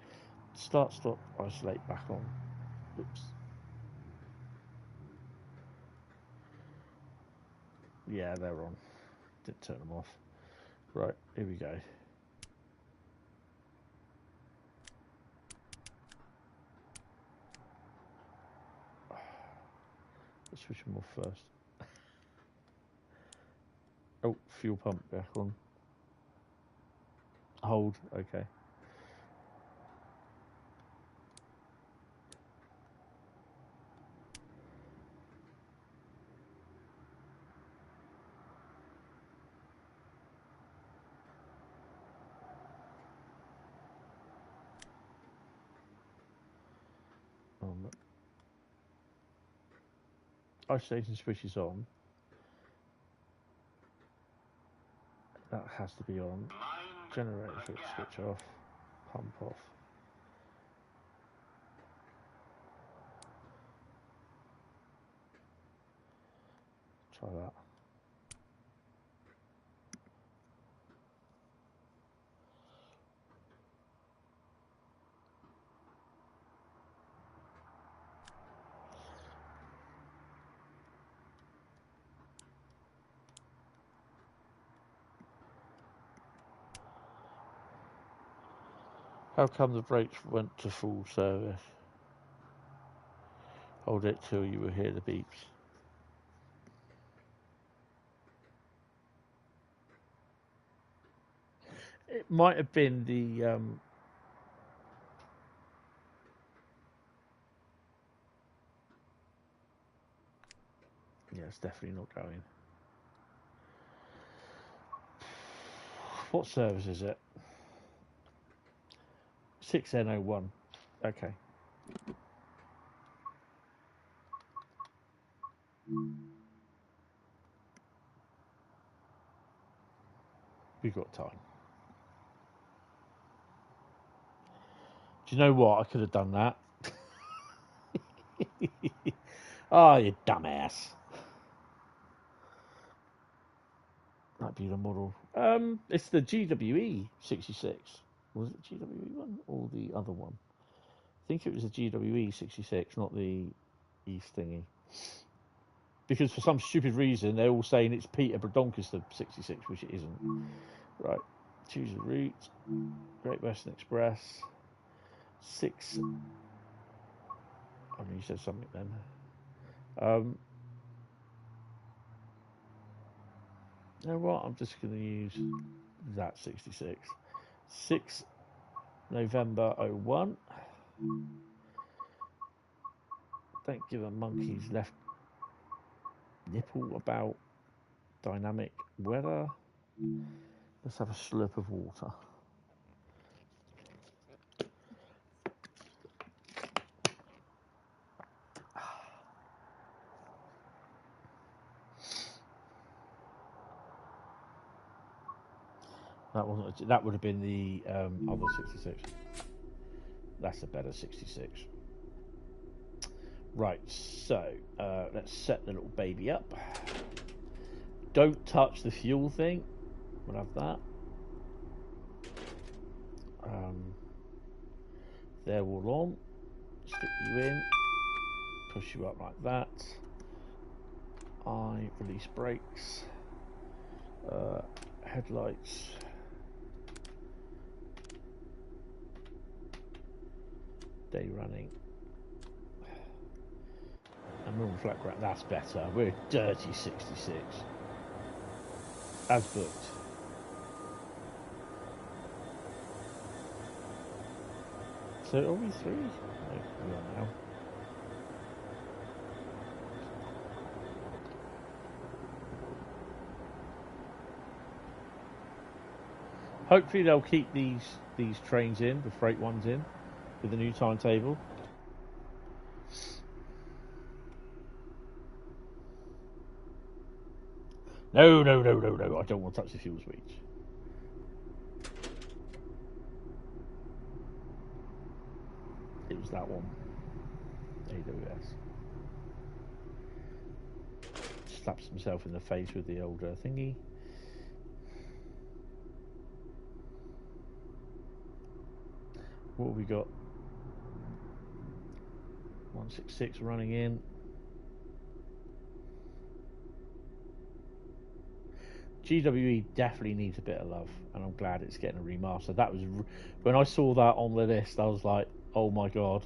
Start, stop, isolate, back on. Oops. Yeah, they're on. Didn't turn them off. Right, here we go. Let's switch them off first. Oh, fuel pump back on. Hold, okay. Isolation switch is on. That has to be on. Generator switch off. Pump off. Try that. How come the brakes went to full service? Hold it till you will hear the beeps. It might have been the yeah, it's definitely not going. What service is it? 6N01. Okay. We've got time. Do you know what? I could have done that. Oh, you dumbass. That'd be the model. It's the GWE 66. Was it GWE one or the other one? I think it was the GWE 66, not the East thingy. Because for some stupid reason, they're all saying it's Peter Brodonkus 66, which it isn't. Right. Choose a route. Great Western Express. 6. I mean, you said something then. You know what? I'm just going to use that 66. 6 November 01. Don't give a monkey's left nipple about dynamic weather. Let's have a slurp of water. That wasn't. That would have been the other 66. That's a better 66. Right. So let's set the little baby up. Don't touch the fuel thing. We'll have that. They're all on. Stick you in. Push you up like that. I release brakes. Headlights. Day running. And normal flat ground. That's better. We're dirty 66. As booked. So are we 3? No, we are now. Hopefully they'll keep these trains in, the freight ones in, with the new timetable. No, no, no, no, no. I don't want to touch the fuel switch. It was that one. AWS. Slaps himself in the face with the old thingy. What have we got? 166 running in. GWE definitely needs a bit of love, and I'm glad it's getting a remaster. That was when I saw that on the list, I was like, oh my god,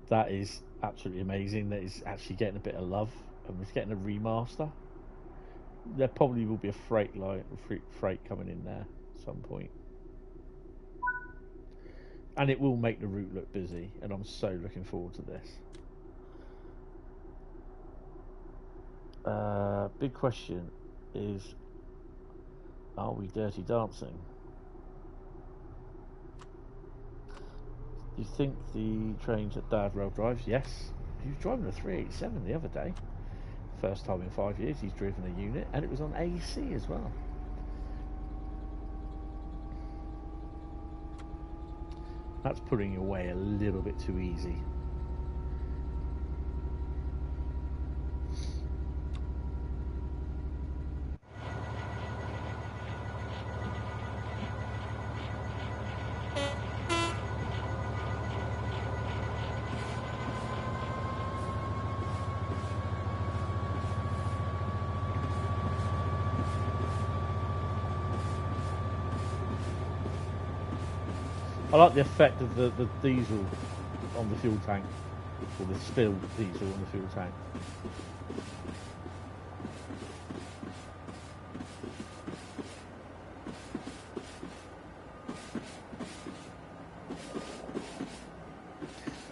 that is absolutely amazing. That is actually getting a bit of love, and it's getting a remaster. There probably will be a freight coming in there at some point, and it will make the route look busy. And I'm so looking forward to this. Big question is, are we dirty dancing? Do you think the trains at Dad Rail drives? Yes. He was driving a 387 the other day. First time in 5 years he's driven a unit, and it was on AC as well. That's putting away a little bit too easy. I like the effect of the diesel on the fuel tank, or the spilled diesel on the fuel tank.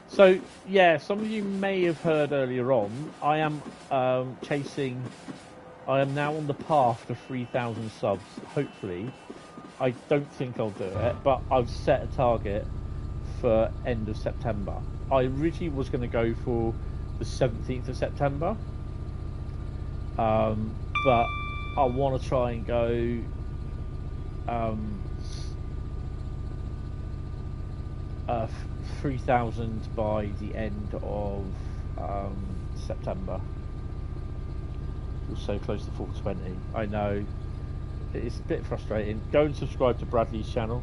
So yeah, some of you may have heard earlier on, I am I am now on the path to 3,000 subs, hopefully. I don't think I'll do it, but I've set a target for end of September. I originally was going to go for the 17th of September, but I want to try and go 3,000 by the end of September. We're so close to 420. I know. It's a bit frustrating. Go and subscribe to Bradley's channel.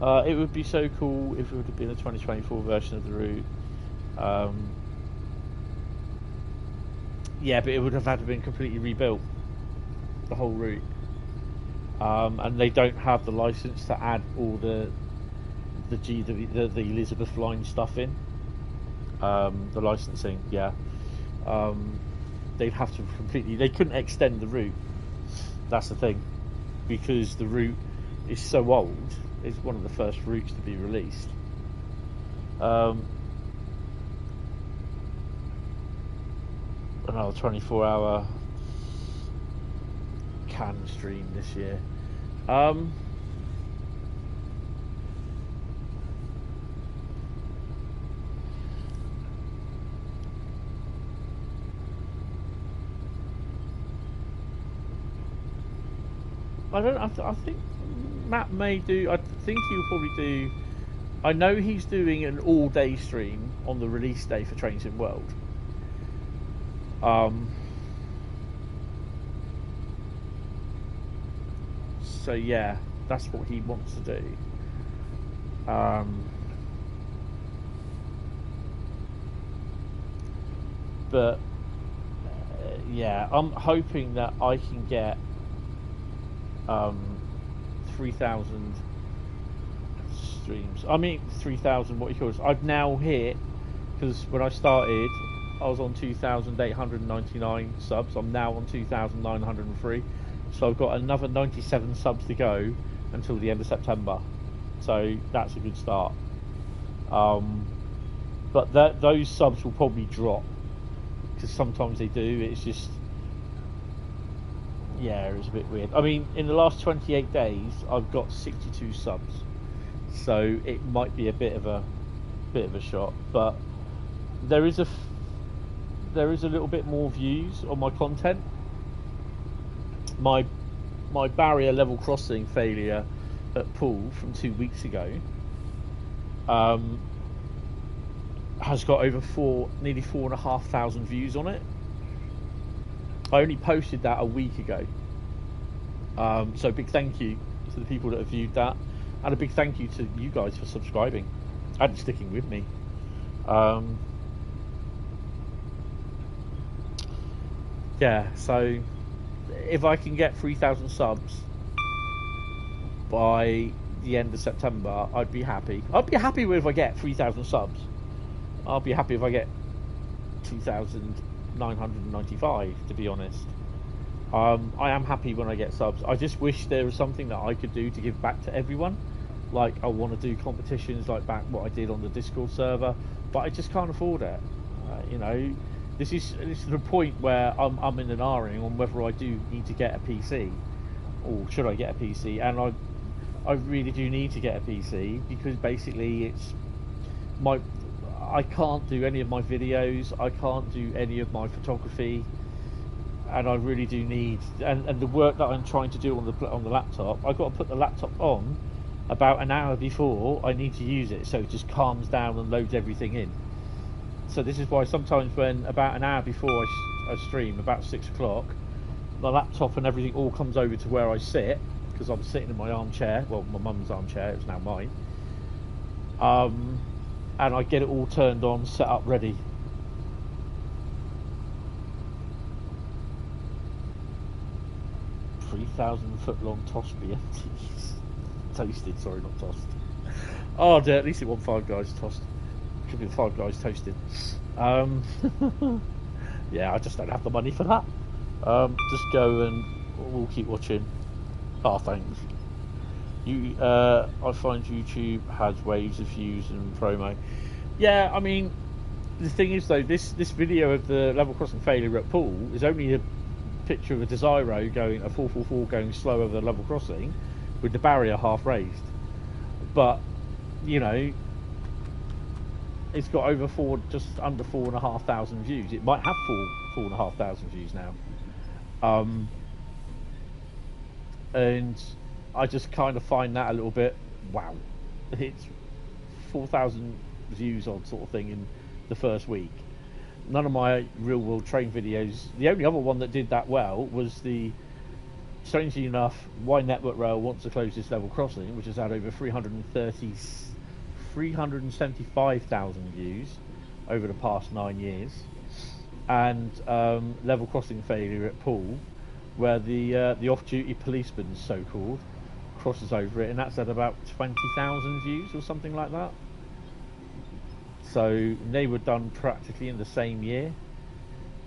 It would be so cool if it would have been a 2024 version of the route. Yeah, but it would have had to have been completely rebuilt, the whole route. And they don't have the license to add all the Elizabeth line stuff in. The licensing, yeah. They'd have to completely. They couldn't extend the route. That's the thing. Because the route is so old, it's one of the first routes to be released. Another 24-hour can stream this year. I think Matt may do. I think he'll probably do. I know he's doing an all-day stream on the release day for Trains in World. So yeah, that's what he wants to do. But yeah, I'm hoping that I can get 3,000 streams. I mean 3,000 what you call it. I've now hit, because when I started I was on 2,899 subs. I'm now on 2,903, so I've got another 97 subs to go until the end of September, so that's a good start. But those subs will probably drop, because sometimes they do. It's just, yeah, it's a bit weird. I mean, in the last 28 days, I've got 62 subs, so it might be a bit of a shot. But there is a little bit more views on my content. my barrier level crossing failure at Poole from 2 weeks ago has got over nearly 4,500 views on it. I only posted that a week ago. So big thank you to the people that have viewed that, and a big thank you to you guys for subscribing and sticking with me. Yeah, so if I can get 3,000 subs by the end of September, I'd be happy. I'd be happy if I get 3,000 subs. I'll be happy if I get 2,995, to be honest. I am happy when I get subs. I just wish there was something that I could do to give back to everyone. Like, I want to do competitions like back what I did on the Discord server, but I just can't afford it. You know, this is the point where I'm in an R-ing on whether I do need to get a PC, or should I get a PC. And I really do need to get a PC, because basically it's I can't do any of my videos, I can't do any of my photography, and I really do need, and the work that I'm trying to do on the laptop, I've got to put the laptop on about an hour before I need to use it, so it just calms down and loads everything in. So this is why sometimes when about an hour before I stream, about 6 o'clock, the laptop and everything all comes over to where I sit, because I'm sitting in my armchair, well, my mum's armchair, it's now mine, and I get it all turned on, set up, ready. $3,000-foot-long tossed BMTs. Toasted, sorry, not tossed. Oh dear, at least it wasn't Five Guys tossed. Could be Five Guys toasted. Yeah, I just don't have the money for that. Just go and we'll keep watching. Oh, thanks. I find YouTube has waves of views and promo. Yeah, I mean, the thing is though, this video of the level crossing failure at Poole is only a picture of a Desiro going, a 444 going slow over the level crossing with the barrier half raised. But, you know, it's got over just under 4,500 views. It might have 4,500 views now. And I just kind of find that a little bit, wow, it's 4,000 views on sort of thing in the first week. None of my real world train videos, the only other one that did that well was the, strangely enough, Why Network Rail wants to close this level crossing, which has had over 375,000 views over the past 9 years, and level crossing failure at Poole, where the off-duty policeman, so-called, crosses over it, and that's at about 20,000 views or something like that. So they were done practically in the same year.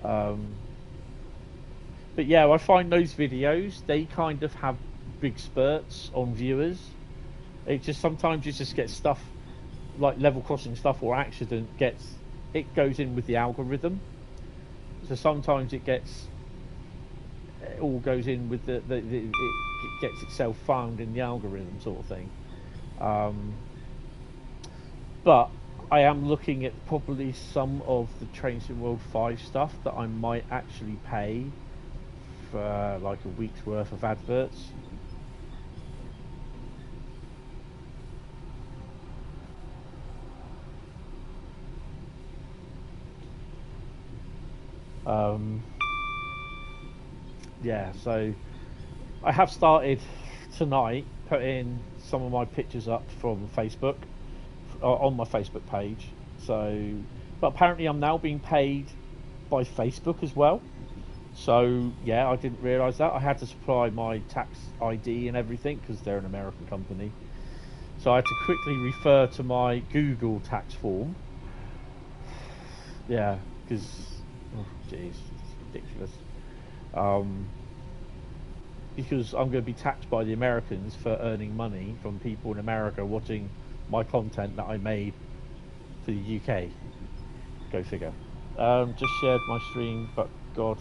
But yeah, I find those videos, they kind of have big spurts on viewers. It just sometimes you just get stuff like level crossing stuff or accident it goes in with the algorithm. So sometimes it all goes in with it gets itself found in the algorithm sort of thing. But I am looking at probably some of the Trains in World 5 stuff that I might actually pay for like a week's worth of adverts. Yeah, so I have started tonight putting some of my pictures up from Facebook on my Facebook page. So, but apparently I'm now being paid by Facebook as well. So yeah, I didn't realise that. I had to supply my tax ID and everything because they're an American company. So I had to quickly refer to my Google tax form. Yeah, because oh jeez, it's ridiculous. Because I'm going to be taxed by the Americans for earning money from people in America watching my content that I made for the UK. Go figure. Just shared my stream, but God,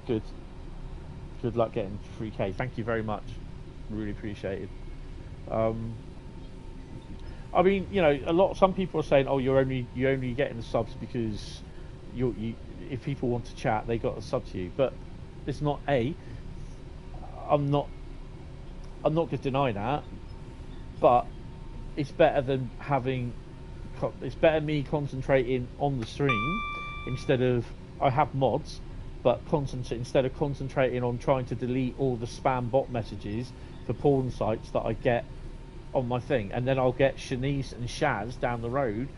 good luck getting 3K. Thank you very much, really appreciate it. I mean, you know, some people are saying, oh, you're only getting the subs because you if people want to chat, they got a sub to you. But It's not a. I'm not going to deny that, but it's better than having. It's better me concentrating on the stream instead of I have mods, but instead of concentrating on trying to delete all the spam bot messages for porn sites that I get on my thing, and then I'll get Shanice and Shaz down the road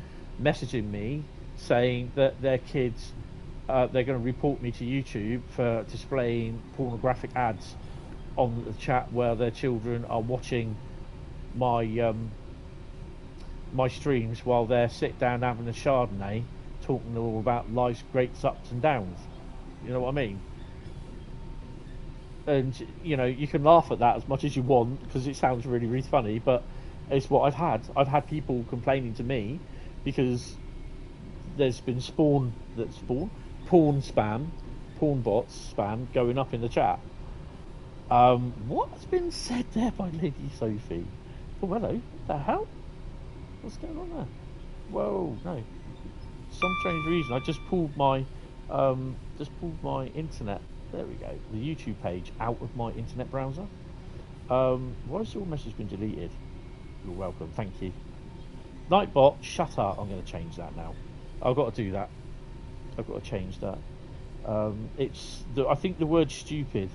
messaging me saying that their kids they're going to report me to YouTube for displaying pornographic ads on the chat where their children are watching my my streams while they're sit down having a Chardonnay, talking all about life's great ups and downs. You know what I mean? And you know, you can laugh at that as much as you want because it sounds really, really funny, but it's what I've had. I've had people complaining to me because there's been porn spam, porn bots spam going up in the chat. What's been said there by Lady Sophie? Oh, hello. What the hell? What's going on there? Whoa, no. Some strange reason I just pulled my internet. There we go. The YouTube page out of my internet browser. Why has your message been deleted? You're welcome. Thank you. Nightbot, shut up. I'm going to change that now. I've got to do that. I've got to change that. I think the word stupid.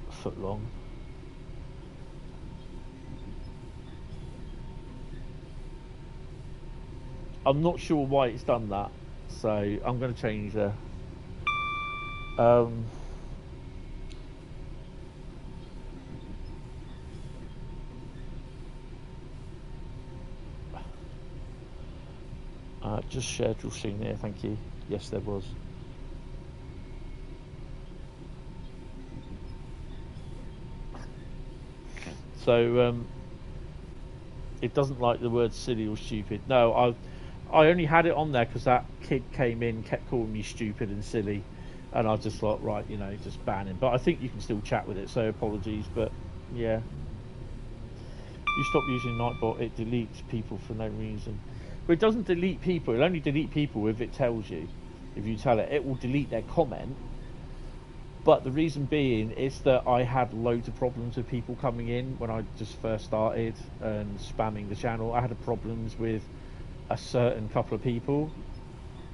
A foot long. I'm not sure why it's done that, so I'm going to change the. Just shared your screen there, thank you. Yes, there was. So it doesn't like the word silly or stupid. No, I only had it on there because that kid came in, kept calling me stupid and silly, and I just thought, right, you know, just ban him. But I think you can still chat with it, so apologies. But yeah, you stop using Nightbot, it deletes people for no reason. But it doesn't delete people. It'll only delete people if it tells you. If you tell it, it will delete their comment. But the reason being is that I had loads of problems with people coming in when I just first started and spamming the channel. I had problems with a certain couple of people.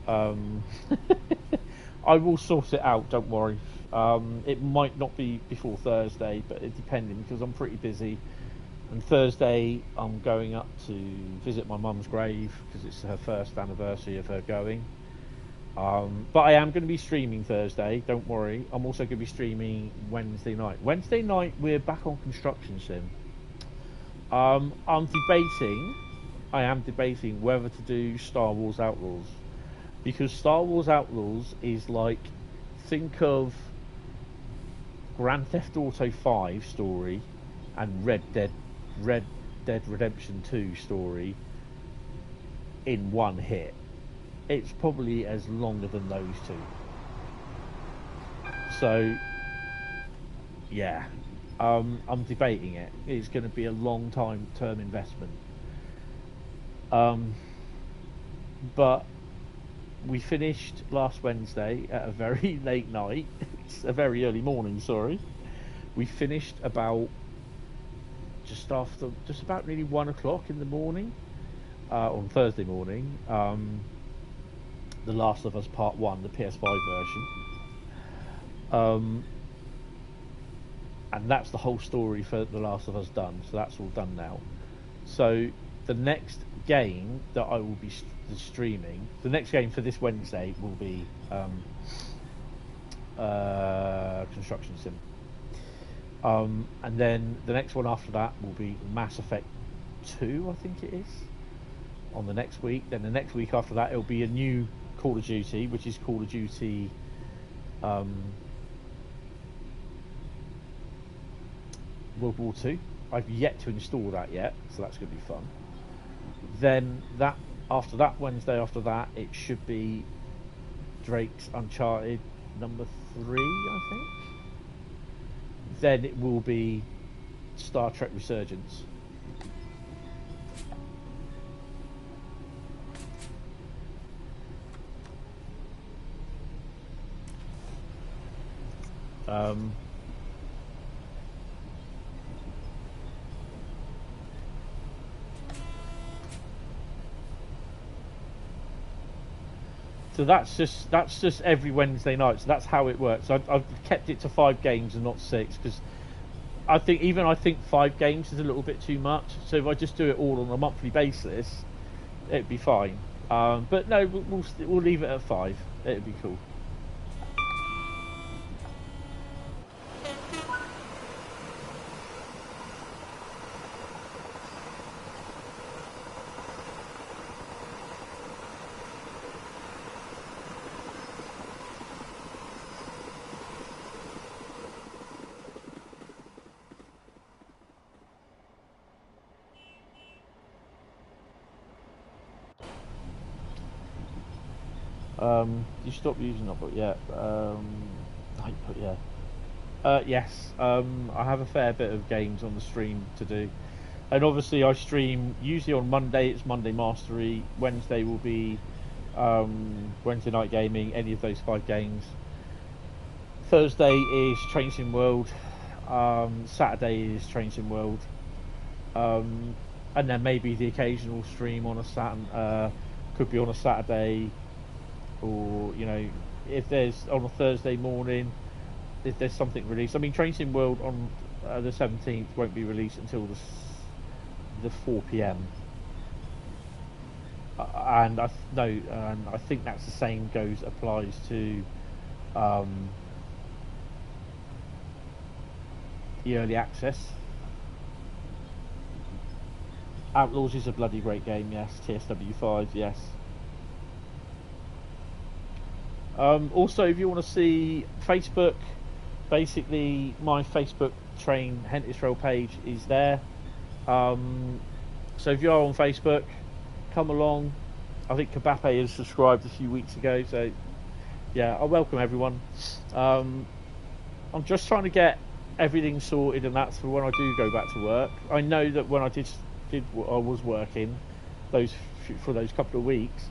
I will sort it out, don't worry. It might not be before Thursday, but it depending because I'm pretty busy. And Thursday I'm going up to visit my mum's grave because it's her first anniversary of her going. But I am going to be streaming Thursday, don't worry. I'm also going to be streaming Wednesday night. Wednesday night we're back on Construction Sim. I am debating whether to do Star Wars Outlaws. Because Star Wars Outlaws is like, think of Grand Theft Auto 5 story and Red Dead Redemption 2 story in one hit. It's probably as longer than those two. So yeah, I'm debating it. It's going to be a long term investment. But we finished last Wednesday at a very late night. It's a very early morning, sorry. We finished about just about nearly 1 o'clock in the morning on Thursday morning. The Last of Us Part 1, the PS5 version. And that's the whole story for The Last of Us done. So that's all done now. So the next game that I will be streaming, the next game for this Wednesday will be Construction Sim. And then the next one after that will be Mass Effect 2, I think it is, on the next week. Then the next week after that it'll be a new Call of Duty, which is Call of Duty World War 2. I've yet to install that yet, so that's going to be fun. Then after that Wednesday after that it should be Drake's Uncharted number 3, I think. Then it will be Star Trek Resurgence. So that's just every Wednesday night. So that's how it works. I've kept it to 5 games and not 6 because I think 5 games is a little bit too much. So if I just do it all on a monthly basis, it'd be fine. But no, we'll leave it at 5. It'd be cool. You stop using it, but yeah. Yes. I have a fair bit of games on the stream to do, and obviously I stream usually on Monday. It's Monday Mastery. Wednesday will be Wednesday Night Gaming. Any of those 5 games. Thursday is Train Sim World. Saturday is Train Sim World. And then maybe the occasional stream on a could be on a Saturday. Or, you know, if there's on a Thursday morning, if there's something released. I mean, Train Sim World on the 17th won't be released until the 4 p.m. And I think that's the same applies to the early access. Outlaws is a bloody great game, yes. TSW5, yes. Also, if you want to see Facebook, basically my Facebook train Hentis Rail page is there. So if you are on Facebook, come along. I think Kabape has subscribed a few weeks ago, so yeah, I welcome everyone. I'm just trying to get everything sorted, and that's for when I do go back to work. I know that when I I was working for those couple of weeks.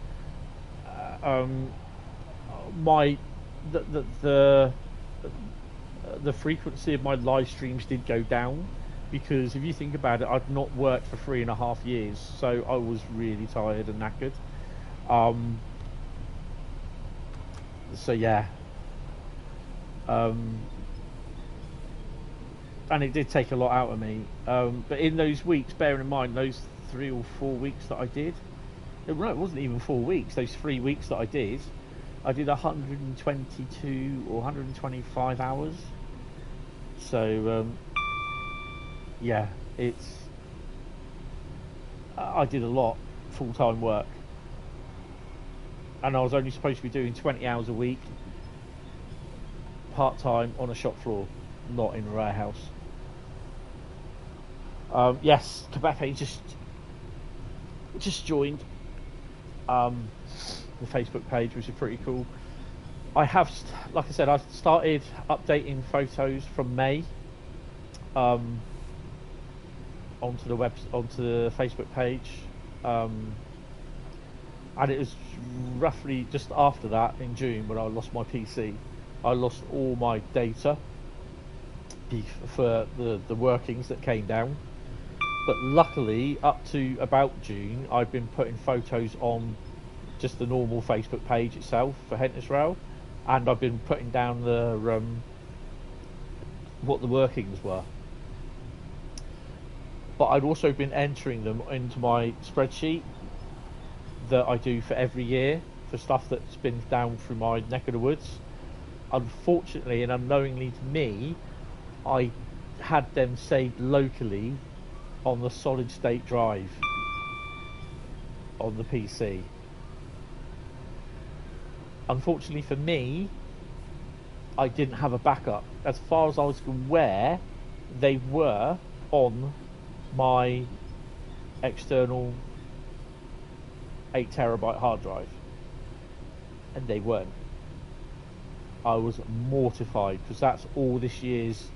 The frequency of my live streams did go down, because if you think about it, I'd not worked for 3.5 years, so I was really tired and knackered. So yeah, and it did take a lot out of me. But in those weeks, bearing in mind those 3 or 4 weeks that I did, it wasn't even 4 weeks. Those 3 weeks that I did 122 or 125 hours. So yeah, I did a lot full-time work, and I was only supposed to be doing 20 hours a week part-time on a shop floor, not in a warehouse. Yes, Kabape just joined the Facebook page, which is pretty cool. I have, like I said, I've started updating photos from May onto the Facebook page, and it was roughly just after that in June when I lost my PC. I lost all my data for the workings that came down, but luckily up to about June I've been putting photos on just the normal Facebook page itself for Hentis Rail, and I've been putting down the what the workings were, but I'd also been entering them into my spreadsheet that I do for every year for stuff that's been down through my neck of the woods. Unfortunately and unknowingly to me, I had them saved locally on the solid state drive on the PC. Unfortunately for me, I didn't have a backup. As far as I was aware, they were on my external 8 terabyte hard drive, and they weren't. I was mortified, because that's all this year's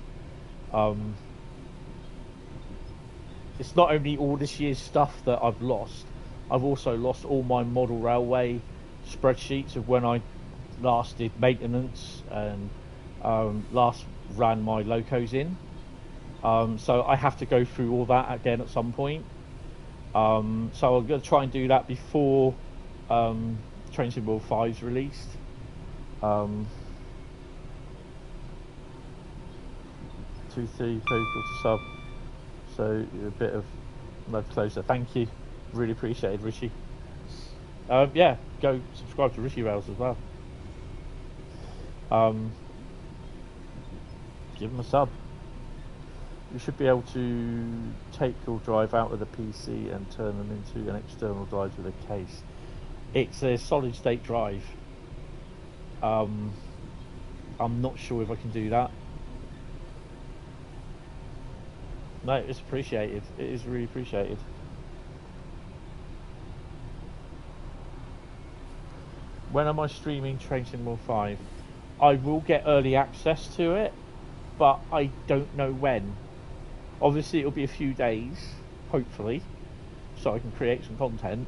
it's not only all this year's stuff that I've lost, I've also lost all my model railway spreadsheets of when I last did maintenance and last ran my locos in. So I have to go through all that again at some point. So I'm going to try and do that before Train Sim World 5 is released. 2-3 to sub. So a bit of love closer. Thank you. Really appreciated, Rishi. Yeah, go subscribe to Rishi Rails as well. Give him a sub. You should be able to take your drive out with a PC and turn them into an external drive with a case. It's a solid state drive. I'm not sure if I can do that. No, it's appreciated. It is really appreciated. When am I streaming Train Sim World 5? I will get early access to it, but I don't know when. Obviously, it'll be a few days, hopefully, so I can create some content.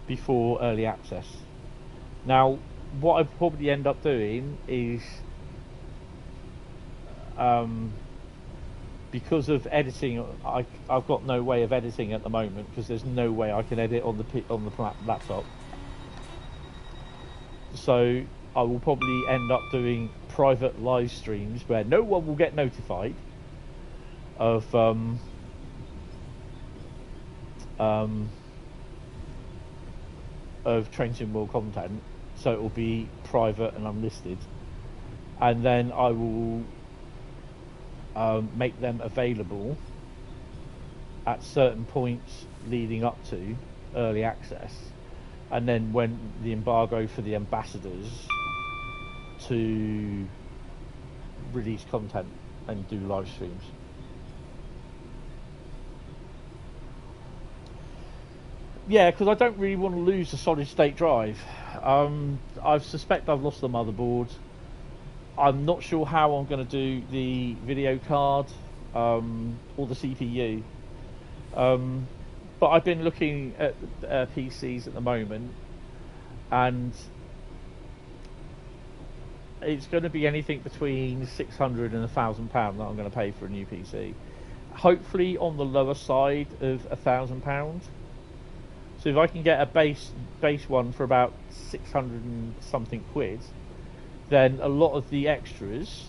Before early access. Now, what I probably end up doing is, because of editing, I've got no way of editing at the moment because there's no way I can edit on the laptop. So I will probably end up doing private live streams where no one will get notified of Train Sim World content, so it will be private and unlisted, and then I will make them available at certain points leading up to early access, and then when the embargo for the ambassadors to release content and do live streams. Yeah, because I don't really want to lose a solid state drive. I suspect I've lost the motherboard. I'm not sure how I'm going to do the video card or the CPU. But I've been looking at PCs at the moment, and it's going to be anything between £600 and £1,000 that I'm going to pay for a new PC. Hopefully on the lower side of £1,000. So if I can get a base one for about 600 and something quid, then a lot of the extras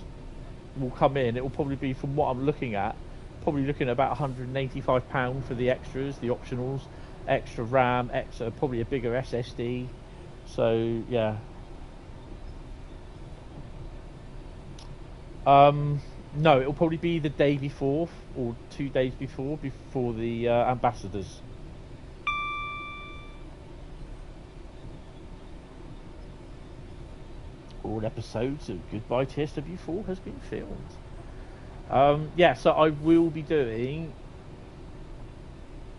will come in. It will probably be, from what I'm looking at, probably looking at about £185 for the extras, the optionals, extra RAM, extra, probably a bigger SSD. So yeah. No, it'll probably be the day before or 2 days before the ambassadors. All episodes of Goodbye TSW4 has been filmed. Yeah, so I will be doing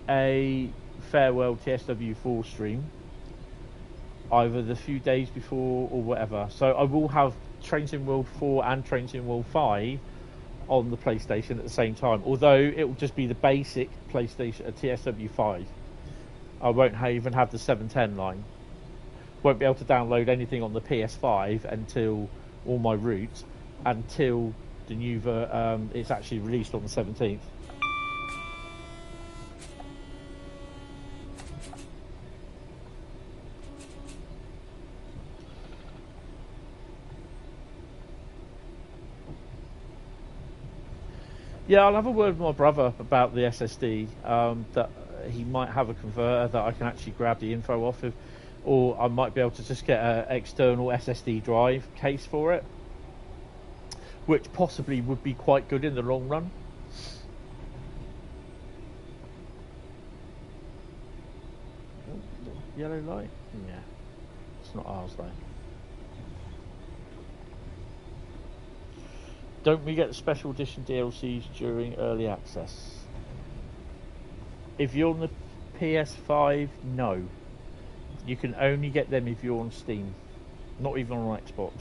a farewell TSW4 stream either the few days before or whatever. So I will have Train Sim World 4 and Train Sim World 5 on the PlayStation at the same time, although it will just be the basic PlayStation TSW5. I won't even have the 710 line. Won't be able to download anything on the PS5 until all my routes, until the new it's actually released on the 17th. Yeah, I'll have a word with my brother about the SSD, that he might have a converter that I can actually grab the info off of, or I might be able to just get an external SSD drive case for it, which possibly would be quite good in the long run. Yellow light? Yeah, it's not ours though. Don't we get the special edition DLCs during early access? If you're on the PS5, no. You can only get them if you're on Steam, not even on Xbox.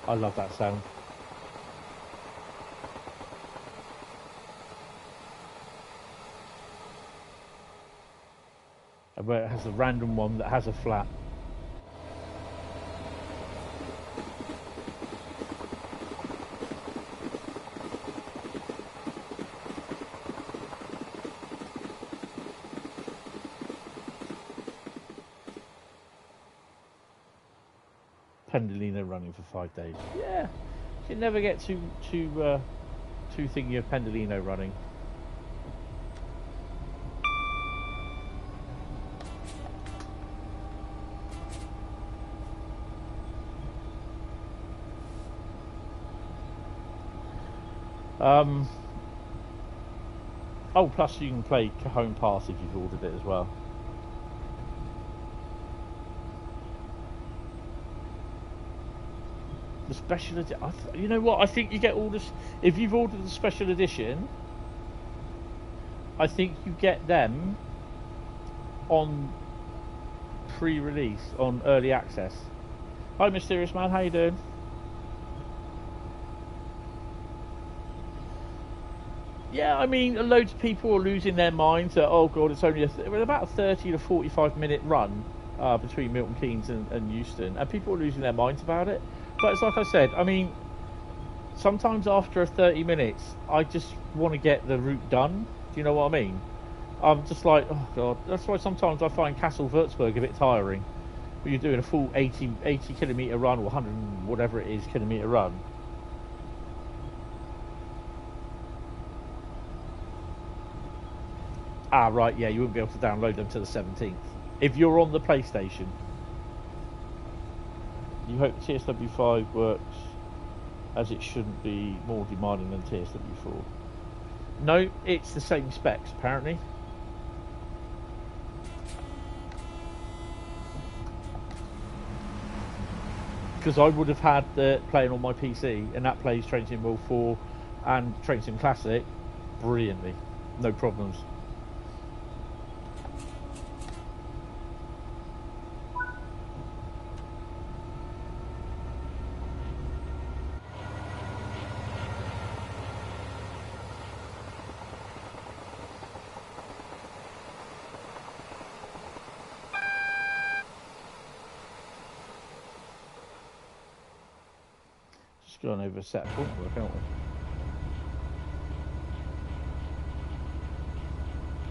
I love that sound. And where it has a random one that has a flat. Pendolino running for 5 days. Yeah, you can never get too thingy of Pendolino running. Oh, plus you can play Cajon Pass if you've ordered it as well. The special edition. You know what? I think you get all this. If you've ordered the special edition, I think you get them on pre-release, on early access. Hi, Mysterious Man. How you doing? Yeah, I mean, loads of people are losing their minds that, oh god, it's only about a 30 to 45 minute run between Milton Keynes and Euston, and people are losing their minds about it. But it's like I said, I mean, sometimes after 30 minutes, I just want to get the route done. Do you know what I mean? I'm just like, oh god. That's why sometimes I find Castle Würzburg a bit tiring. When you're doing a full 80 kilometre run, or 100 whatever it is kilometre run. Ah, right, yeah, you wouldn't be able to download them to the 17th. If you're on the PlayStation. You hope TSW5 works as it shouldn't be more demanding than TSW4. No, it's the same specs, apparently. Because I would have had the playing on my PC, and that plays Train Sim World 4 and Train Sim Classic brilliantly. No problems. Gone over set point work, haven't we?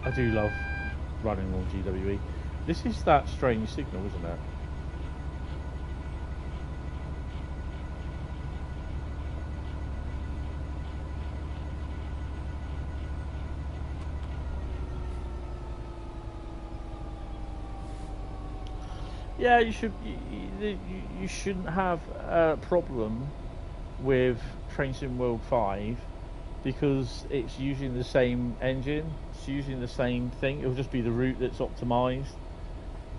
I do love running on GWE. This is that strange signal, isn't it? Yeah, you shouldn't have a problem with Train Sim World 5 because it's using the same engine, it's using the same thing. It'll just be the route that's optimized.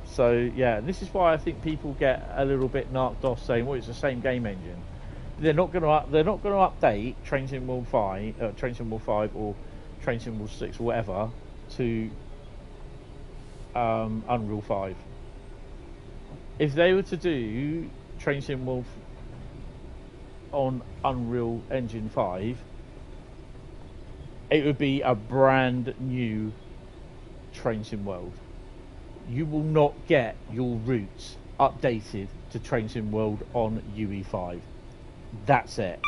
So yeah, this is why I think people get a little bit knocked off saying, well, it's the same game engine. They're not going to update Train Sim World 5, Train Sim World 5 or Train Sim World 6 or whatever to Unreal 5. If they were to do Train Sim World on Unreal Engine 5, it would be a brand new Train Sim World. You will not get your routes updated to Train Sim World on UE5. That's it.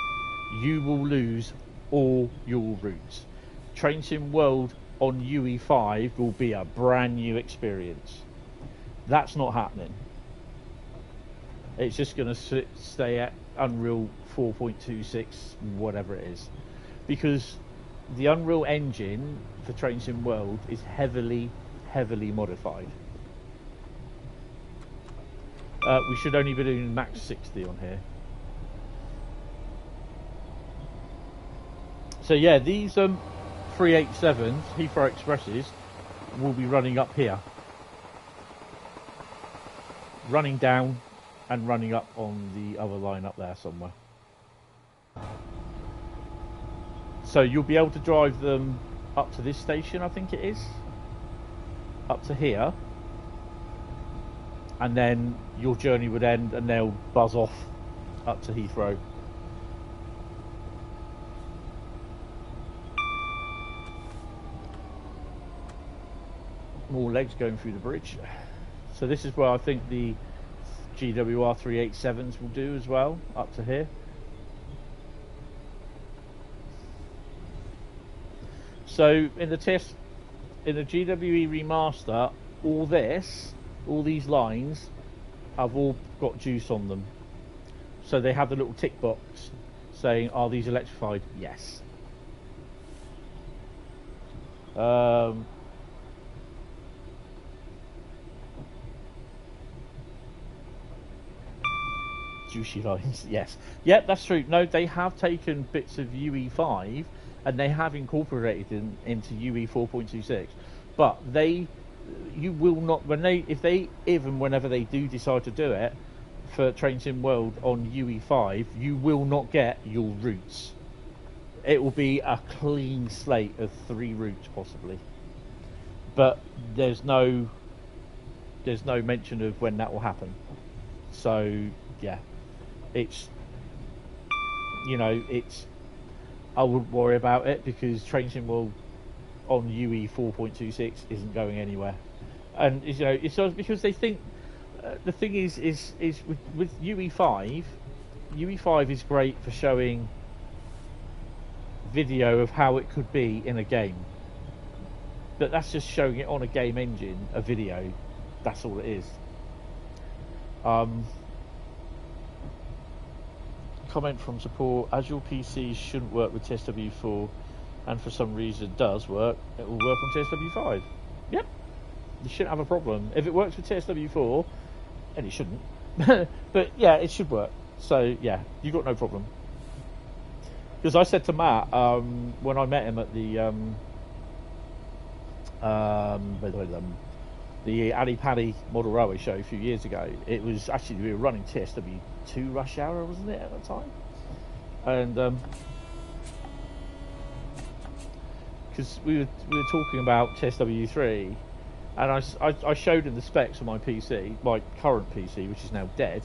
You will lose all your routes. Train Sim World on UE5 will be a brand new experience. That's not happening. It's just going to stay at Unreal 4.26, whatever it is, because the Unreal Engine for Train Sim World is heavily modified. We should only be doing max 60 on here. So yeah, these 387s Heathrow Expresses will be running up here, running down and running up on the other line up there somewhere. So you'll be able to drive them up to this station, I think it is, up to here, and then your journey would end and they'll buzz off up to Heathrow. More legs going through the bridge. So this is where I think the GWR 387s will do as well, up to here. So in the test, in the GWE remaster, all these lines have all got juice on them. So they have the little tick box saying, are these electrified? Yes. Juicy lines, yes. Yep, that's true. No, they have taken bits of UE5 and they have incorporated them into UE 4.26. But you will not, whenever they do decide to do it for Train Sim World on UE5, you will not get your routes. It will be a clean slate of 3 routes possibly. But there's no mention of when that will happen. So yeah, it's, I wouldn't worry about it because Train Sim World on UE 4.26 isn't going anywhere. And it's just because they think the thing is with UE5 is great for showing video of how it could be in a game, but that's just showing it on a game engine, a video. That's all it is. Comment from support: as your PC shouldn't work with TSW4 and for some reason does work, it will work on TSW5. Yep, you shouldn't have a problem if it works with TSW4, and it shouldn't. But yeah, it should work. So yeah, you got no problem. Because I said to Matt when I met him at the Ali Paddy Model Railway show a few years ago, it was actually, we were running TSW2 rush hour, wasn't it, at the time? And because we were talking about TSW3, and I showed him the specs of my PC, my current PC, which is now dead,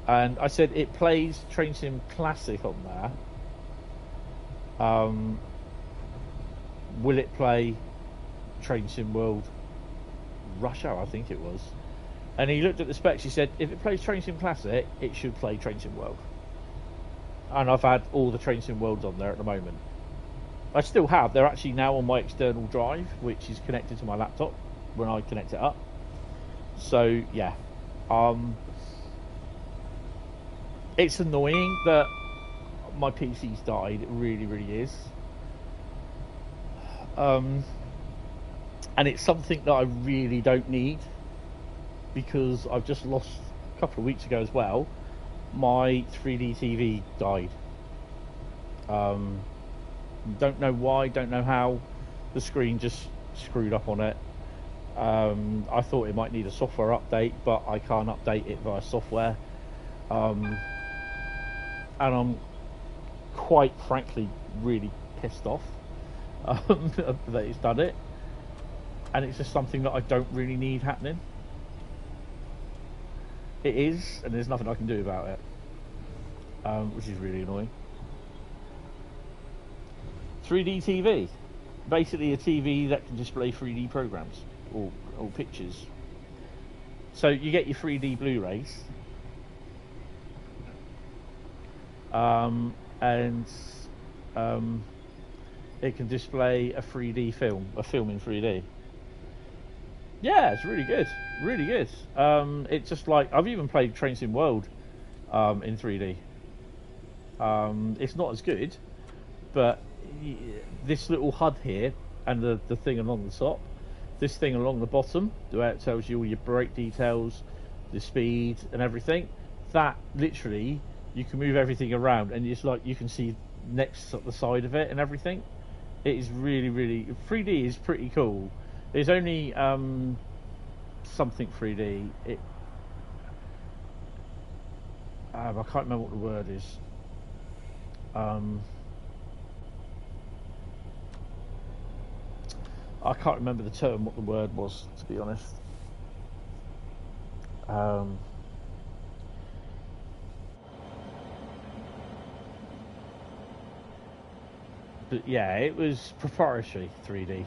and I said it plays Train Sim Classic on there. Will it play Train Sim World Rush Hour, I think it was? And he looked at the specs. He said, if it plays Train Sim Classic, it should play Train Sim World. And I've had all the Train Sim Worlds on there at the moment. I still have. They're actually now on my external drive, which is connected to my laptop when I connect it up. So yeah, it's annoying that my PC's died. It really, really is. And it's something that I really don't need, because I've just lost a couple of weeks ago as well. My 3D TV died. Don't know why, don't know how. The screen just screwed up on it. I thought it might need a software update, but I can't update it via software. And I'm quite frankly really pissed off that it's done it. And it's just something that I don't really need happening. It is, and there's nothing I can do about it, which is really annoying. 3D TV, basically a TV that can display 3D programs or pictures. So you get your 3D Blu-rays, and it can display a 3D film, a film in 3D. Yeah, it's really good, really good. It's just like, I've even played Train Sim World in 3D. It's not as good, but this little HUD here and the thing along the top, this thing along the bottom, where it tells you all your brake details, the speed and everything, that literally you can move everything around, and it's like you can see next at the side of it and everything. It is really, really, 3D is pretty cool. There's only something 3D. I can't remember what the word is. I can't remember the term, what the word was, to be honest. But yeah, it was proprietary 3D.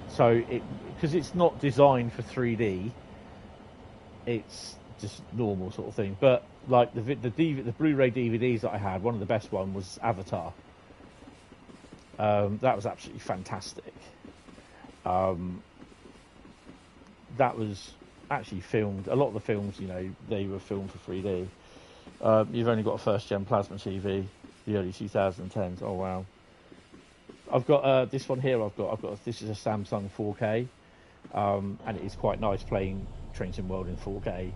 So because it's not designed for 3D, it's just normal sort of thing. But like the Blu-ray DVDs that I had, one of the best one was Avatar. That was absolutely fantastic. That was actually filmed. A lot of the films, you know, they were filmed for 3D. You've only got a first-gen plasma TV, the early 2010s. Oh wow! I've got this one here. I've got this is a Samsung 4K, and it is quite nice playing Train Sim World in 4K.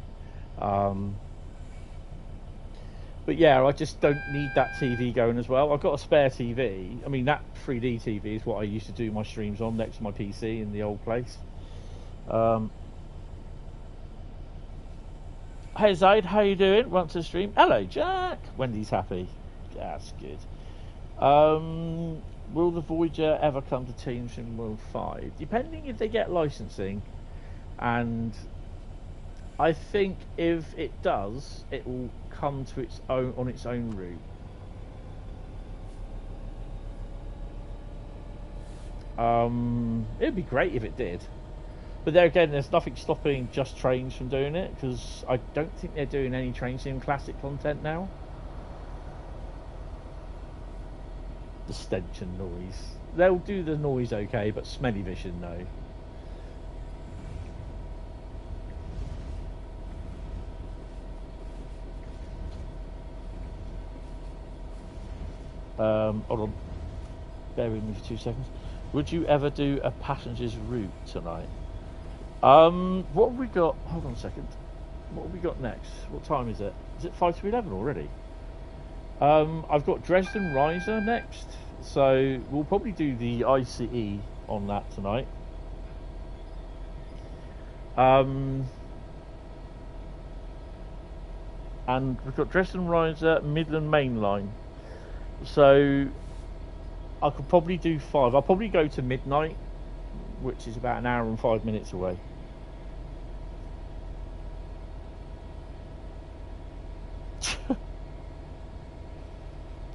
But yeah, I just don't need that TV going as well. I've got a spare TV. I mean, that 3D TV is what I used to do my streams on next to my PC in the old place. Hey Zaid, how you doing? Want to stream? Hello Jack. Wendy's happy. That's good. Will the Voyager ever come to Train Sim World 5? Depending if they get licensing, and I think if it does, it will come to its own on its own route. It'd be great if it did. But there again, there's nothing stopping Just Trains from doing it, because I don't think they're doing any Train Sim Classic content now. The stench and noise. They'll do the noise okay, but smelly vision, no. Hold on. Bear with me for 2 seconds. Would you ever do a passenger's route tonight? What have we got? Hold on a second. What have we got next? What time is it? Is it 5 to 11 already? I've got Dresden Riesa next, so we'll probably do the ICE on that tonight. And we've got Dresden Riesa, Midland Mainline. So I could probably do 5. I'll probably go to midnight, which is about an hour and 5 minutes away.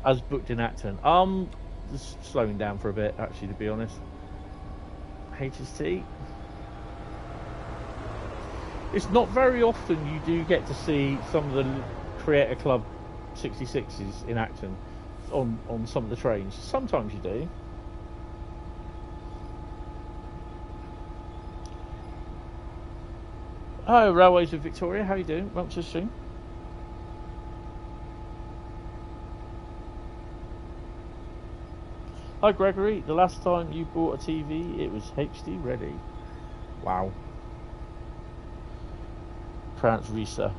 As booked in Acton. Just slowing down for a bit, actually, to be honest. HST. It's not very often you do get to see some of the Creator Club 66s in Acton on some of the trains. Sometimes you do. Hi, Railways of Victoria. How are you doing? Welcome to the stream. Hi Gregory, the last time you bought a TV, it was HD ready. Wow. Pronounce Riesa.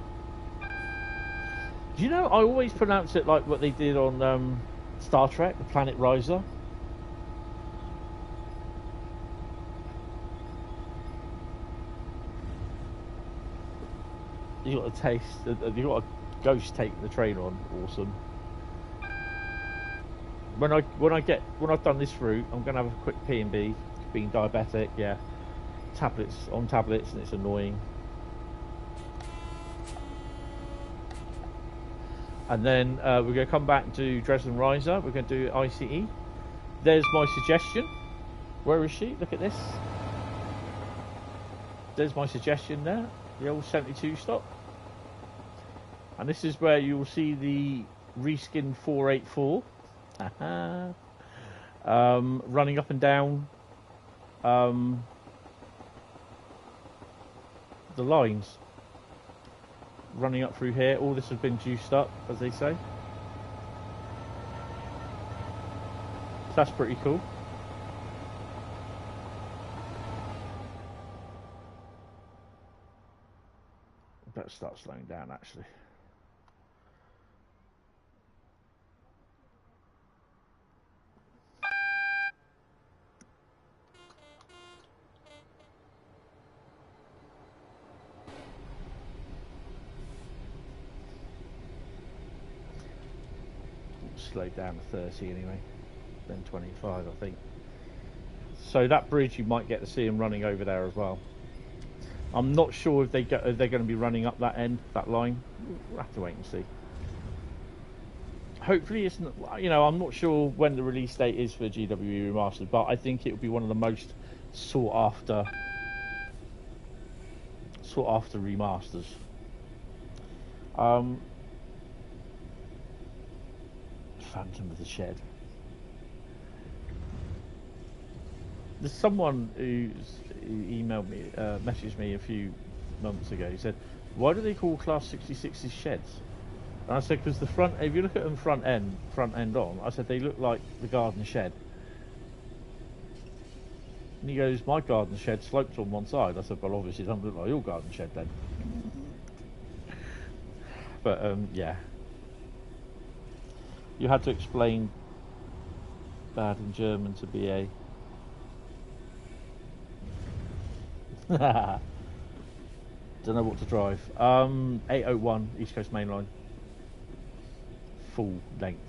Do you know, I always pronounce it like what they did on Star Trek, the planet Riesa. You got a taste, you got a ghost taking the train on. Awesome. When I've done this route, I'm gonna have a quick P&B. Being diabetic, yeah. Tablets, and it's annoying. And then we're gonna come back to Dresden Riesa. We're gonna do ICE. There's my suggestion. Where is she? Look at this. There's my suggestion there. The old 72 stop. And this is where you will see the reskin 484. Running up and down the lines, running up through here. All this has been juiced up, as they say. So that's pretty cool. Better start slowing down, actually. Slowed down to 30 anyway, then 25 I think. So that bridge, you might get to see them running over there as well. I'm not sure if they're going to be running up that end, that line. We'll have to wait and see. hopefully it's not, you know, I'm not sure when the release date is for GWE Remastered, but I think it will be one of the most sought after remasters. Phantom of the Shed. There's someone who emailed me, messaged me a few months ago. He said, "Why do they call Class 66s sheds?" And I said, "Because the front, if you look at them front end on," I said, "they look like the garden shed." And he goes, "My garden shed slopes on one side." I said, "Well, obviously it doesn't look like your garden shed then." But yeah, you had to explain bad in German to BA. Don't know what to drive. 801 East Coast Mainline, full length.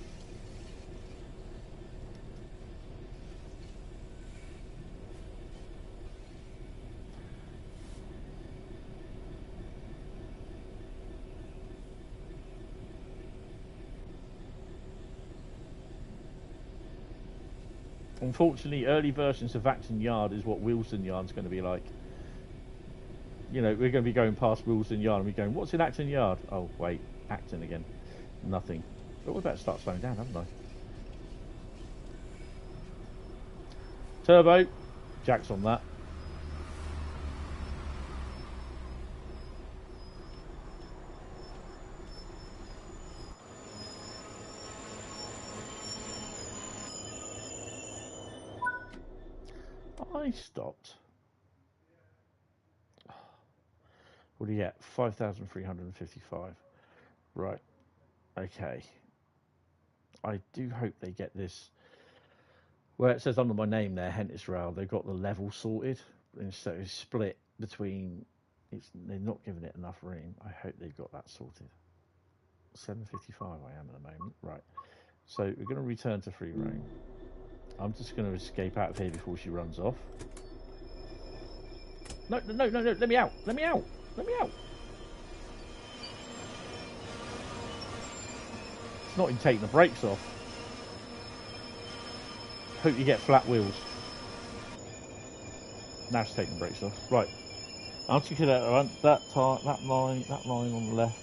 Unfortunately, early versions of Acton Yard is what Wilson Yard's going to be like. You know, we're going to be going past Wilson Yard and we're going, "What's in Acton Yard?" Oh, wait, Acton again. Nothing. But we better start slowing down, haven't I? Turbo. Jack's on that. I stopped. What do you get? 5,355. Right. Okay. I do hope they get this. Where it says under my name there, Hentis Rail, they've got the level sorted. And so it's split between. They're not giving it enough room. I hope they've got that sorted. 7:55 I am at the moment. Right. So we're going to return to free reign. I'm just going to escape out of here before she runs off. No, no, no, no, let me out. Let me out. Let me out. It's not in taking the brakes off. Hope you get flat wheels. Now it's taking the brakes off. Right. Articulate that line on the left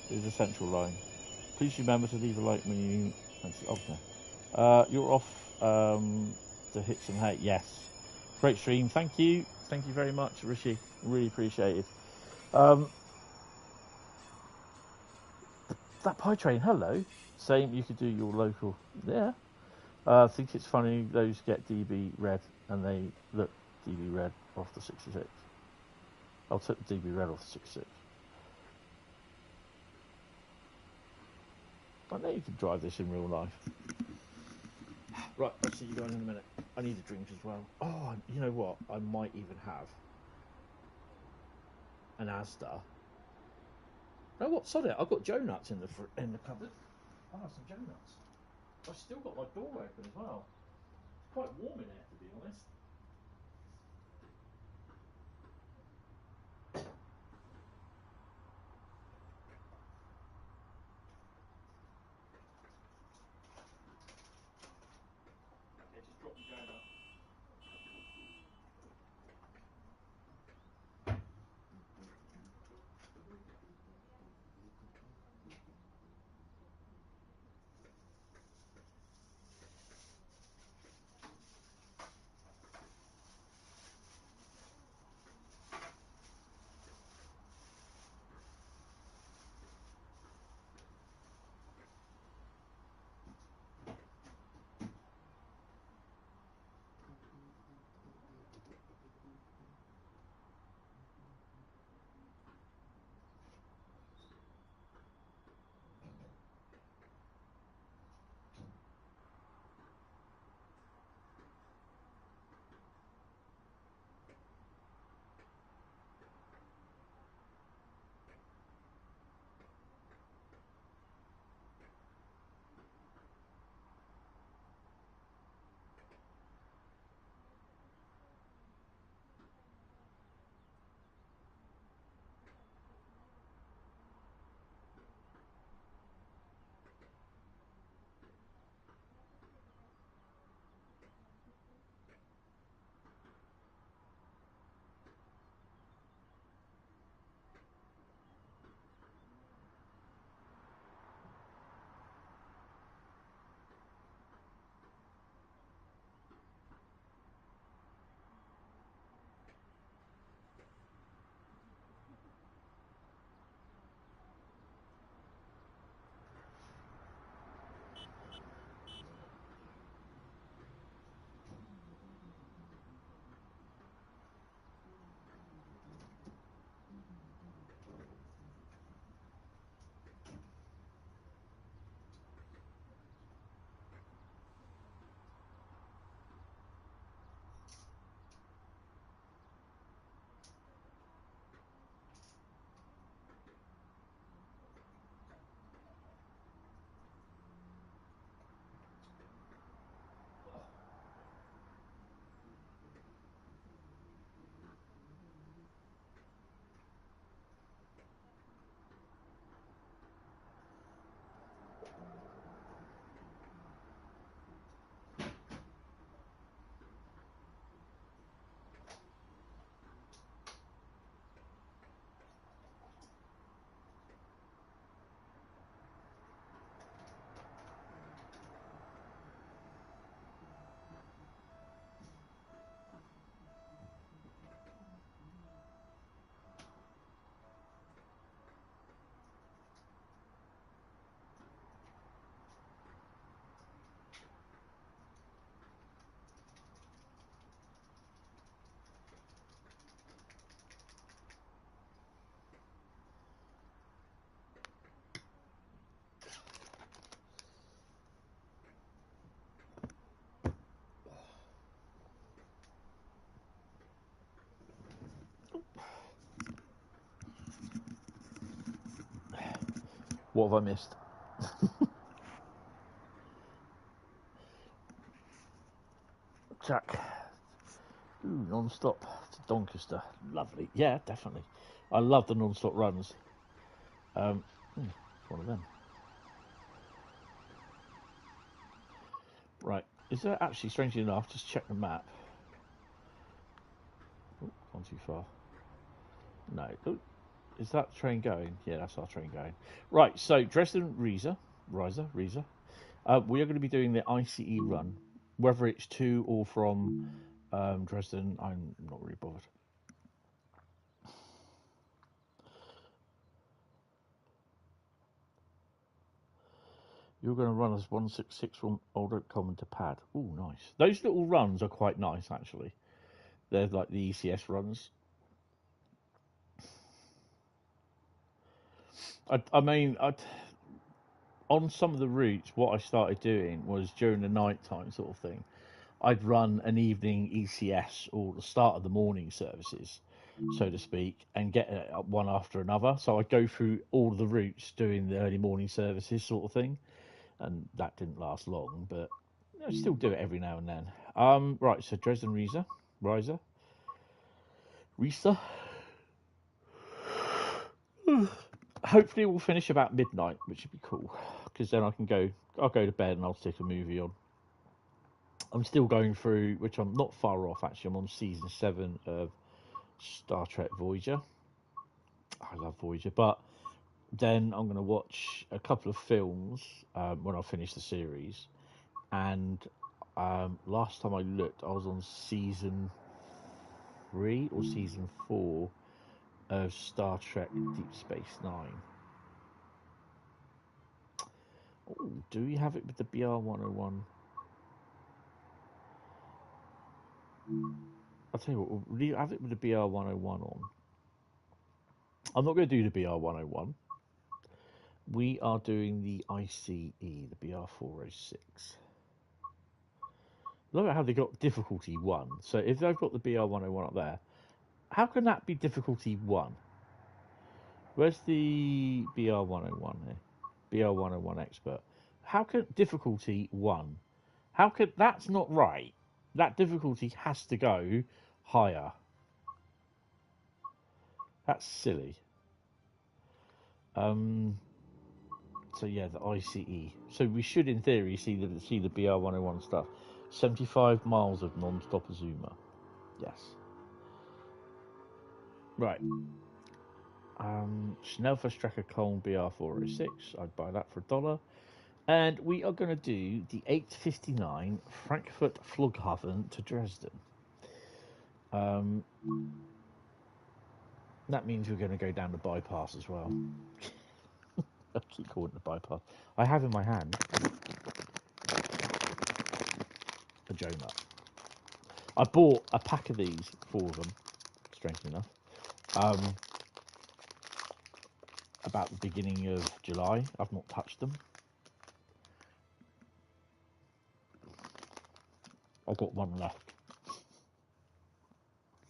is the central line. Please remember to leave a light when you. Okay. You're off to hit some hay. Yes. Great stream. Thank you. Thank you very much, Rishi. Really appreciate it. That pie train. Hello. Same. You could do your local. Yeah. I think it's funny those get DB red and they look DB red off the 66. I'll take the DB red off the 66. I know you can drive this in real life. Right, I'll see you guys in a minute. I need a drink as well. Oh, you know what? I might even have an Asda. You know what? Sod it. I've got Joe nuts in the cupboard. I'll have some Joe nuts. I've still got my door open as well. It's quite warm in here, to be honest. What have I missed? Jack. Ooh, non-stop to Doncaster. Lovely. Yeah, definitely. I love the non-stop runs. One of them. Right. Is there actually, strangely enough, just check the map. Oh, gone too far. No. Oh, is that train going? Yeah, that's our train going. Right, so Dresden Riesa. We are going to be doing the ICE run. Whether it's to or from Dresden, I'm not really bothered. You're going to run as 166 from Oldenburg Common to Pad. Oh, nice. Those little runs are quite nice, actually. They're like the ECS runs. I mean, on some of the routes, what I started doing was during the night time sort of thing. I'd run an evening ECS or the start of the morning services, so to speak, and get one after another. So I'd go through all the routes doing the early morning services sort of thing. And that didn't last long, but I still do it every now and then. Right, so Dresden Riesa. Hopefully we'll finish about midnight, which would be cool, because then I'll go to bed and I'll stick a movie on. I'm still going through, which I'm not far off actually. I'm on season 7 of Star Trek Voyager. I love Voyager, but then I'm going to watch a couple of films when I finish the series. And last time I looked, I was on season 3 or season 4 of Star Trek Deep Space Nine. Oh, do we have it with the BR-101? I'll tell you what, we'll have it with the BR-101 on. I'm not going to do the BR-101. We are doing the ICE, the BR-406. Look at how they got difficulty 1. So if they've got the BR-101 up there, how can that be difficulty 1? Where's the BR-101 here? BR-101 expert. How can difficulty 1? How could that's not right? That difficulty has to go higher. That's silly. So yeah, the ICE. So we should, in theory, see the BR-101 stuff. 75 miles of non-stop Azuma. Yes. Right. Schnellverstrecke Köln BR-406. I'd buy that for $1. And we are going to do the 8:59 Frankfurt Flughafen to Dresden. That means we're going to go down the bypass as well. I keep calling it the bypass. I have in my hand a donut. I bought a pack of these, 4 of them, strangely enough, about the beginning of July. I've not touched them. I've got one left.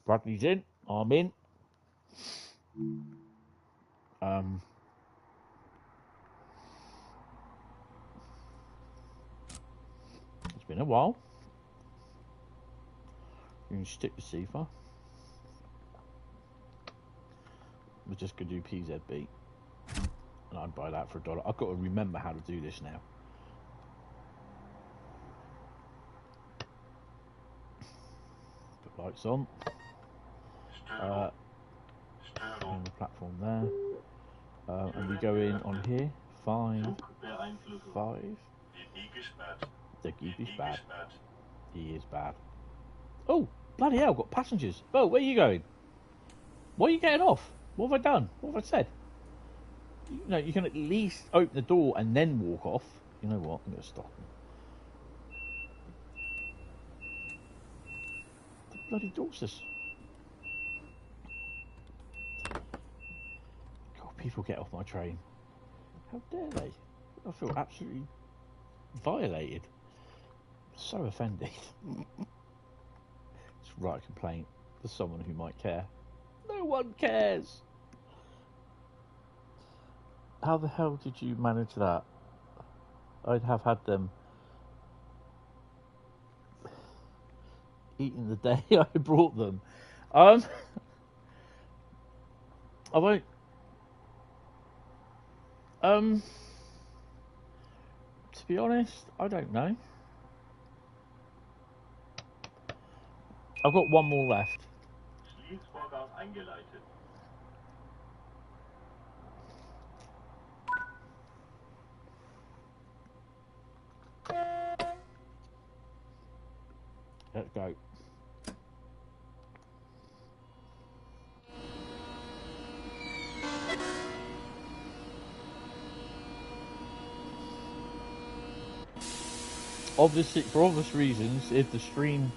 Bradley's in. I'm in. It's been a while. You can stick the CIFA. We're just going to do PZB. And I'd buy that for $1. I've got to remember how to do this now. Put lights on. On the platform there. And we go in on here. 5. The geek is bad. He is bad. Oh, bloody hell, got passengers. Oh, where are you going? Why are you getting off? What have I done? What have I said? You know, you can at least open the door and then walk off. You know what? I'm going to stop them. The bloody Dorsus. God, people get off my train. How dare they? I feel absolutely violated. So offended. It's write a complaint to someone who might care. No one cares. How the hell did you manage that? I'd have had them eating the day I brought them. I won't. To be honest, I don't know. I've got one more left. Let's go. Obviously, for obvious reasons, if the stream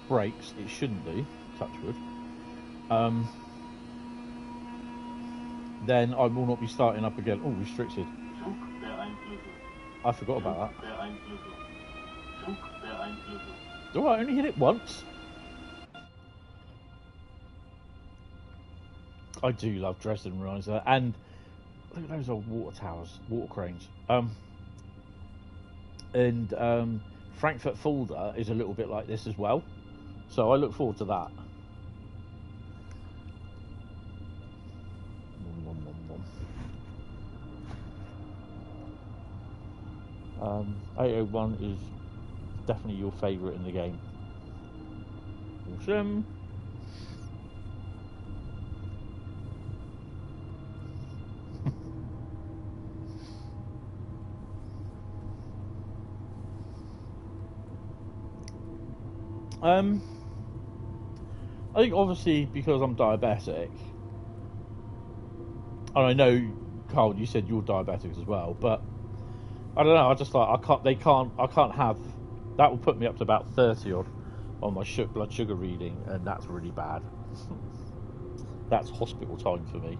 breaks, it shouldn't do, touch wood, then I will not be starting up again. Oh, restricted. I forgot about that. Oh, I only hit it once. I do love Dresden Riesa, and look at those old water towers, water cranes. And Frankfurt Fulda is a little bit like this as well, so I look forward to that. 801 is definitely your favourite in the game. Awesome. I think obviously because I'm diabetic, and I know, Carl, you said you're diabetic as well, but I don't know, I just like, I can't have, that will put me up to about 30 odd on my blood sugar reading, and that's really bad. That's hospital time for me.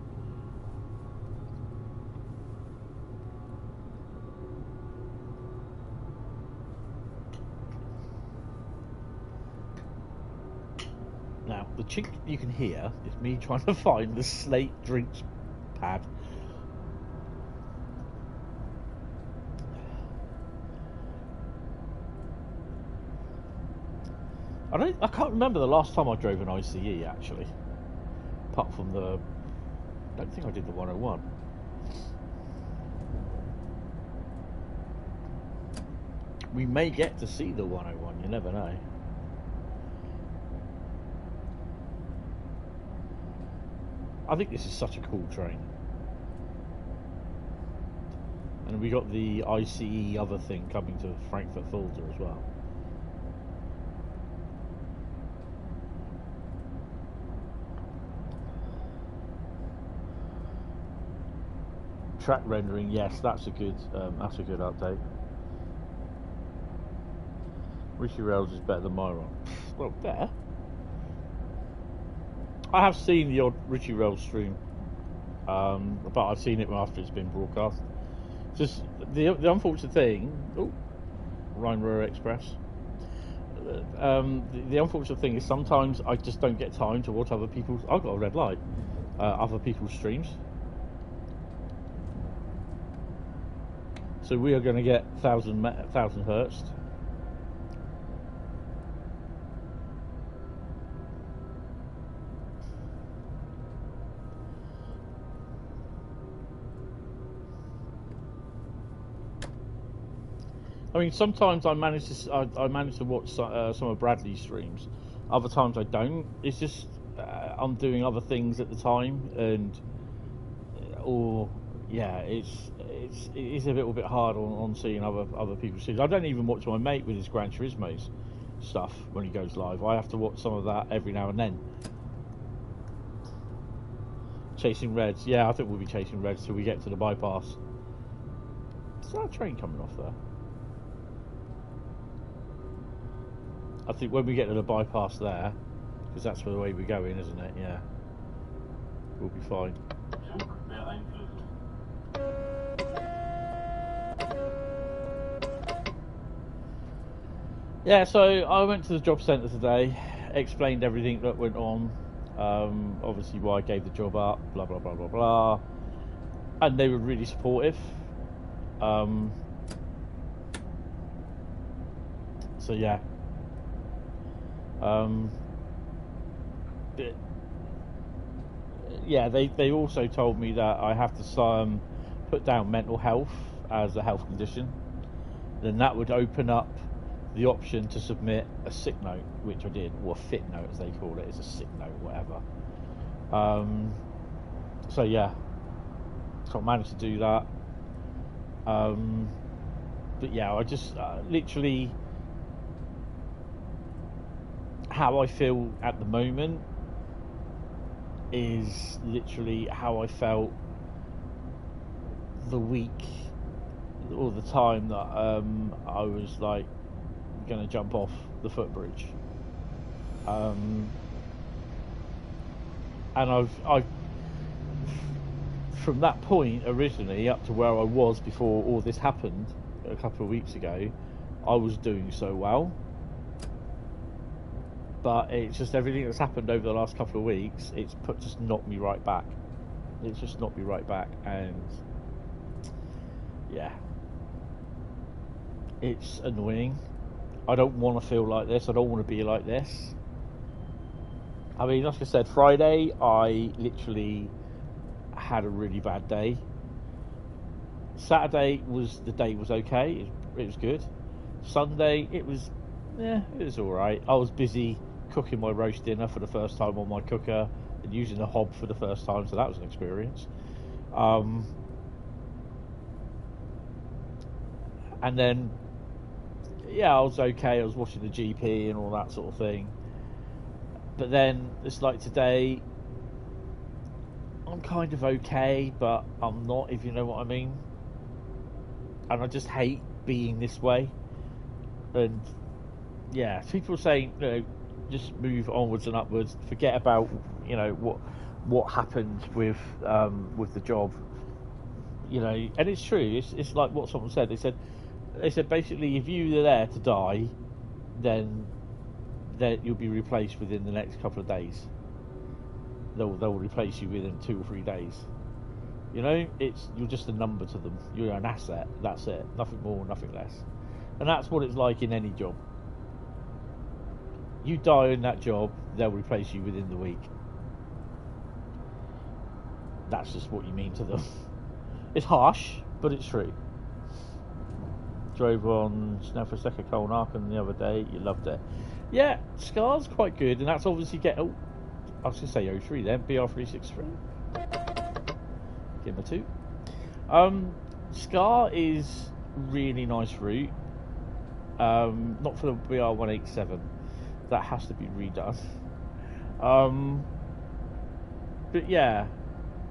Now, the chink you can hear is me trying to find the slate drinks pad. I can't remember the last time I drove an ICE, actually. Apart from I don't think I did the 101. We may get to see the 101, you never know. I think this is such a cool train. And we got the ICE other thing coming to Frankfurt Fulda as well. Track rendering, yes, that's a good update. Rishi Rails is better than Myron. Well, better. I have seen the odd Richie Rails stream, but I've seen it after it's been broadcast. Just the unfortunate thing. Oh, Rhein Ruhr Express. The unfortunate thing is sometimes I just don't get time to watch other people's. I've got a red light. Other people's streams. So we are going to get 1000 hertz. I mean, sometimes I manage to watch some of Bradley's streams. Other times I don't. It's just I'm doing other things at the time, and it is a little bit hard on seeing other people's streams. I don't even watch my mate with his Gran Turismo's stuff when he goes live. I have to watch some of that every now and then. Chasing Reds, yeah, I think we'll be chasing Reds till we get to the bypass. Is that a train coming off there? I think when we get to the bypass there, because that's the way we're going, isn't it? Yeah, we'll be fine. Yeah, so I went to the job centre today, explained everything that went on, obviously why I gave the job up, blah blah blah blah blah. and they were really supportive. So yeah. Yeah, they also told me that I have to put down mental health as a health condition. Then that would open up the option to submit a sick note, which I did, or a fit note as they call it. It's a sick note, whatever. So yeah, so I managed to do that. But yeah, I just literally how I feel at the moment is literally how I felt the week or the time that I was like gonna jump off the footbridge. And I've from that point originally up to where I was before all this happened a couple of weeks ago, I was doing so well. But it's just everything that's happened over the last couple of weeks, it's just knocked me right back. It's just knocked me right back, and yeah, it's annoying. I don't want to feel like this. I don't want to be like this. I mean, like I said, Friday, I literally had a really bad day. Saturday the day was okay. It was good. Sunday, it was all right. I was busy cooking my roast dinner for the first time on my cooker and using the hob for the first time, so that was an experience. And then, yeah, I was okay. I was watching the GP and all that sort of thing. But then it's like today, I'm kind of okay, but I'm not, if you know what I mean. And I just hate being this way. And yeah, people are saying, you know, just move onwards and upwards. Forget about, you know, what happened with the job. You know, and it's true. It's like what someone said. They said basically, if you were there to die, then you'll be replaced within the next couple of days. They'll replace you within 2 or 3 days. You know, you're just a number to them. You're an asset. That's it. Nothing more, nothing less. And that's what it's like in any job. You die in that job, they'll replace you within the week. That's just what you mean to them. It's harsh, but it's true. Drove on Snelford Colnarken the other day. You loved it. Yeah, Scar's quite good, and that's obviously I was going to say 03 then, BR363. Give him a 2. Scar is really nice route. Not for the BR187. That has to be redone. But yeah,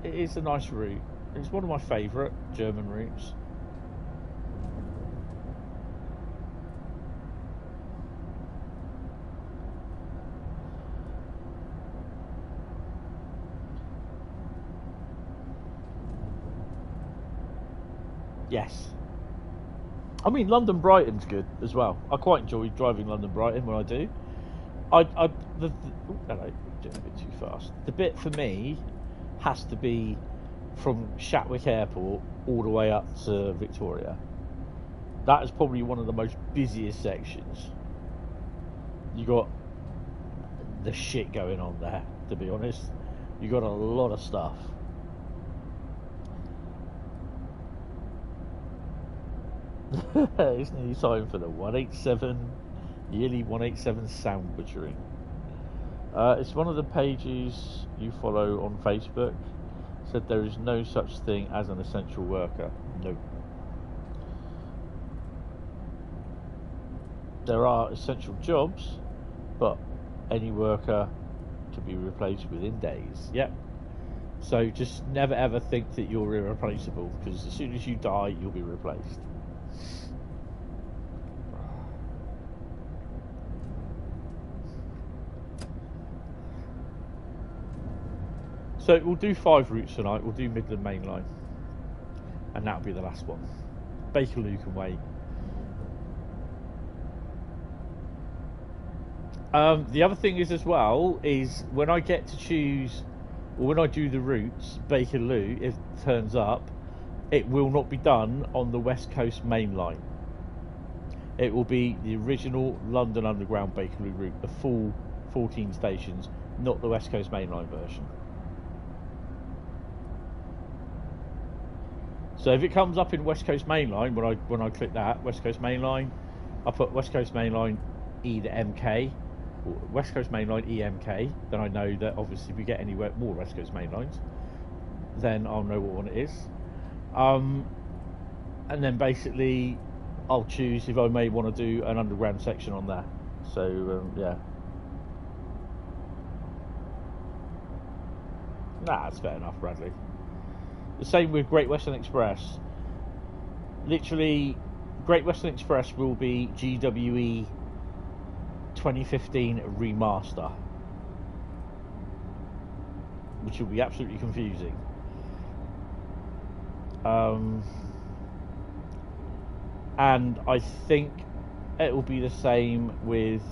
it is a nice route. It's one of my favourite German routes. Yes. I mean, London-Brighton's good as well. I quite enjoy driving London-Brighton when I do. Hello, doing a bit too fast. The bit for me has to be from Shatwick Airport all the way up to Victoria. That is probably one of the most busiest sections. You got the shit going on there, to be honest. You got a lot of stuff. It's nearly time for the 187 yearly 187 sound butchering. It's one of the pages you follow on Facebook. Said there is no such thing as an essential worker. No. There are essential jobs, but any worker can be replaced within days. Yep. So just never ever think that you're irreplaceable, because as soon as you die, you'll be replaced. So we'll do 5 routes tonight. We'll do Midland Mainline, and that'll be the last one. Bakerloo can wait. The other thing is as well is when I get to choose, or when I do the routes, Bakerloo, if it turns up, it will not be done on the West Coast Main Line. It will be the original London Underground Bakerloo route, the full 14 stations, not the West Coast Main Line version. So if it comes up in West Coast Main Line, when I click that West Coast Main Line, I put West Coast Main Line E to MK, or West Coast Main Line EMK, then I know that obviously if we get any more West Coast Main Lines, then I'll know what one it is. And then basically I'll choose if I may want to do an underground section on there. So yeah. Nah, that's fair enough, Bradley. The same with Great Western Express. Literally, Great Western Express will be GWE 2015 remaster, which will be absolutely confusing. And I think it will be the same with,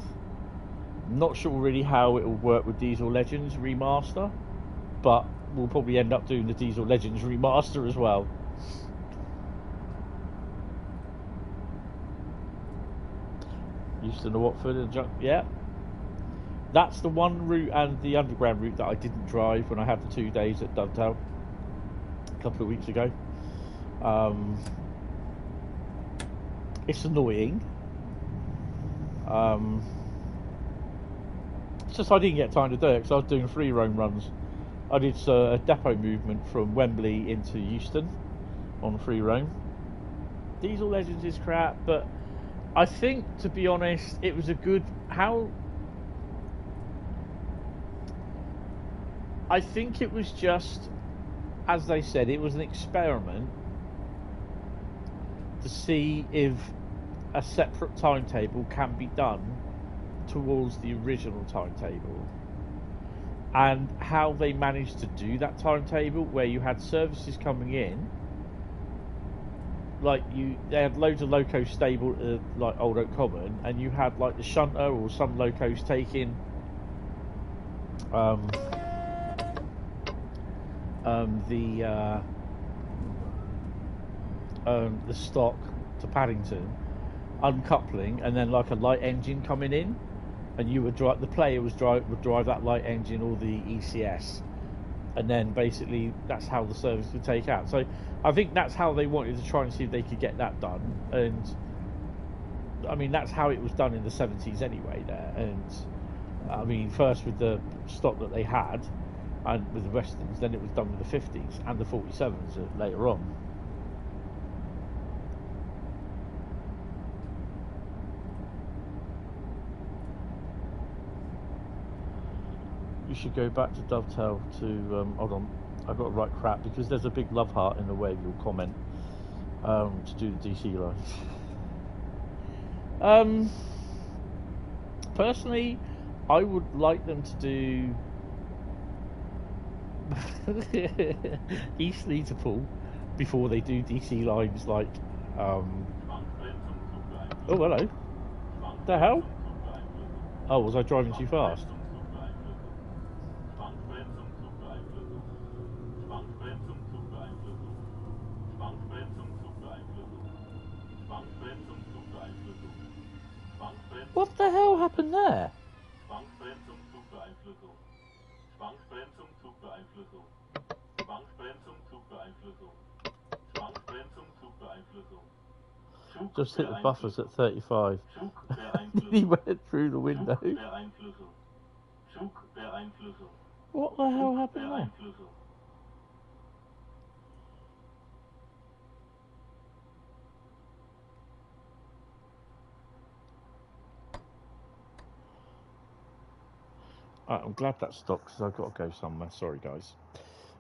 not sure really how it will work with Diesel Legends remaster, but we'll probably end up doing the Diesel Legends remaster as well. Euston to Watford and yeah, that's the one route, and the underground route that I didn't drive when I had the 2 days at Dovetail a couple of weeks ago. It's annoying. It's just I didn't get time to do it because I was doing free roam runs. I did a depot movement from Wembley into Euston on free roam. Diesel Legends is crap, but I think, to be honest, it was a good... I think it was just, as they said, it was an experiment to see if a separate timetable can be done towards the original timetable, and how they managed to do that timetable, where you had services coming in, like they had loads of locos stable like Old Oak Common, and you had like the shunter or some locos taking the stock to Paddington, uncoupling, and then like a light engine coming in, and you would drive, the player would drive that light engine or the ECS, and then basically that's how the service would take out. So I think that's how they wanted to try and see if they could get that done, and I mean that's how it was done in the 70s anyway there. And I mean, first with the stock that they had and with the Westerns, then it was done with the 50s and the 47s later on. You should go back to Dovetail to hold on, I've got to write crap because there's a big love heart in the way of your comment, to do the DC lines. Personally, I would like them to do East Liverpool before they do DC lines like oh hello, the hell, oh, was I driving too fast? What the hell happened there? Just hit the buffers at 35. He went through the window. What the hell happened there? I'm glad that stopped because I've got to go somewhere. Sorry, guys.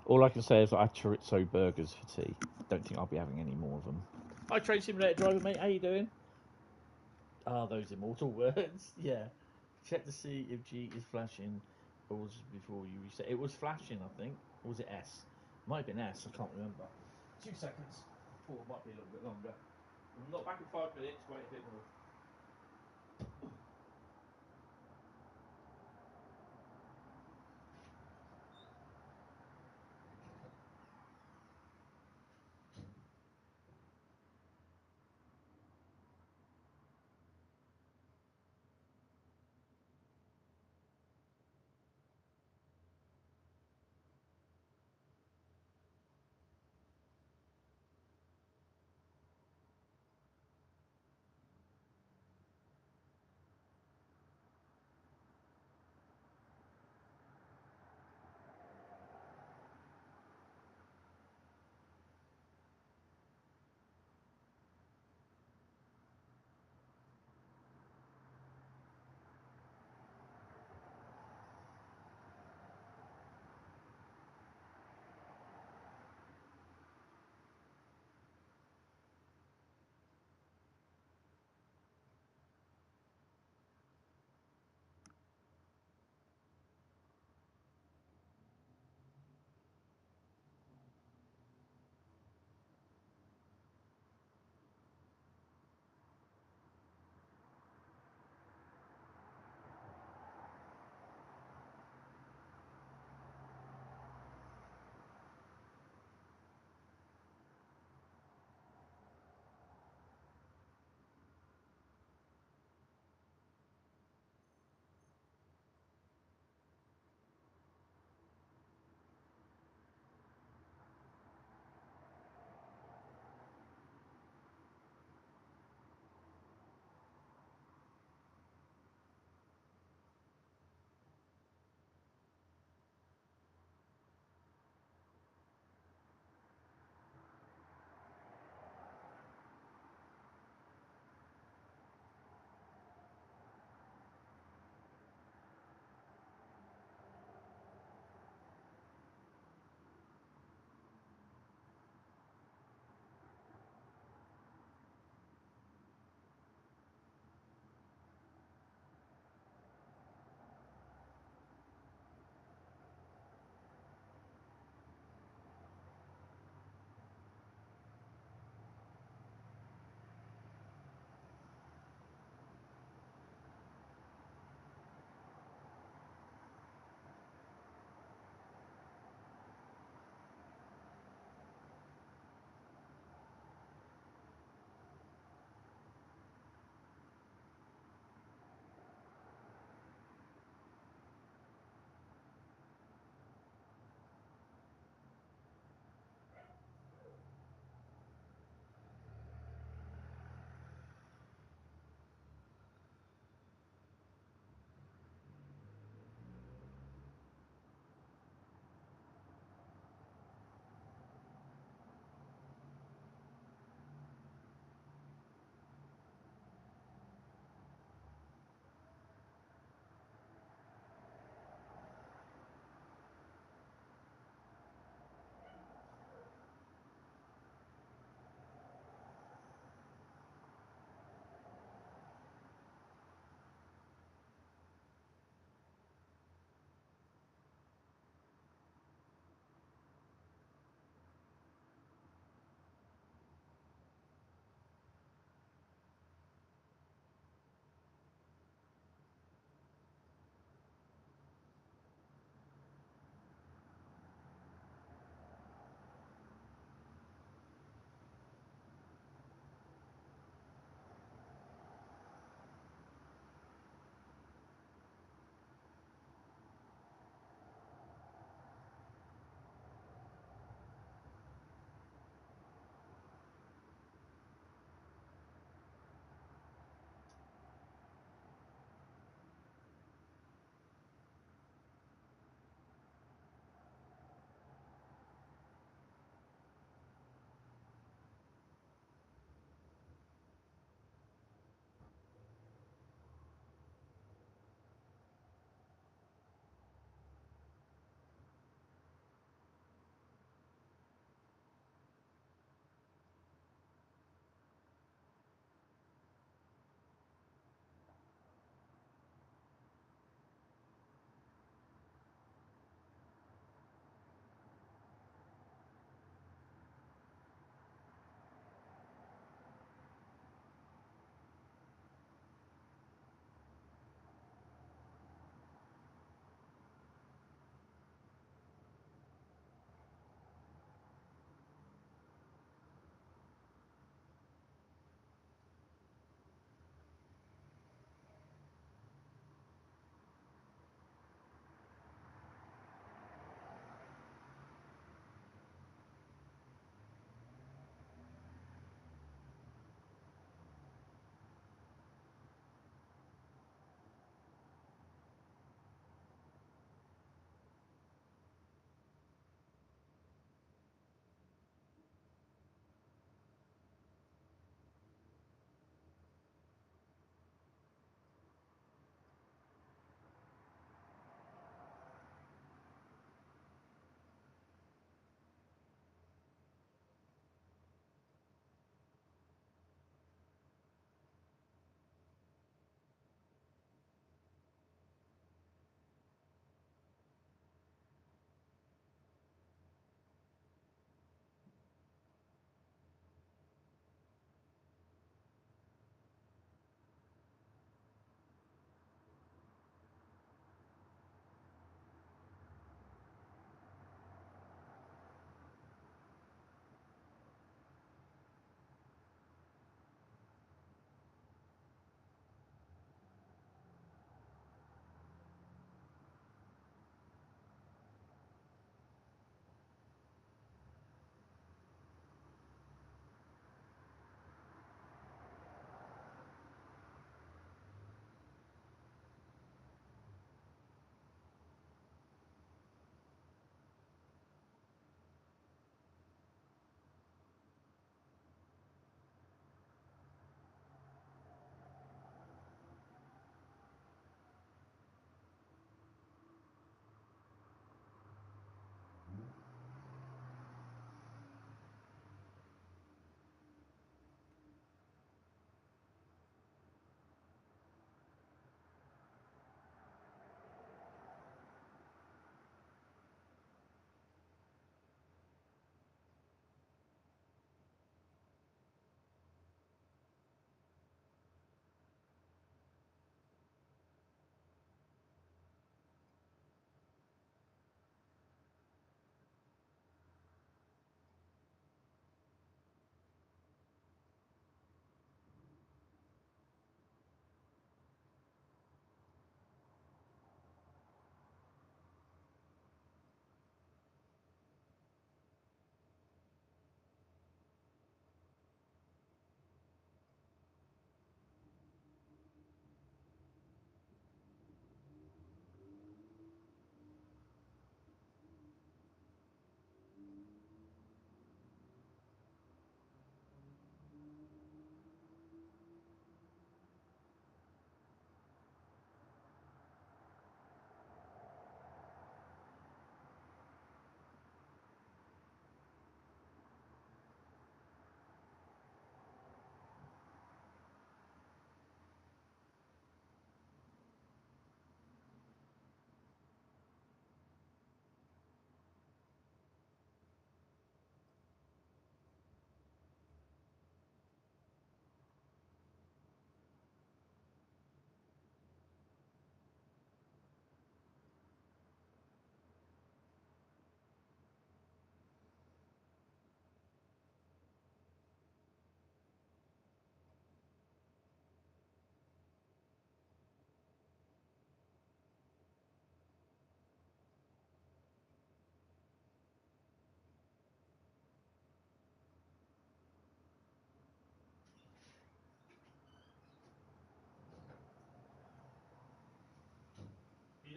All I can say is I had chorizo burgers for tea. Don't think I'll be having any more of them. Hi, Train Simulator driver, mate. How you doing? Ah, those immortal words. Yeah. Check to see if G is flashing or was it before you reset. It was flashing, I think. Or was it S? Might have been S. I can't remember. 2 seconds. Or it might be a little bit longer. I'm not back in 5 minutes. Wait a bit more.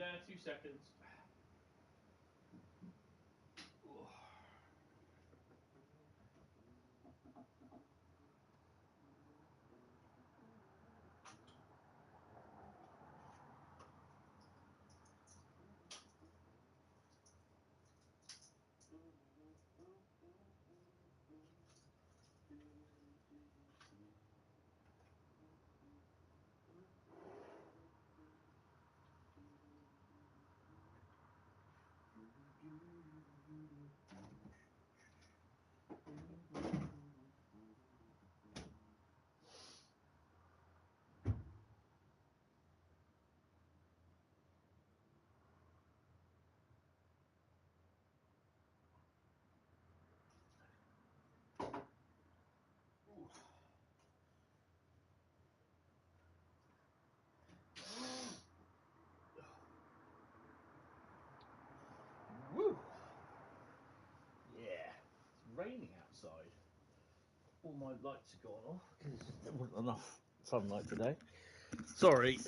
there, 2 seconds. Woo! Yeah, it's raining outside. All my lights have gone off because there wasn't enough sunlight today. Sorry.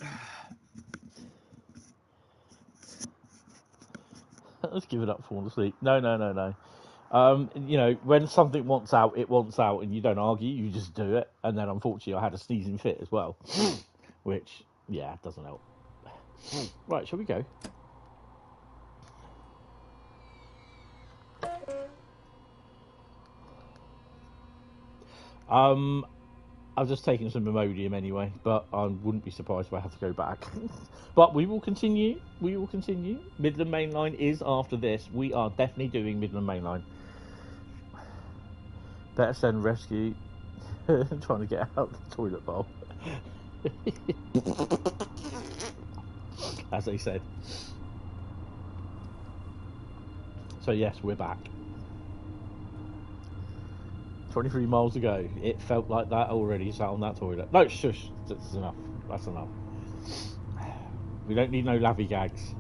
Let's give it up, falling asleep. No. You know, when something wants out, it wants out, and you don't argue, you just do it. And then, unfortunately, I had a sneezing fit as well, which, yeah, doesn't help. Right, shall we go? I've just taken some Imodium anyway, but I wouldn't be surprised if I have to go back. But we will continue. We will continue. Midland Mainline is after this. We are definitely doing Midland Mainline. Better send rescue. Trying to get out the toilet bowl. As they said. So yes, we're back. 23 miles to go. It felt like that already sat on that toilet. No, shush. That's enough. That's enough. We don't need no lavvy gags.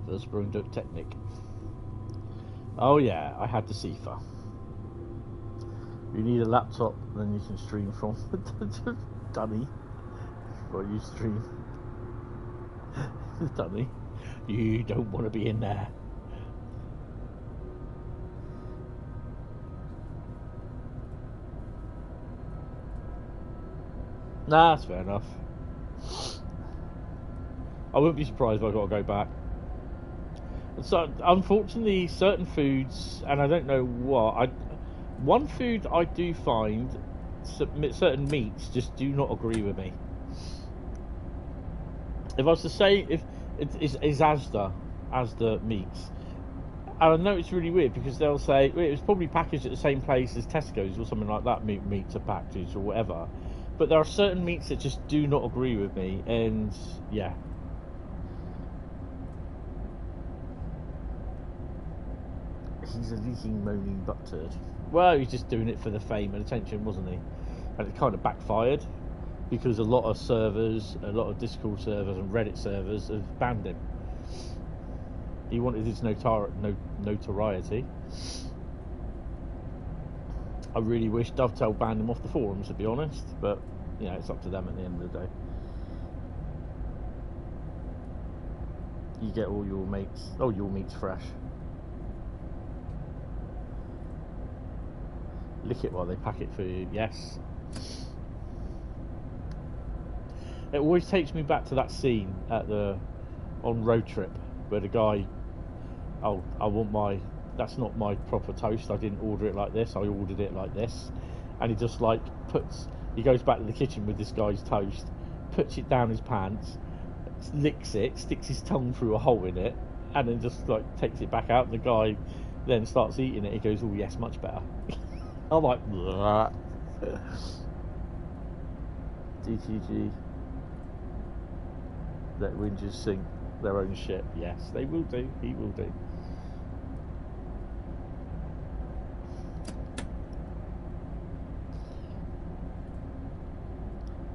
The Sprungduck technique. Oh yeah, I had the CIFA. You need a laptop, then you can stream from. Dunny. Or you stream. Dunny. You don't want to be in there. Nah, that's fair enough. I wouldn't be surprised if I got to go back. So, unfortunately, certain foods, and I don't know what, one food I do find, certain meats just do not agree with me. If I was to say, if it's Asda meats, and I know it's really weird because they'll say it was probably packaged at the same place as Tesco's or something like that. Meats are packaged or whatever. But there are certain meats that just do not agree with me, and yeah. He's a leaking, moaning butt turd. Well, he's just doing it for the fame and attention, wasn't he? And it kind of backfired, because a lot of servers, a lot of Discord servers and Reddit servers have banned him. He wanted his notoriety. I really wish Dovetail banned him off the forums, to be honest, but you know, it's up to them at the end of the day. You get all your meat's fresh. Lick it while they pack it for you, yes. It always takes me back to that scene on Road Trip, where the guy, that's not my proper toast, I didn't order it like this, I ordered it like this. And he just like he goes back to the kitchen with this guy's toast, puts it down his pants, licks it, sticks his tongue through a hole in it, and then just like takes it back out, and the guy then starts eating it. He goes, oh yes, much better. I'm like, bleh. DTG, let whingers sink their own shit. Yes, they will do, he will do.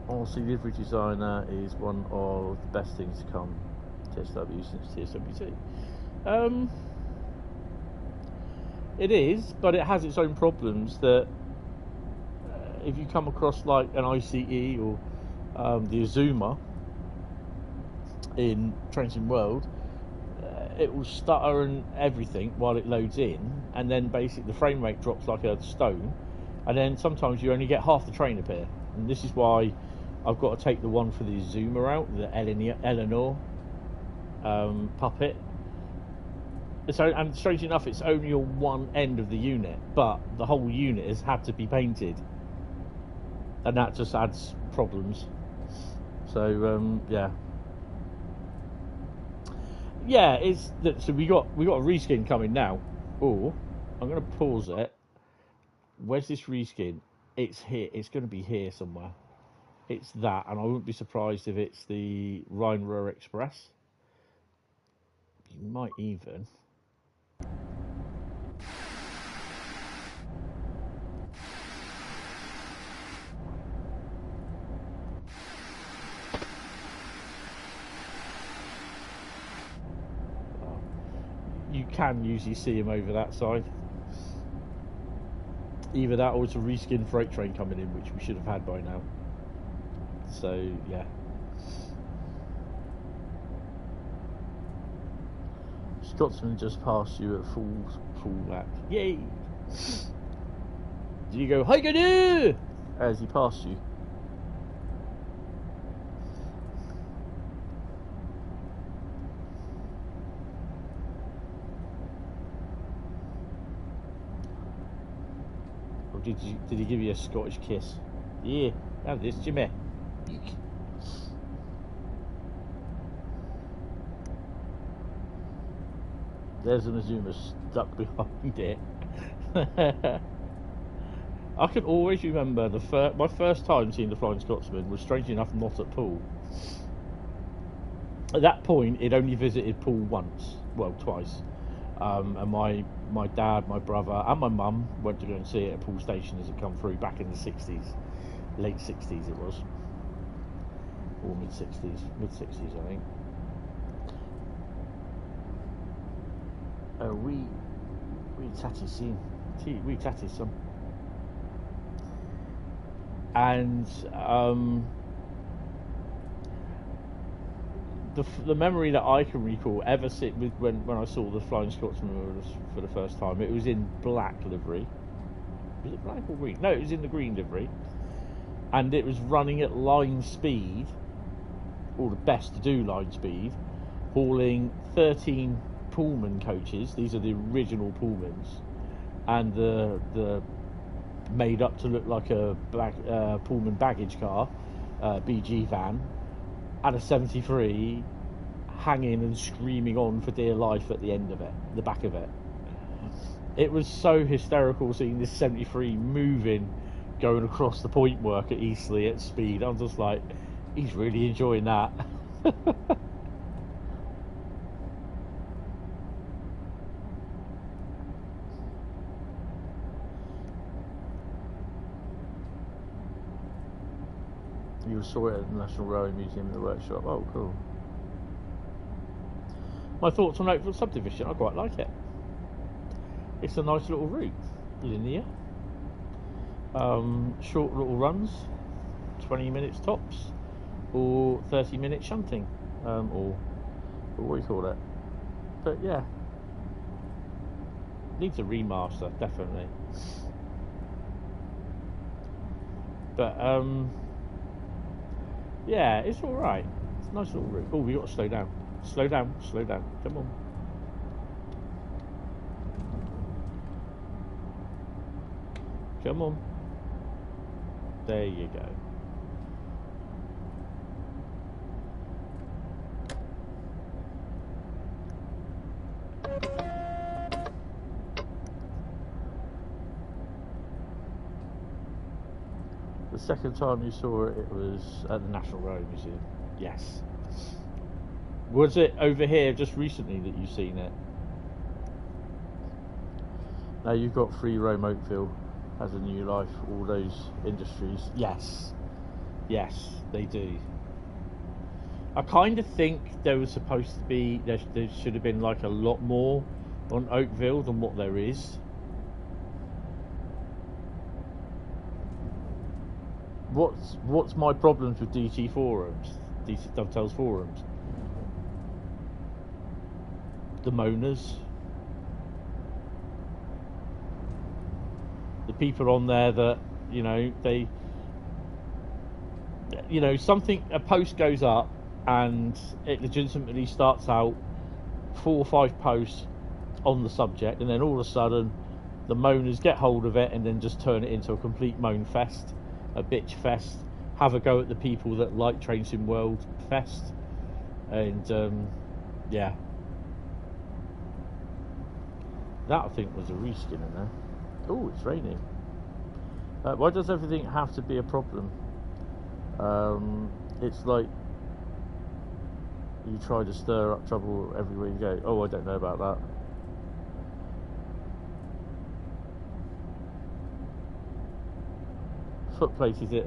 Honestly, livery designer is one of the best things to come TSW since TSWT. It is, but it has its own problems. That if you come across like an ICE or the Azuma in Trains World, it will stutter and everything while it loads in, and then basically the frame rate drops like a stone, and then sometimes you only get half the train appear. And this is why I've got to take the one for the Azuma out, the Eleanor puppet. So, and strange enough, it's only on one end of the unit, but the whole unit has had to be painted, and that just adds problems. So yeah. Yeah, it's so we got a reskin coming now. Oh, I'm going to pause it. Where's this reskin? It's here. It's going to be here somewhere. It's that, and I wouldn't be surprised if it's the Rhein Ruhr Express. You might even. You can usually see them over that side. Either that or it's a reskin freight train coming in, which we should have had by now. So yeah. Scotsman just passed you at full lap. Yay! Do you go hi gadoo as he passed you? Did he give you a Scottish kiss? Yeah, have this, Jimmy. There's an Azuma stuck behind it. I can always remember my first time seeing the Flying Scotsman was, strangely enough, not at Poole. At that point, it only visited Poole once, well, twice. And my dad, my brother, and my mum went to go and see it at Poole Station as it come through back in the 60s, late 60s it was, or mid 60s, I think. We tatty seen, we tatty some, and the memory that I can recall ever sit with when I saw the Flying Scotsman for the first time, it was in black livery. Was it black or green? No, it was in the green livery, and it was running at line speed, or the best to do line speed, hauling 13 Pullman coaches. These are the original Pullmans, and the made up to look like a Pullman baggage car, BG van, and a 73 hanging and screaming on for dear life at the end of it, the back of it. It was so hysterical seeing this 73 moving, going across the point work at Eastleigh at speed. I'm just like, he's really enjoying that. You saw it at the National Railway Museum in the workshop. Oh, cool. My thoughts on Oakville Sub Division, I quite like it. It's a nice little route, linear. Short little runs, 20 minutes tops, or 30-minute shunting, or what do you call it? But yeah, needs a remaster, definitely. But yeah, it's all right. It's a nice little route. Oh, we got to slow down. Slow down. Come on. Come on. There you go. The second time you saw it, it was at the National Railway Museum. Yes. Was it over here just recently that you've seen it? Now you've got Free Roam Oakville has a new life, all those industries. Yes, they do. I kind of think there was supposed to be, there should have been like a lot more on Oakville than what there is. what's my problems with DT forums, DT Dovetail's forums? The moaners, the people on there that, you know, they, you know, a post goes up and it legitimately starts out 4 or 5 posts on the subject, and then all of a sudden the moaners get hold of it and then just turn it into a complete moan fest, a bitch fest, have a go at the people that like Train Sim World fest, and yeah, that I think was a reskin in there. Oh, it's raining. Why does everything have to be a problem? It's like you try to stir up trouble everywhere you go. Oh, I don't know about that. Footplate is it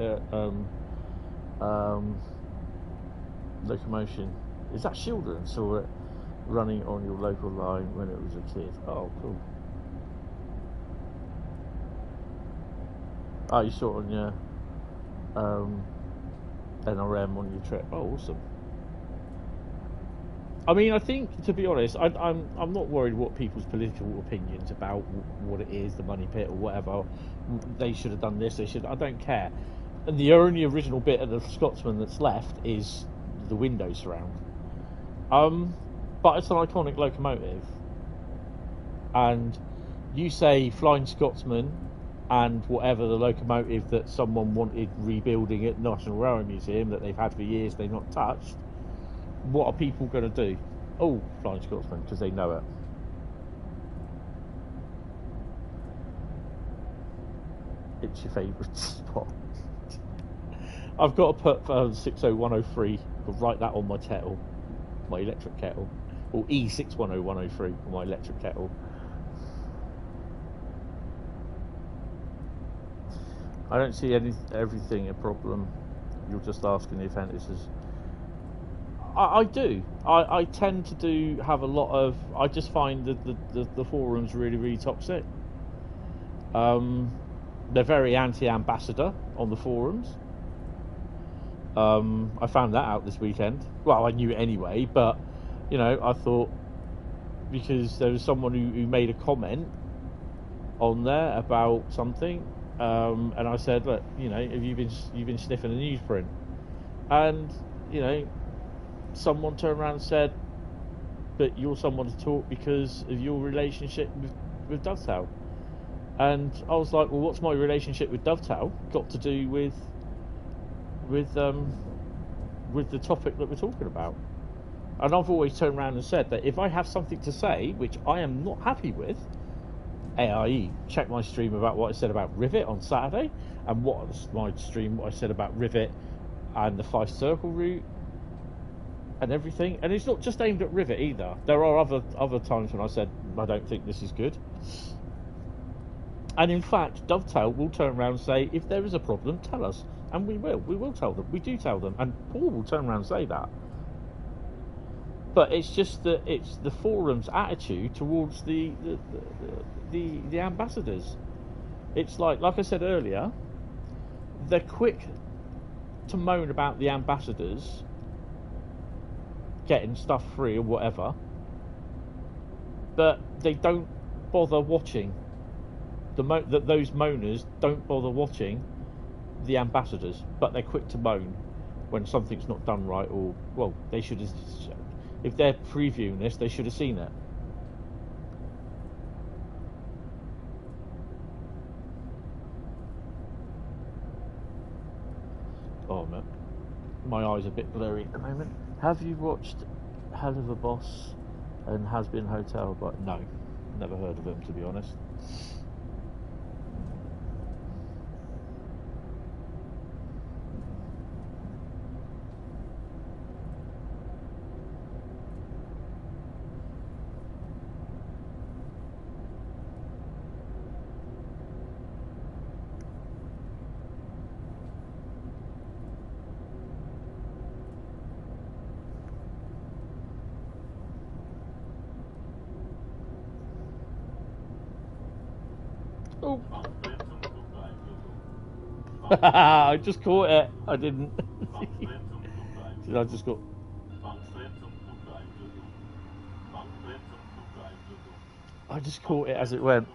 locomotion? Is that children saw it running on your local line when it was a kid? Oh, cool. Oh, you saw it on your NRM on your trip. Oh, awesome. I mean, I think, to be honest, I'm not worried what people's political opinions about what it is, the money pit or whatever. They should have done this. They should. I don't care. And the only original bit of the Scotsman that's left is the window surround. But it's an iconic locomotive, and you say Flying Scotsman and whatever the locomotive that someone wanted rebuilding at National Railway Museum that they've had for years, they've not touched. What are people going to do? Oh, Flying Scotsman, because they know it. It's your favourite spot. I've got to put 60103, I'll write that on my kettle, my electric kettle, or E610103 on my electric kettle. I don't see everything a problem. You're just asking if Hentis is. I do. I tend to have a lot of. I just find that the forums really, really toxic. They're very anti-ambassador on the forums. I found that out this weekend. Well, I knew it anyway, but you know, I thought because there was someone who made a comment on there about something, and I said, look, you know, have you've been sniffing a newsprint, and you know. Someone turned around and said, but you're someone to talk because of your relationship with Dovetail. And I was like, well, what's my relationship with Dovetail got to do with the topic that we're talking about? And I've always turned around and said that if I have something to say which I am not happy with, AIE, check my stream about what I said about Rivet on Saturday, and what I said about Rivet and the 5 circle route and everything. And it's not just aimed at Rivet either. There are other times when I said I don't think this is good. And in fact, Dovetail will turn around and say, if there is a problem, tell us, and we will tell them. We do tell them, and Paul will turn around and say that. But it's just that it's the forum's attitude towards the ambassadors. It's like I said earlier, they're quick to moan about the ambassadors getting stuff free or whatever, but they don't bother watching those moaners don't bother watching the ambassadors, but they're quick to moan when something's not done right, or well, they should have, if they're previewing this, they should have seen it. Oh man, my eyes are a bit blurry at the moment. Have you watched Hell of a Boss and Has Been Hotel? But no, never heard of them, to be honest. I just caught it. I didn't. I just got. I just caught it as it went.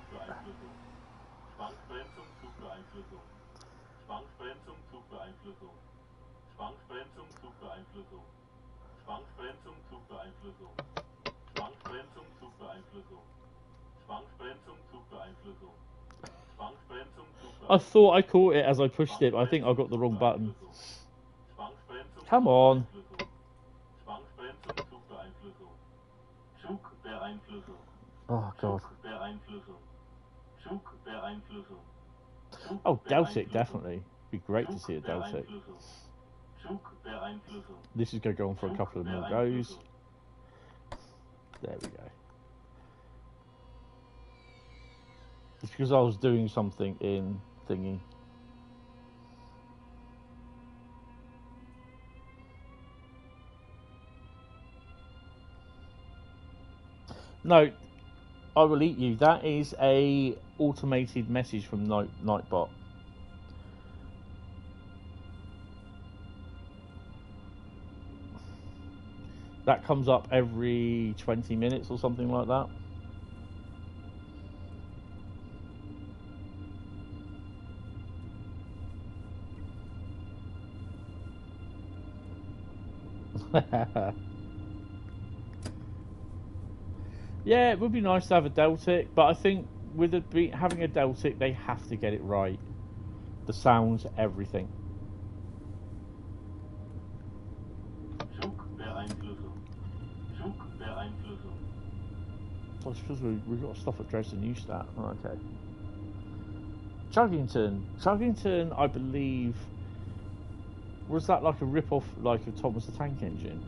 I thought I caught it as I pushed it, but I think I got the wrong button. Come on. Oh, God. Oh, Deltic, definitely. Be great to see a Deltic. This is going to go on for a couple of more goes. There we go. It's because I was doing something in thingy. No, I will eat you. That is a automated message from Nightbot. That comes up every 20 minutes or something like that. Yeah, it would be nice to have a Deltic, but I think with it having a Deltic, they have to get it right. The sounds, everything. Oh, it's because we've got stuff at Dresden Riesa. Oh, okay. Chuggington, I believe, was that like a rip-off, like a Thomas the Tank Engine?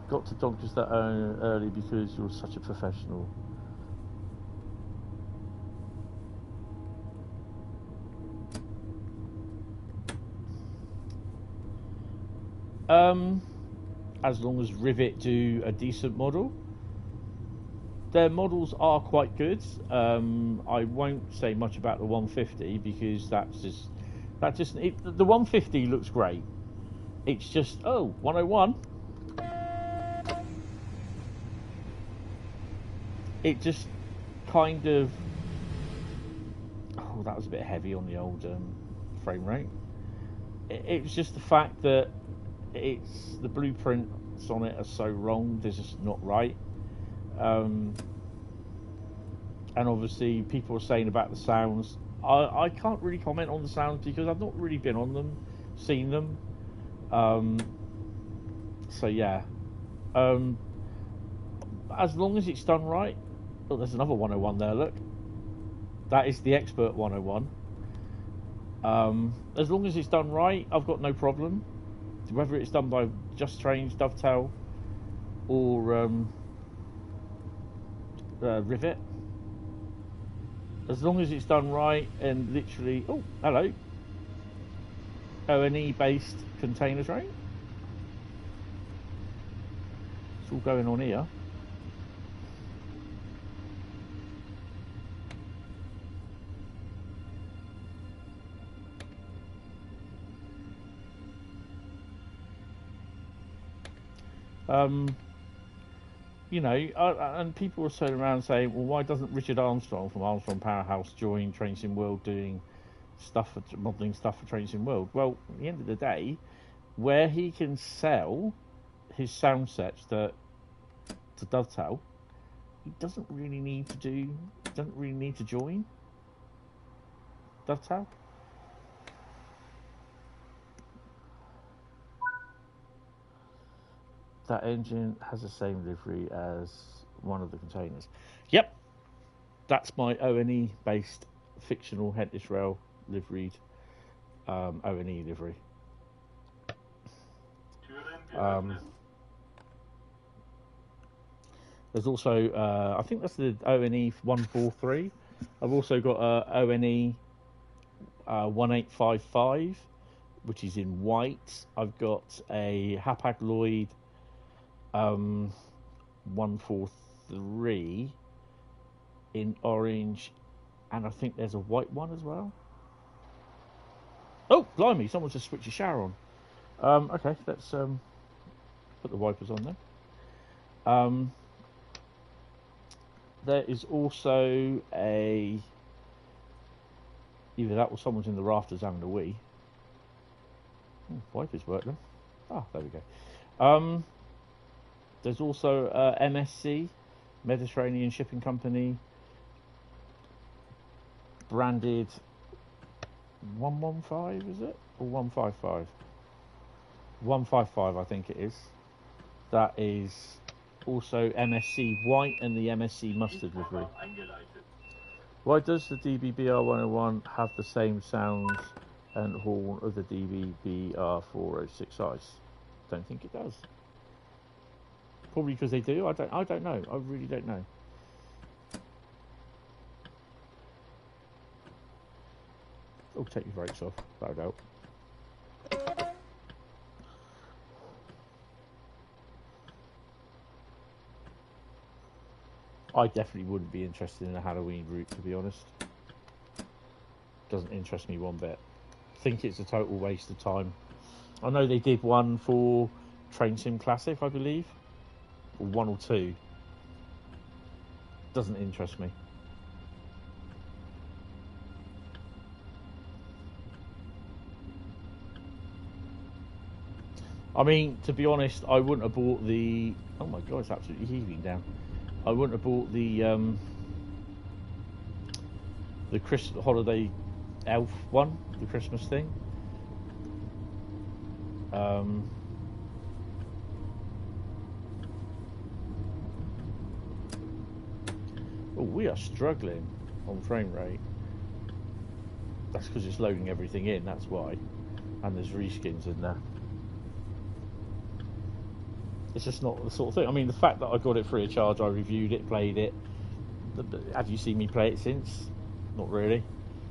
Got to dodge that early because you're such a professional. As long as Rivet do a decent model. Their models are quite good. I won't say much about the 150 because the 150 looks great. It's just 101. It just kind of that was a bit heavy on the old frame rate. It's just the fact that it's the blueprints on it are so wrong. They're just not right. And obviously people are saying about the sounds. I can't really comment on the sounds because I've not really been on them, seen them. So yeah. As long as it's done right. Oh, there's another 101 there, look. That is the Expert 101. As long as it's done right, I've got no problem. Whether it's done by Just Trains, Dovetail, or Rivet. As long as it's done right and literally... Oh, hello. O&E based container train. It's all going on here. You know, and people are turning around saying, well, why doesn't Richard Armstrong from Armstrong Powerhouse join Train Sim World doing stuff for modelling stuff for Train Sim World? Well, at the end of the day, where he can sell his sound sets to Dovetail, he doesn't really need to join Dovetail. That engine has the same livery as one of the containers. Yep, that's my O&E based fictional Hentis Rail liveried O&E livery. There's also I think that's the O&E 143. I've also got O&E 1855, which is in white. I've got a Hapag-Lloyd 143 in orange And I think there's a white one as well. Oh, blimey, someone's just switched a shower on. Okay, let's put the wipers on there. There is also a... Either that or someone's in the rafters having a wee. Wipers work then. Ah, there we go. There's also MSC, Mediterranean Shipping Company, branded 115, is it? Or 155? 155, I think it is. That is also MSC white and the MSC mustard livery. Why does the DBBR 101 have the same sounds and horn of the DBBR 406 ice? Don't think it does. Probably because they do. I don't know. I really don't know. Oh, take your brakes off. That would help. I definitely wouldn't be interested in a Halloween route, to be honest. Doesn't interest me one bit. Think it's a total waste of time. I know they did one for Train Sim Classic, I believe. Or one or two. Doesn't interest me. I mean, to be honest, I wouldn't have bought the... Oh my god, it's absolutely heaving down. I wouldn't have bought the holiday elf one, the Christmas thing. Oh, we are struggling on frame rate. That's because it's loading everything in, that's why. And there's reskins in there. It's just not the sort of thing. I mean, the fact that I got it free of charge, I reviewed it, played it. Have you seen me play it since? Not really.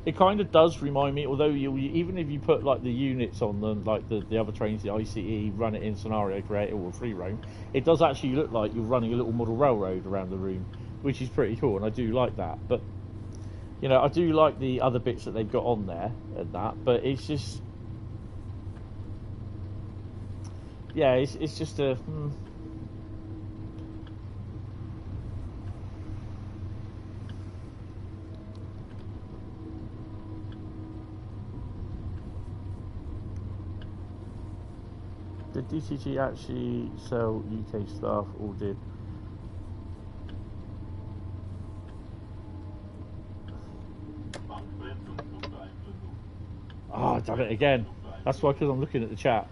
It kind of does remind me, although even if you put like the units on them, like the other trains, the ICE, run it in Scenario Creator or free roam, it does actually look like you're running a little model railroad around the room, which is pretty cool, and I do like that. But, you know, I do like the other bits that they've got on there and that, but it's just... Yeah, it's just a... Did DCG actually sell UK staff, or did... Oh, I've done it again. That's why, because I'm looking at the chat.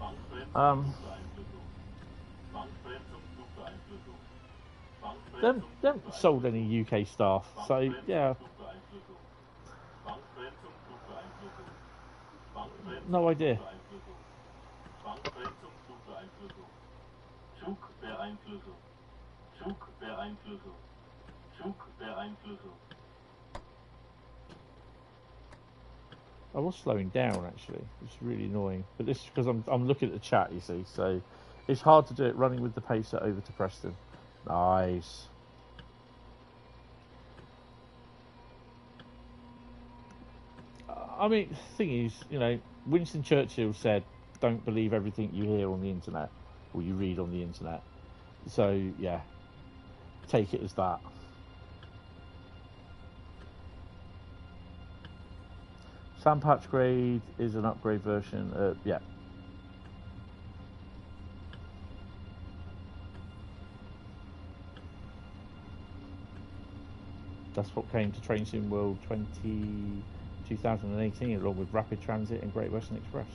They haven't sold any UK staff, so yeah. No idea. I was slowing down actually. It's really annoying, but this is because I'm looking at the chat, you see, so it's hard to do it running with the pacer over to Preston. Nice. I mean, the thing is, you know, Winston Churchill said, "Don't believe everything you hear on the internet or you read on the internet." So yeah, take it as that. Sandpatch grade is an upgrade version. Yeah. That's what came to Train Sim World 2018, along with Rapid Transit and Great Western Express.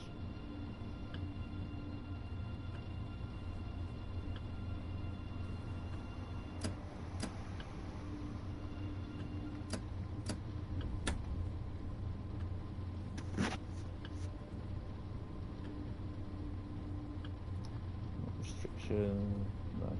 Restriction, no.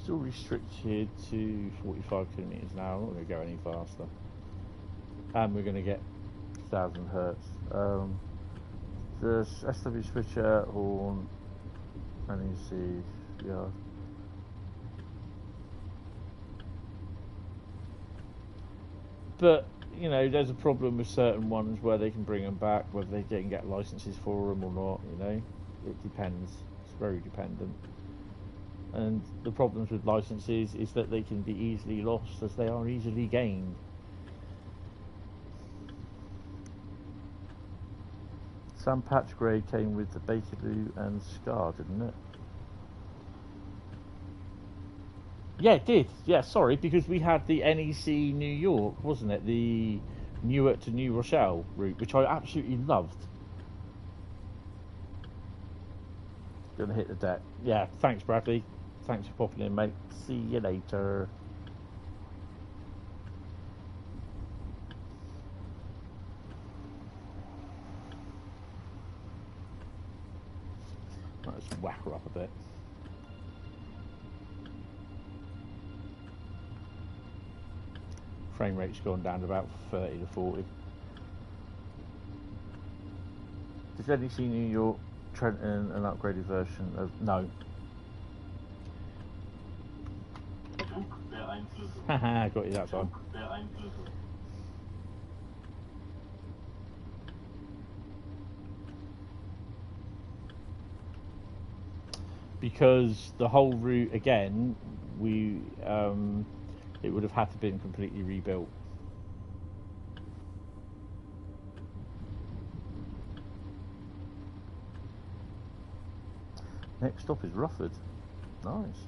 Still restricted to 45 kilometres an hour. I'm not going to go any faster. And we're going to get 2000 hertz. The SW switcher, horn, NEC, yeah. But, you know, there's a problem with certain ones where they can bring them back, whether they can get licenses for them or not, you know. It depends. It's very dependent. And the problems with licenses is that they can be easily lost as they are easily gained. Sam Patch Grey came with the Bakerloo and Scar, didn't it? Yeah, it did. Yeah, sorry, because we had the NEC New York, wasn't it? The Newark to New Rochelle route, which I absolutely loved. Gonna hit the deck. Yeah, thanks, Bradley. Thanks for popping in, mate. See you later. Let's whack her up a bit. Frame rate's gone down to about 30 to 40. Does NEC New York Trenton an upgraded version of... No. Haha, got you that time. Because the whole route again, it would have had to been completely rebuilt. Next stop is Rufford. Nice.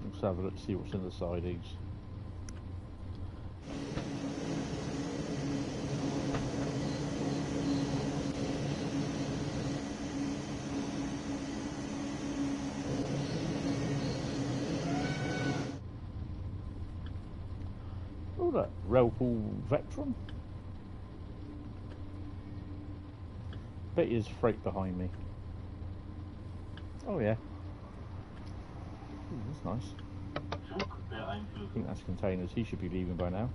Let's have a look, see what's in the sidings. Oh, that Railpool Vectron. Bet there's freight behind me. Oh yeah. Ooh, that's nice. I think that's containers. He should be leaving by now.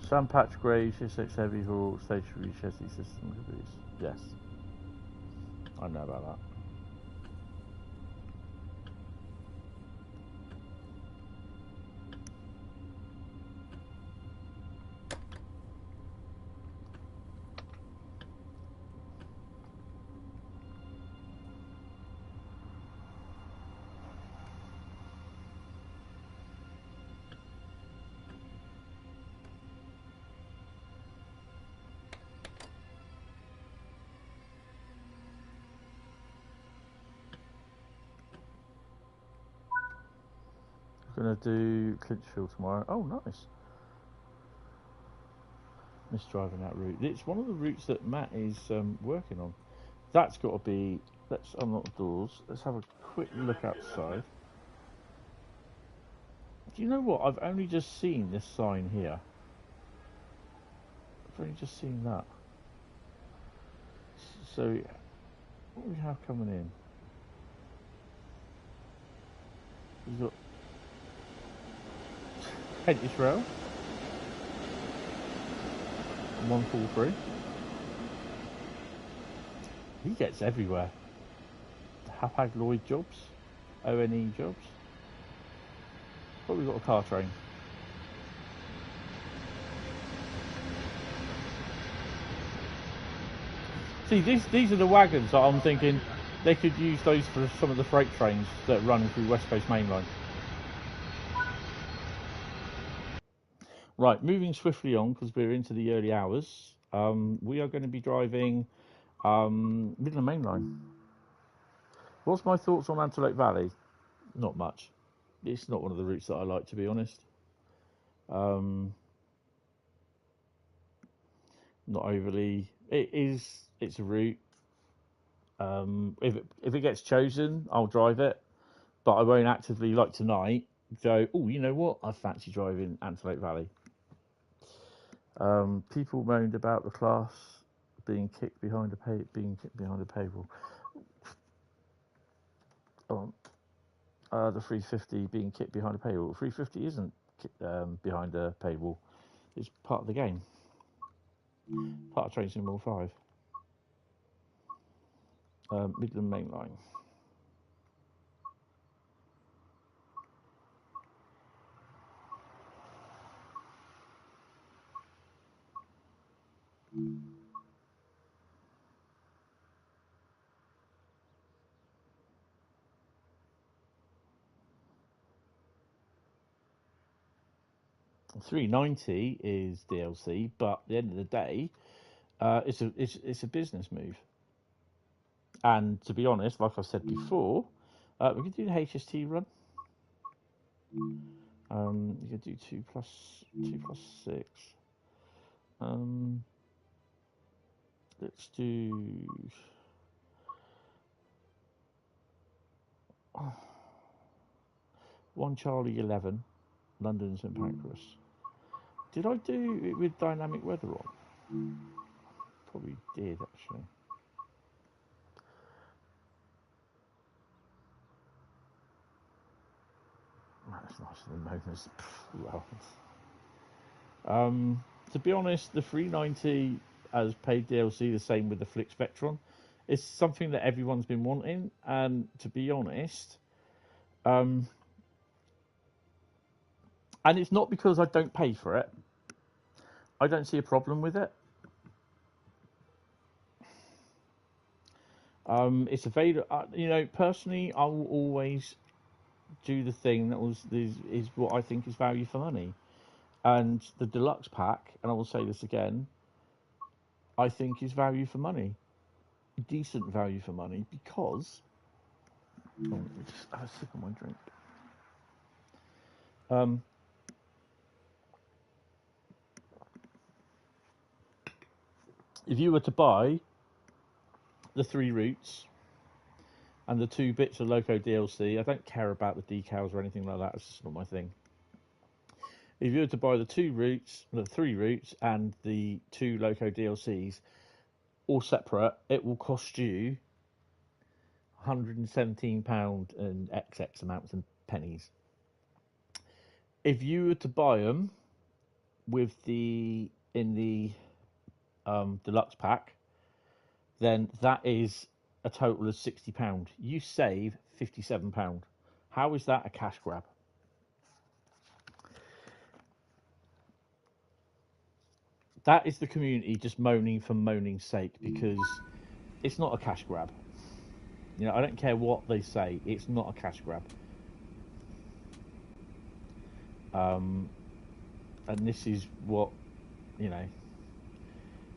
Sam Patch Grey, 6X Heavy Haul, stationary chassis system. Yes. I know about that. Gonna do Clinchfield tomorrow. Oh, nice. Miss driving that route. It's one of the routes that Matt is working on. That's got to be. Let's unlock the doors. Let's have a quick look outside. Do you know what? I've only just seen this sign here. I've only just seen that. So, what do we have coming in? We've got Hentis Rail, 143. He gets everywhere. Hapag Lloyd jobs, ONE jobs. But we've got a car train. See, these are the wagons that I'm thinking they could use those for some of the freight trains that run through West Coast Mainline. Right, moving swiftly on because we're into the early hours. We are going to be driving Midland Mainline. What's my thoughts on Antelope Valley? Not much. It's not one of the routes that I like, to be honest. Not overly. It's a route. If it gets chosen, I'll drive it, but I won't actively, like tonight, go, oh, you know what? I fancy driving Antelope Valley. People moaned about the class being kicked behind a paywall. The 350 being kicked behind a paywall. 350 isn't behind a paywall. It's part of the game. Part of Train Sim 5. Midland Mainline. $390 is DLC, but at the end of the day, it's a business move. And to be honest, like I said before, we could do the HST run. You could do 2 plus 6. Let's do 1 Charlie 11, London St Pancras. Did I do it with dynamic weather on? Probably did, actually. That's nicer than Mona's. Well, to be honest, the 390 as paid DLC, the same with the Flick Spectron. It's something that everyone's been wanting, and to be honest, and it's not because I don't pay for it. I don't see a problem with it. It's available. Personally, I will always do the thing that is what I think is value for money, and the deluxe pack. And I will say this again. I think is value for money, decent value for money, because let me just have a sip of my drink. If you were to buy the 3 routes and the 2 bits of Loco DLC, I don't care about the decals or anything like that. It's just not my thing. If you were to buy the 3 routes and the 2 Loco DLCs, all separate, it will cost you £117 and XX amounts and pennies. If you were to buy them with in the deluxe pack, then that is a total of £60. You save £57. How is that a cash grab? That is the community just moaning for moaning's sake, because it's not a cash grab. I don't care what they say, it's not a cash grab. And this is what,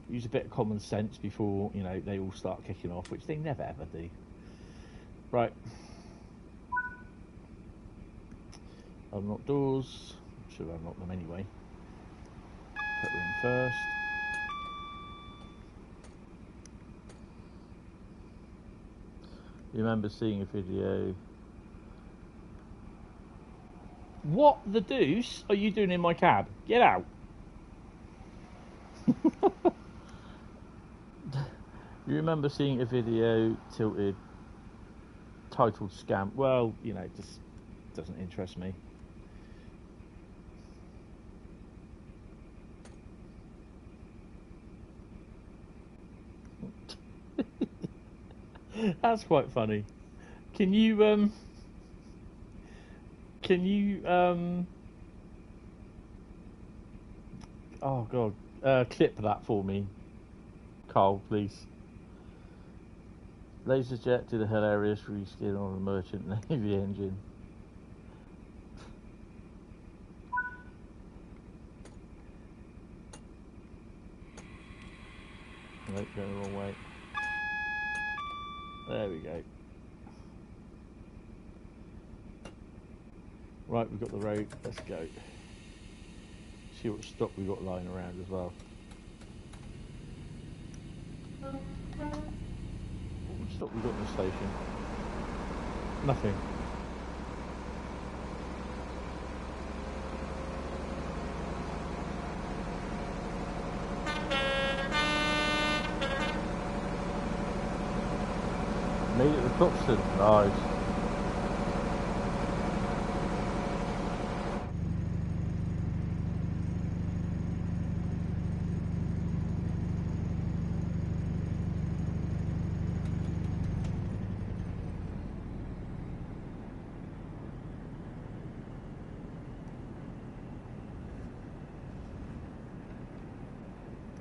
use a bit of common sense before, they all start kicking off, which they never ever do. Right. Unlock doors. Should unlock them anyway. Put them in first. You remember seeing a video. What the deuce are you doing in my cab? Get out. You remember seeing a video titled Scam? Well, it just doesn't interest me. That's quite funny. Can you oh god, clip that for me, Carl, please. LaserJet did a hilarious reskin on a Merchant Navy engine. Nope, going the wrong way. There we go. Right, we've got the road. Let's go. See what stock we've got lying around as well. What stock we've got in the station? Nothing. Made it to Croxton. Nice.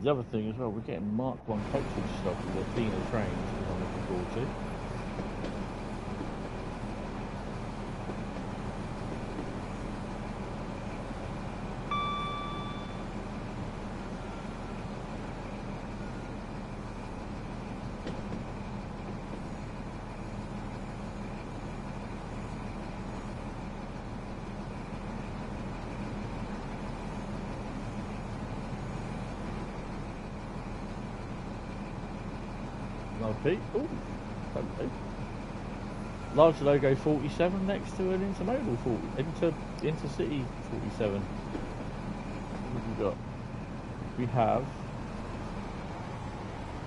The other thing as well, we're getting Mark 1 coaching stuff with the Athena trains, which I'm looking forward to. Oh, lovely. Large logo 47 next to an intermodal 40, intercity 47. What have we got? We have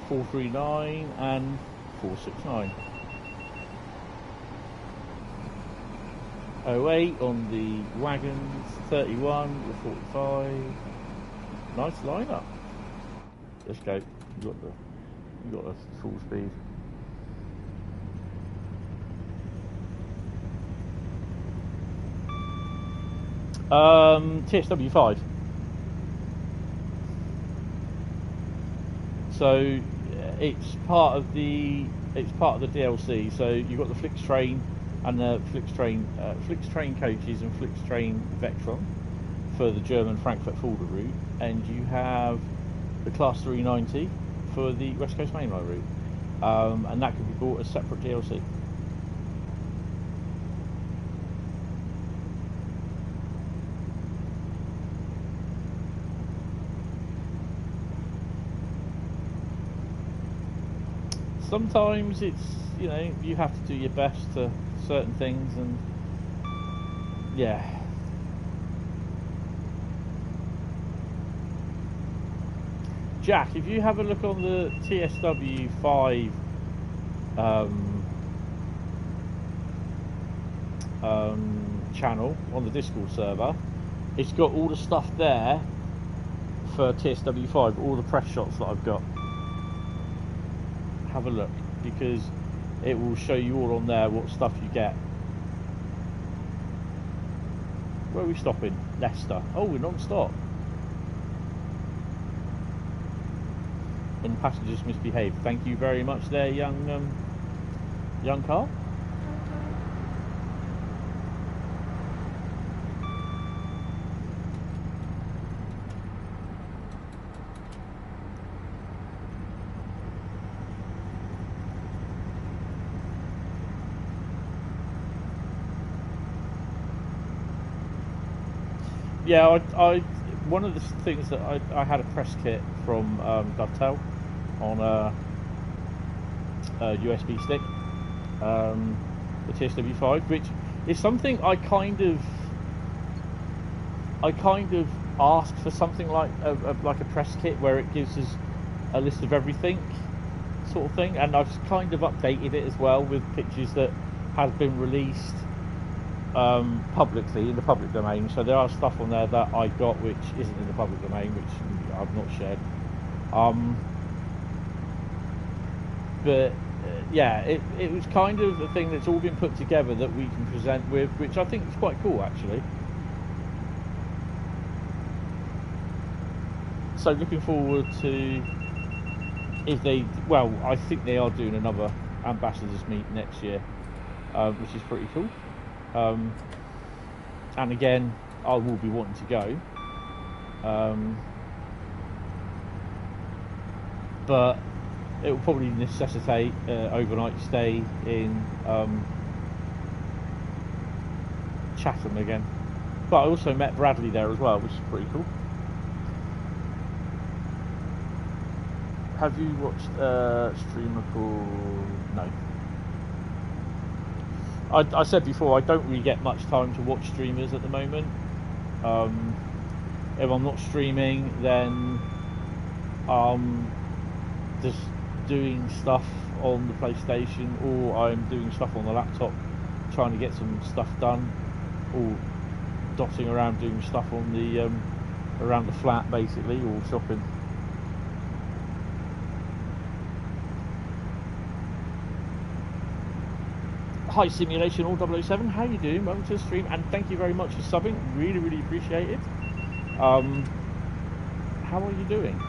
439 and 469. 08 on the wagons, 31 with 45. Nice lineup. Let's go. You got a full speed. TSW5. So it's part of the DLC. So you've got the Flix train and the Flix train coaches and Flix train Vectron for the German Frankfurt-Fulda route, and you have the Class 390 for the West Coast Mainline route, and that can be bought as separate DLC. Sometimes it's, you know, you have to do your best to certain things, and yeah. Jack, if you have a look on the TSW5 channel on the Discord server, it's got all the stuff there for TSW5, all the press shots that I've got. Have a look, because it will show you all on there what stuff you get. Where are we stopping? Leicester. Oh, we're non-stop. And passengers misbehave. Thank you very much there, young Carl. Yeah, I one of the things that I had a press kit from Dovetail on a USB stick, the TSW5, which is something I kind of asked for, something like a press kit where it gives us a list of everything, sort of thing, and I've kind of updated it as well with pictures that have been released publicly in the public domain. So there are stuff on there that I got which isn't in the public domain, which I've not shared. But yeah, it was kind of a thing that's all been put together that we can present with, which I think is quite cool actually. So looking forward to, if they, well, I think they are doing another ambassadors meet next year, which is pretty cool. And again, I will be wanting to go, but it will probably necessitate overnight stay in Chatham again. But I also met Bradley there as well, which is pretty cool. Have you watched a streamer called... No. I said before, I don't really get much time to watch streamers at the moment. If I'm not streaming, then just doing stuff on the PlayStation, or I'm doing stuff on the laptop, trying to get some stuff done, or dotting around doing stuff on the around the flat, basically, or shopping. Hi Simulation All 007, how you doing? Welcome to the stream, and thank you very much for subbing. Really, really appreciate it. How are you doing?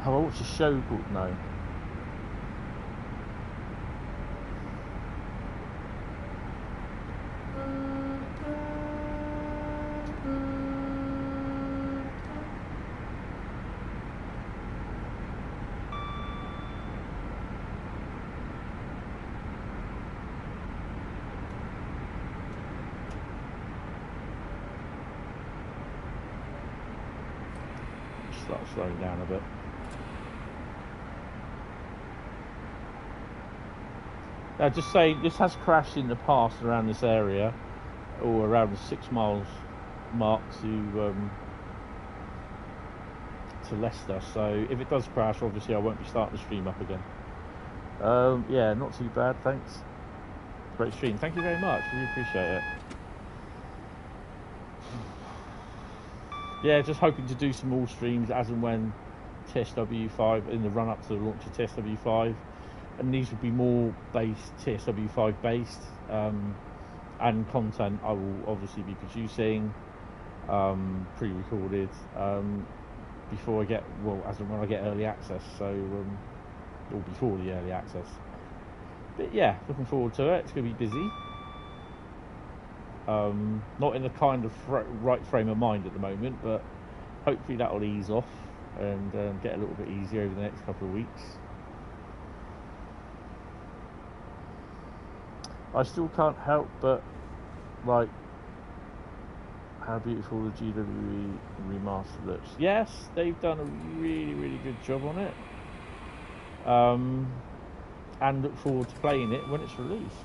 Have I watched a show called No? Start slowing down a bit. Just saying, this has crashed in the past around this area, or around the 6 miles mark to Leicester. So if it does crash, obviously I won't be starting the stream up again. Yeah, not too bad, thanks. Great stream, thank you very much, really appreciate it. Yeah, just hoping to do some more streams as and when TSW5, in the run up to the launch of TSW5. And these would be more based, TSW5 based, and content I will obviously be producing, pre-recorded, before I get, well, as and when I get early access, so, or before the early access. But yeah, looking forward to it, it's going to be busy. Not in the kind of right frame of mind at the moment, but hopefully that will ease off and get a little bit easier over the next couple of weeks. I still can't help but like how beautiful the GWE remaster looks. Yes, they've done a really, really good job on it. And look forward to playing it when it's released.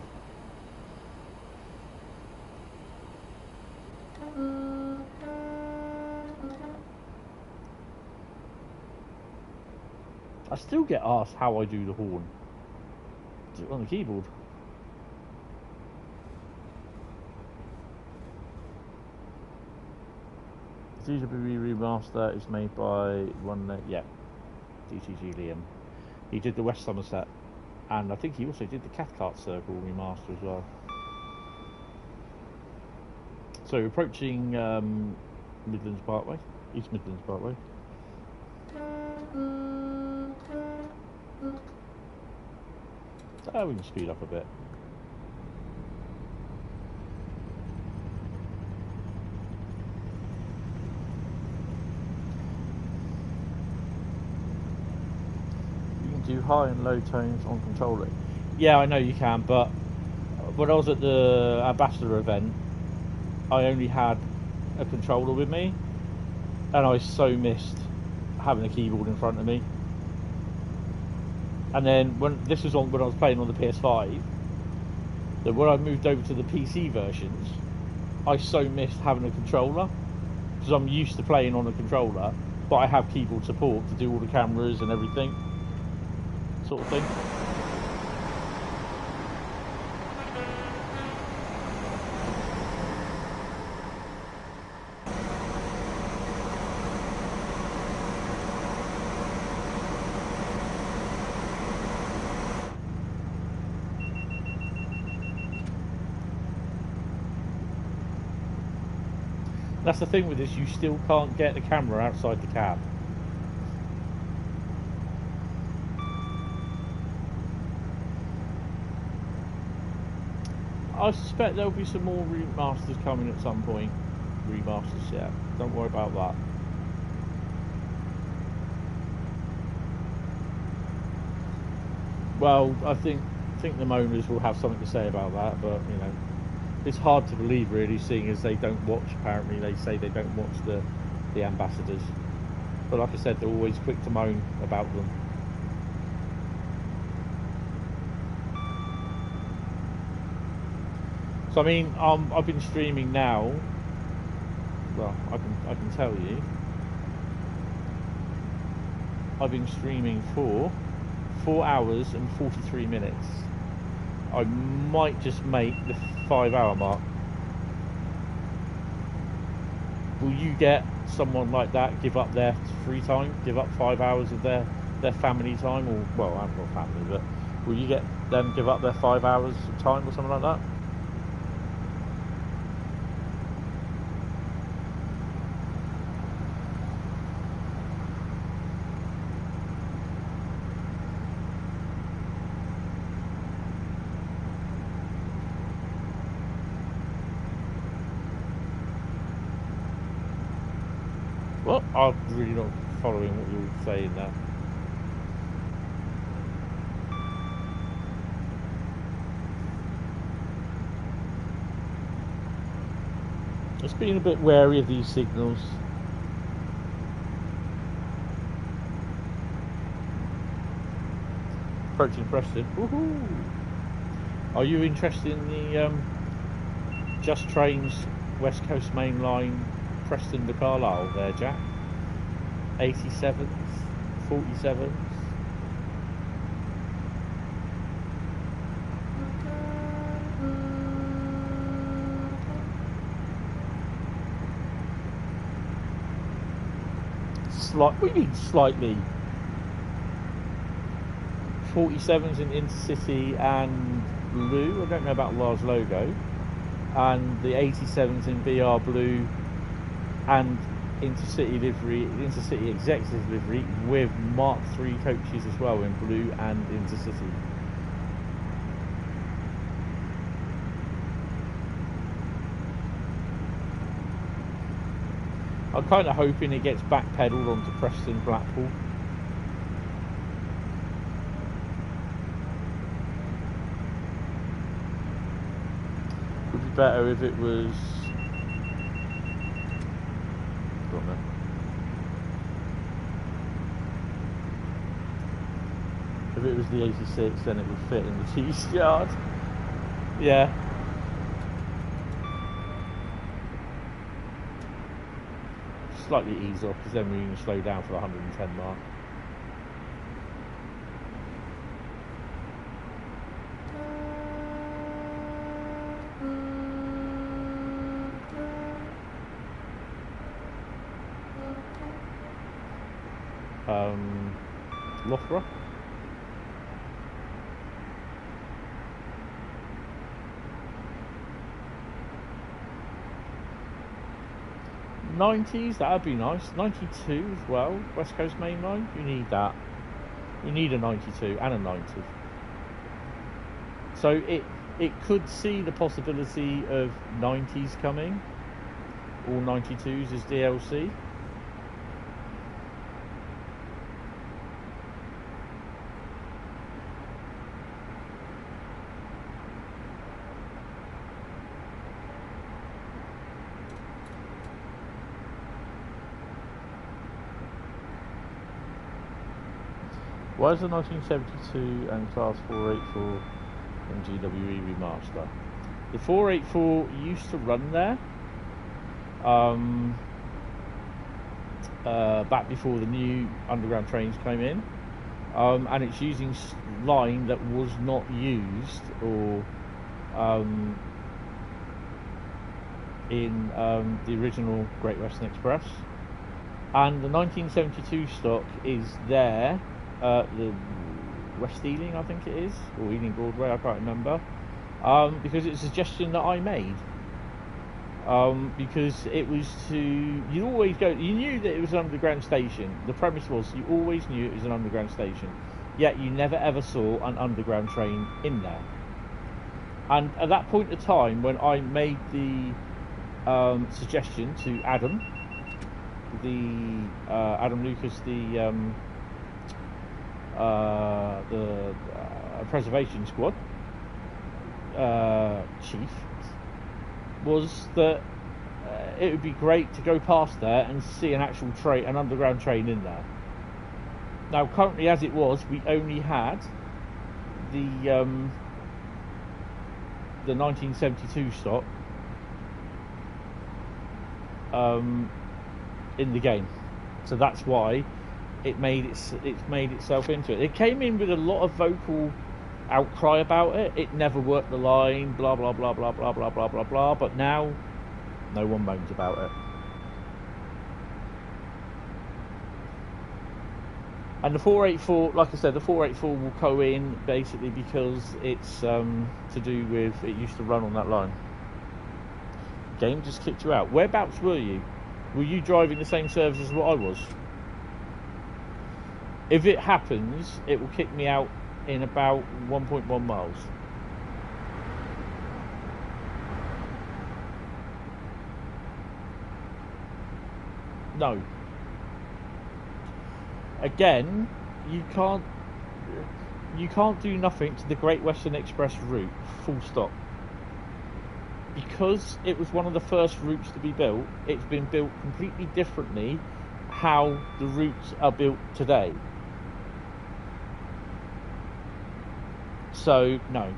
I still get asked how I do the horn. Do it on the keyboard. GWE remaster is made by DTG Liam. He did the West Somerset, and I think he also did the Cathcart Circle remaster as well. So approaching Midlands Parkway, East Midlands Parkway. We can speed up a bit. Do high and low tones on controller. Yeah, I know you can, but when I was at the Ambassador event, I only had a controller with me, and I so missed having a keyboard in front of me. And then when I was playing on the PS5, that when I moved over to the PC versions, I so missed having a controller, because I'm used to playing on a controller, but I have keyboard support to do all the cameras and everything. Sort of thing. That's the thing with this, you still can't get the camera outside the cab. I suspect there'll be some more remasters coming at some point. Remasters, yeah. Don't worry about that. Well, I think the owners will have something to say about that, but you know, it's hard to believe really, seeing as they don't watch. Apparently, they say they don't watch the ambassadors. But like I said, they're always quick to moan about them. So I mean, I've been streaming now. Well, I can tell you, I've been streaming for 4 hours and 43 minutes. I might just make the 5 hour mark. Will you get someone like that give up their free time, give up 5 hours of their family time, or, well, I've got family, but will you get them give up their 5 hours of time or something like that? Well, I'm really not following what you're saying there. Just being a bit wary of these signals. Approaching Preston. Woohoo! Are you interested in the Just Trains West Coast Mainline Preston to Carlisle there, Jack? 87s, 47s. What do you mean slightly? 47s in Intercity and Blue. I don't know about large logo. And the 87s in BR Blue and Intercity livery, Intercity executive livery with Mark III coaches as well in Blue and Intercity. I'm kind of hoping it gets backpedaled onto Preston Blackpool. Would be better if it was. If it was the 86, then it would fit in the cheese yard. Yeah. Slightly ease off, because then we can slow down for the 110 mark. Loughborough. '90s, that'd be nice. 92 as well, West Coast Mainline. You need that. You need a 92 and a 90. So it could see the possibility of 90s coming, or 92s as DLC. Why is the 1972 and Class 484 MGWE remaster? The 484 used to run there back before the new underground trains came in, and it's using line that was not used or in the original Great Western Express, and the 1972 stock is there. The West Ealing, I think it is, or Ealing Broadway, I can't remember, because it's a suggestion that I made, because it was you always go, you knew that it was an underground station. The premise was you always knew it was an underground station, yet you never ever saw an underground train in there. And at that point of time, when I made the suggestion to Adam Lucas, the preservation squad chief, was that it would be great to go past there and see an actual train, an underground train in there. Now currently, as it was, we only had the the 1972 stock in the game, so that's why it's made itself into it. It came in with a lot of vocal outcry about it. It never worked the line, blah blah blah blah blah blah blah blah blah. But now, no one moans about it. And the 484, like I said, the 484 will go in basically because it's to do with it used to run on that line. Game just kicked you out. Whereabouts were you? Were you driving the same service as what I was? If it happens, it will kick me out in about 1.1 miles. No. Again, you can't do nothing to the Great Western Express route, full stop. Because it was one of the first routes to be built, it's been built completely differently how the routes are built today. So, no.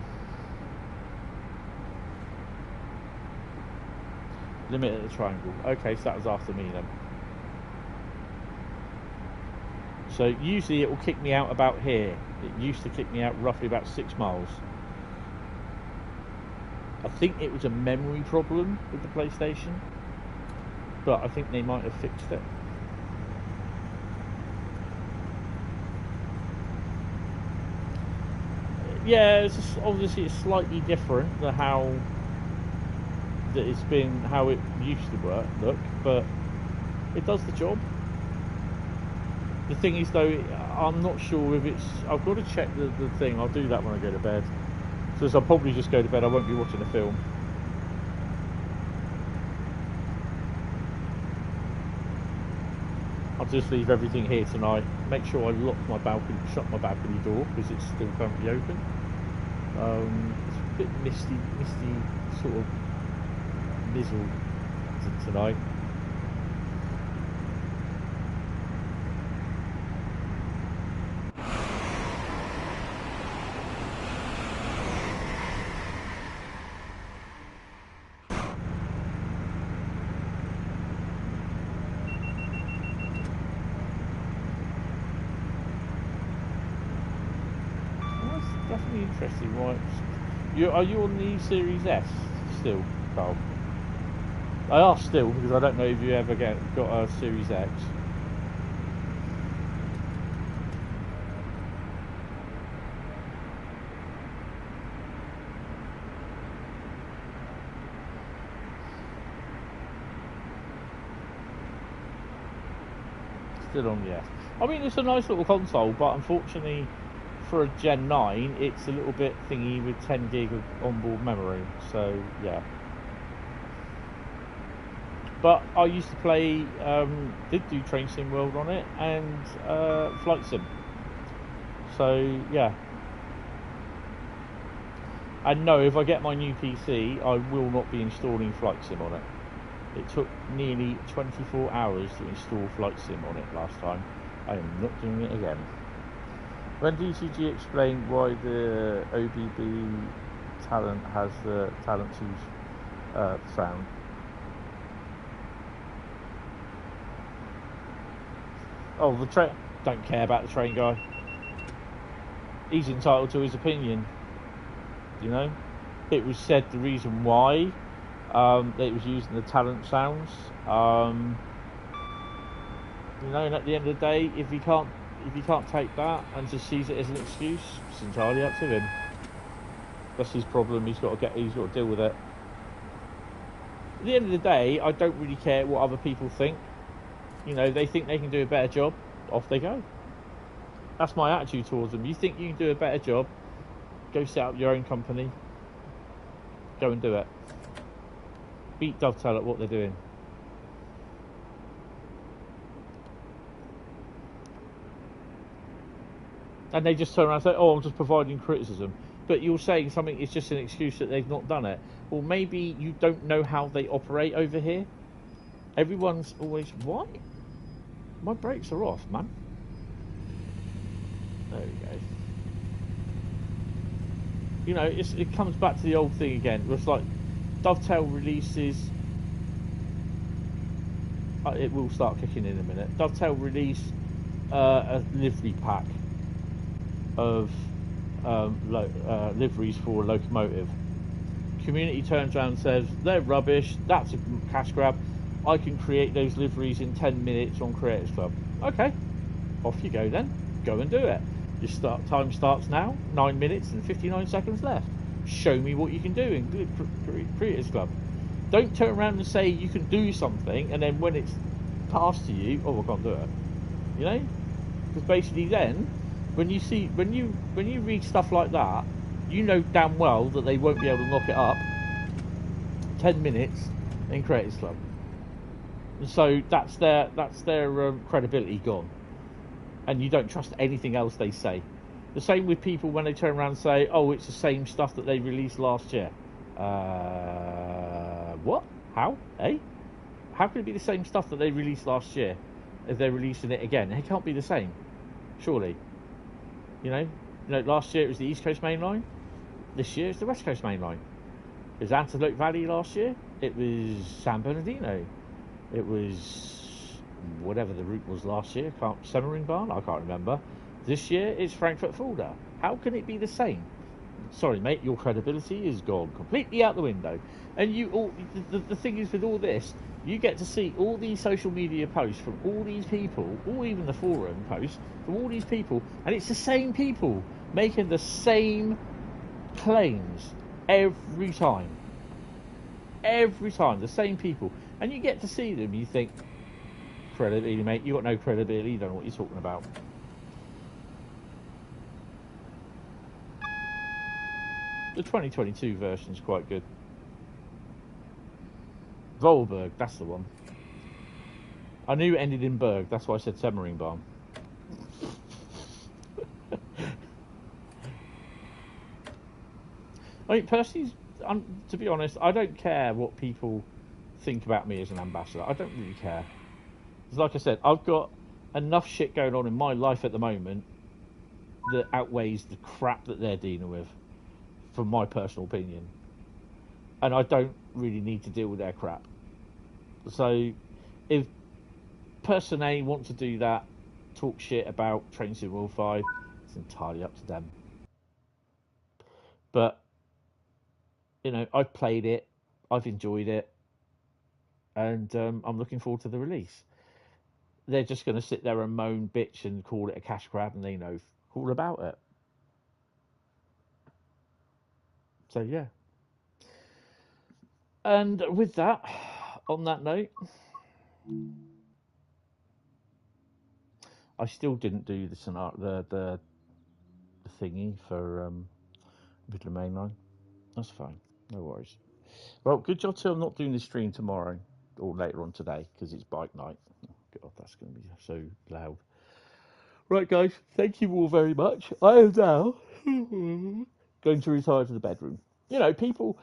Limit at the triangle. Okay, so that was after me then. So usually it will kick me out about here. It used to kick me out roughly about 6 miles. I think it was a memory problem with the PlayStation, but I think they might have fixed it. Yeah, it's just, obviously it's slightly different than how it used to look, but it does the job. The thing is though, I'm not sure if it's, I've got to check the thing. I'll do that when I go to bed. So I'll probably just go to bed. I won't be watching a film. I'll just leave everything here tonight. Make sure I lock my balcony, shut my balcony door because it's still currently open. It's a bit misty sort of mizzle tonight. Interesting, right? Are you on the Series S still, Carl? I asked still because I don't know if you ever got a Series X. Still on the S. I mean, it's a nice little console, but unfortunately, for a Gen 9, it's a little bit thingy with 10 gig of onboard memory, so yeah. But I used to play, did do Train Sim World on it, and Flight Sim. So yeah. And no, if I get my new PC, I will not be installing Flight Sim on it. It took nearly 24 hours to install Flight Sim on it last time. I am not doing it again. When DCG explained why the OBB talent has the talent to sound. Oh, the train. Don't care about the train guy. He's entitled to his opinion. You know, it was said the reason why that it was using the talent sounds. You know, and at the end of the day, if he can't take that and just sees it as an excuse, it's entirely up to him. That's his problem. He's got to deal with it. At the end of the day, I don't really care what other people think. You know, they think they can do a better job, off they go. That's my attitude towards them. You think you can do a better job, go set up your own company, go and do it. Beat Dovetail at what they're doing. And they just turn around and say, oh, I'm just providing criticism. But you're saying something is just an excuse that they've not done it. Well, maybe you don't know how they operate over here. Everyone's always, what? My brakes are off, man. There we go. you know, it comes back to the old thing again. It's like Dovetail releases. It will start kicking in a minute. Dovetail release a livery pack of liveries for a locomotive. Community turns around and says they're rubbish. That's a cash grab. I can create those liveries in 10 minutes on Creators Club. Okay, off you go then. Go and do it. Your time starts now. 9 minutes and 59 seconds left. Show me what you can do in Creators Club. Don't turn around and say you can do something, and then when it's passed to you, oh, I can't do it. You know, because basically then, when you read stuff like that, you know damn well that they won't be able to knock it up 10 minutes in Creators Club. And so that's their credibility gone, and you don't trust anything else they say. The same with people when they turn around and say, oh, it's the same stuff that they released last year. What? How? Eh? How can it be the same stuff that they released last year if they're releasing it again? It can't be the same, surely. You know, last year it was the East Coast Mainline. This year it's the West Coast Mainline. It was Antelope Valley last year. It was San Bernardino. It was whatever the route was last year. Semmering Barn? I can't remember. This year it's Frankfurt Fulda. How can it be the same? Sorry, mate, your credibility is gone completely out the window. And the thing is with all this, you get to see all these social media posts from all these people, or even the forum posts from all these people, and it's the same people making the same claims every time. Every time, the same people. And you get to see them, you think, credibility, mate, you got no credibility, you don't know what you're talking about. The 2022 version is quite good. Volberg, that's the one. I knew it ended in Berg, that's why I said Semmering Barn. I mean, personally, to be honest, I don't care what people think about me as an ambassador. I don't really care. Because like I said, I've got enough shit going on in my life at the moment that outweighs the crap that they're dealing with, from my personal opinion. And I don't really need to deal with their crap. So if person A wants to do that, talk shit about Train Sim World 5, it's entirely up to them. But, you know, I've played it, I've enjoyed it, and I'm looking forward to the release. They're just going to sit there and moan, bitch, and call it a cash grab, and they know all about it. So, yeah. And with that, on that note, I still didn't do the thingy for Midland Mainline. That's fine, no worries. Well, good job too. I'm not doing the stream tomorrow or later on today because it's bike night. Oh, God, that's going to be so loud. Right, guys, thank you all very much. I am now going to retire to the bedroom. You know, people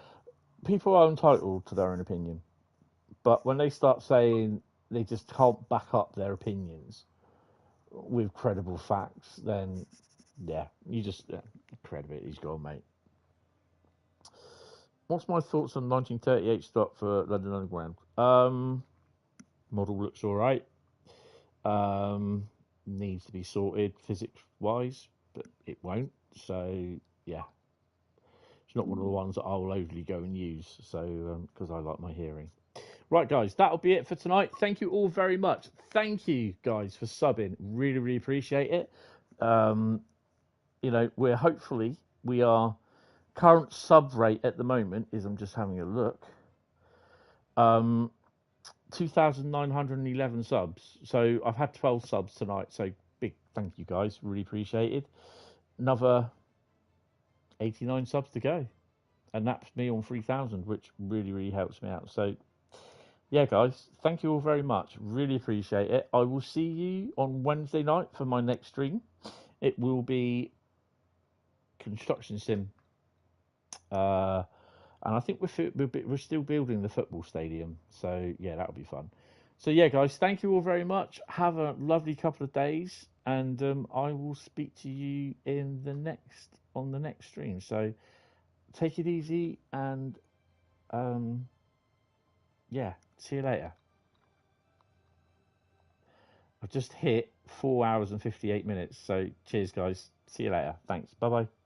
are entitled to their own opinion, but when they start saying they just can't back up their opinions with credible facts, then yeah, credibility's gone, mate. What's my thoughts on 1938 stock for London Underground? Model looks all right. Needs to be sorted physics-wise, but it won't. So yeah, it's not one of the ones that I'll overly go and use. So because I like my hearing. Right, guys, that'll be it for tonight. Thank you all very much. Thank you, guys, for subbing. Really, really appreciate it. You know, we are current sub rate at the moment is, I'm just having a look, 2,911 subs. So I've had 12 subs tonight. So big thank you, guys. Really appreciated. Another 89 subs to go, and that's me on 3,000, which really, really helps me out. So yeah, guys, thank you all very much. Really appreciate it. I will see you on Wednesday night for my next stream. It will be construction sim, and I think we're still building the football stadium. So yeah, that'll be fun. So yeah, guys, thank you all very much. Have a lovely couple of days, and I will speak to you on the next stream. So take it easy, and yeah, see you later. I've just hit 4 hours and 58 minutes. So cheers, guys. See you later. Thanks. Bye bye.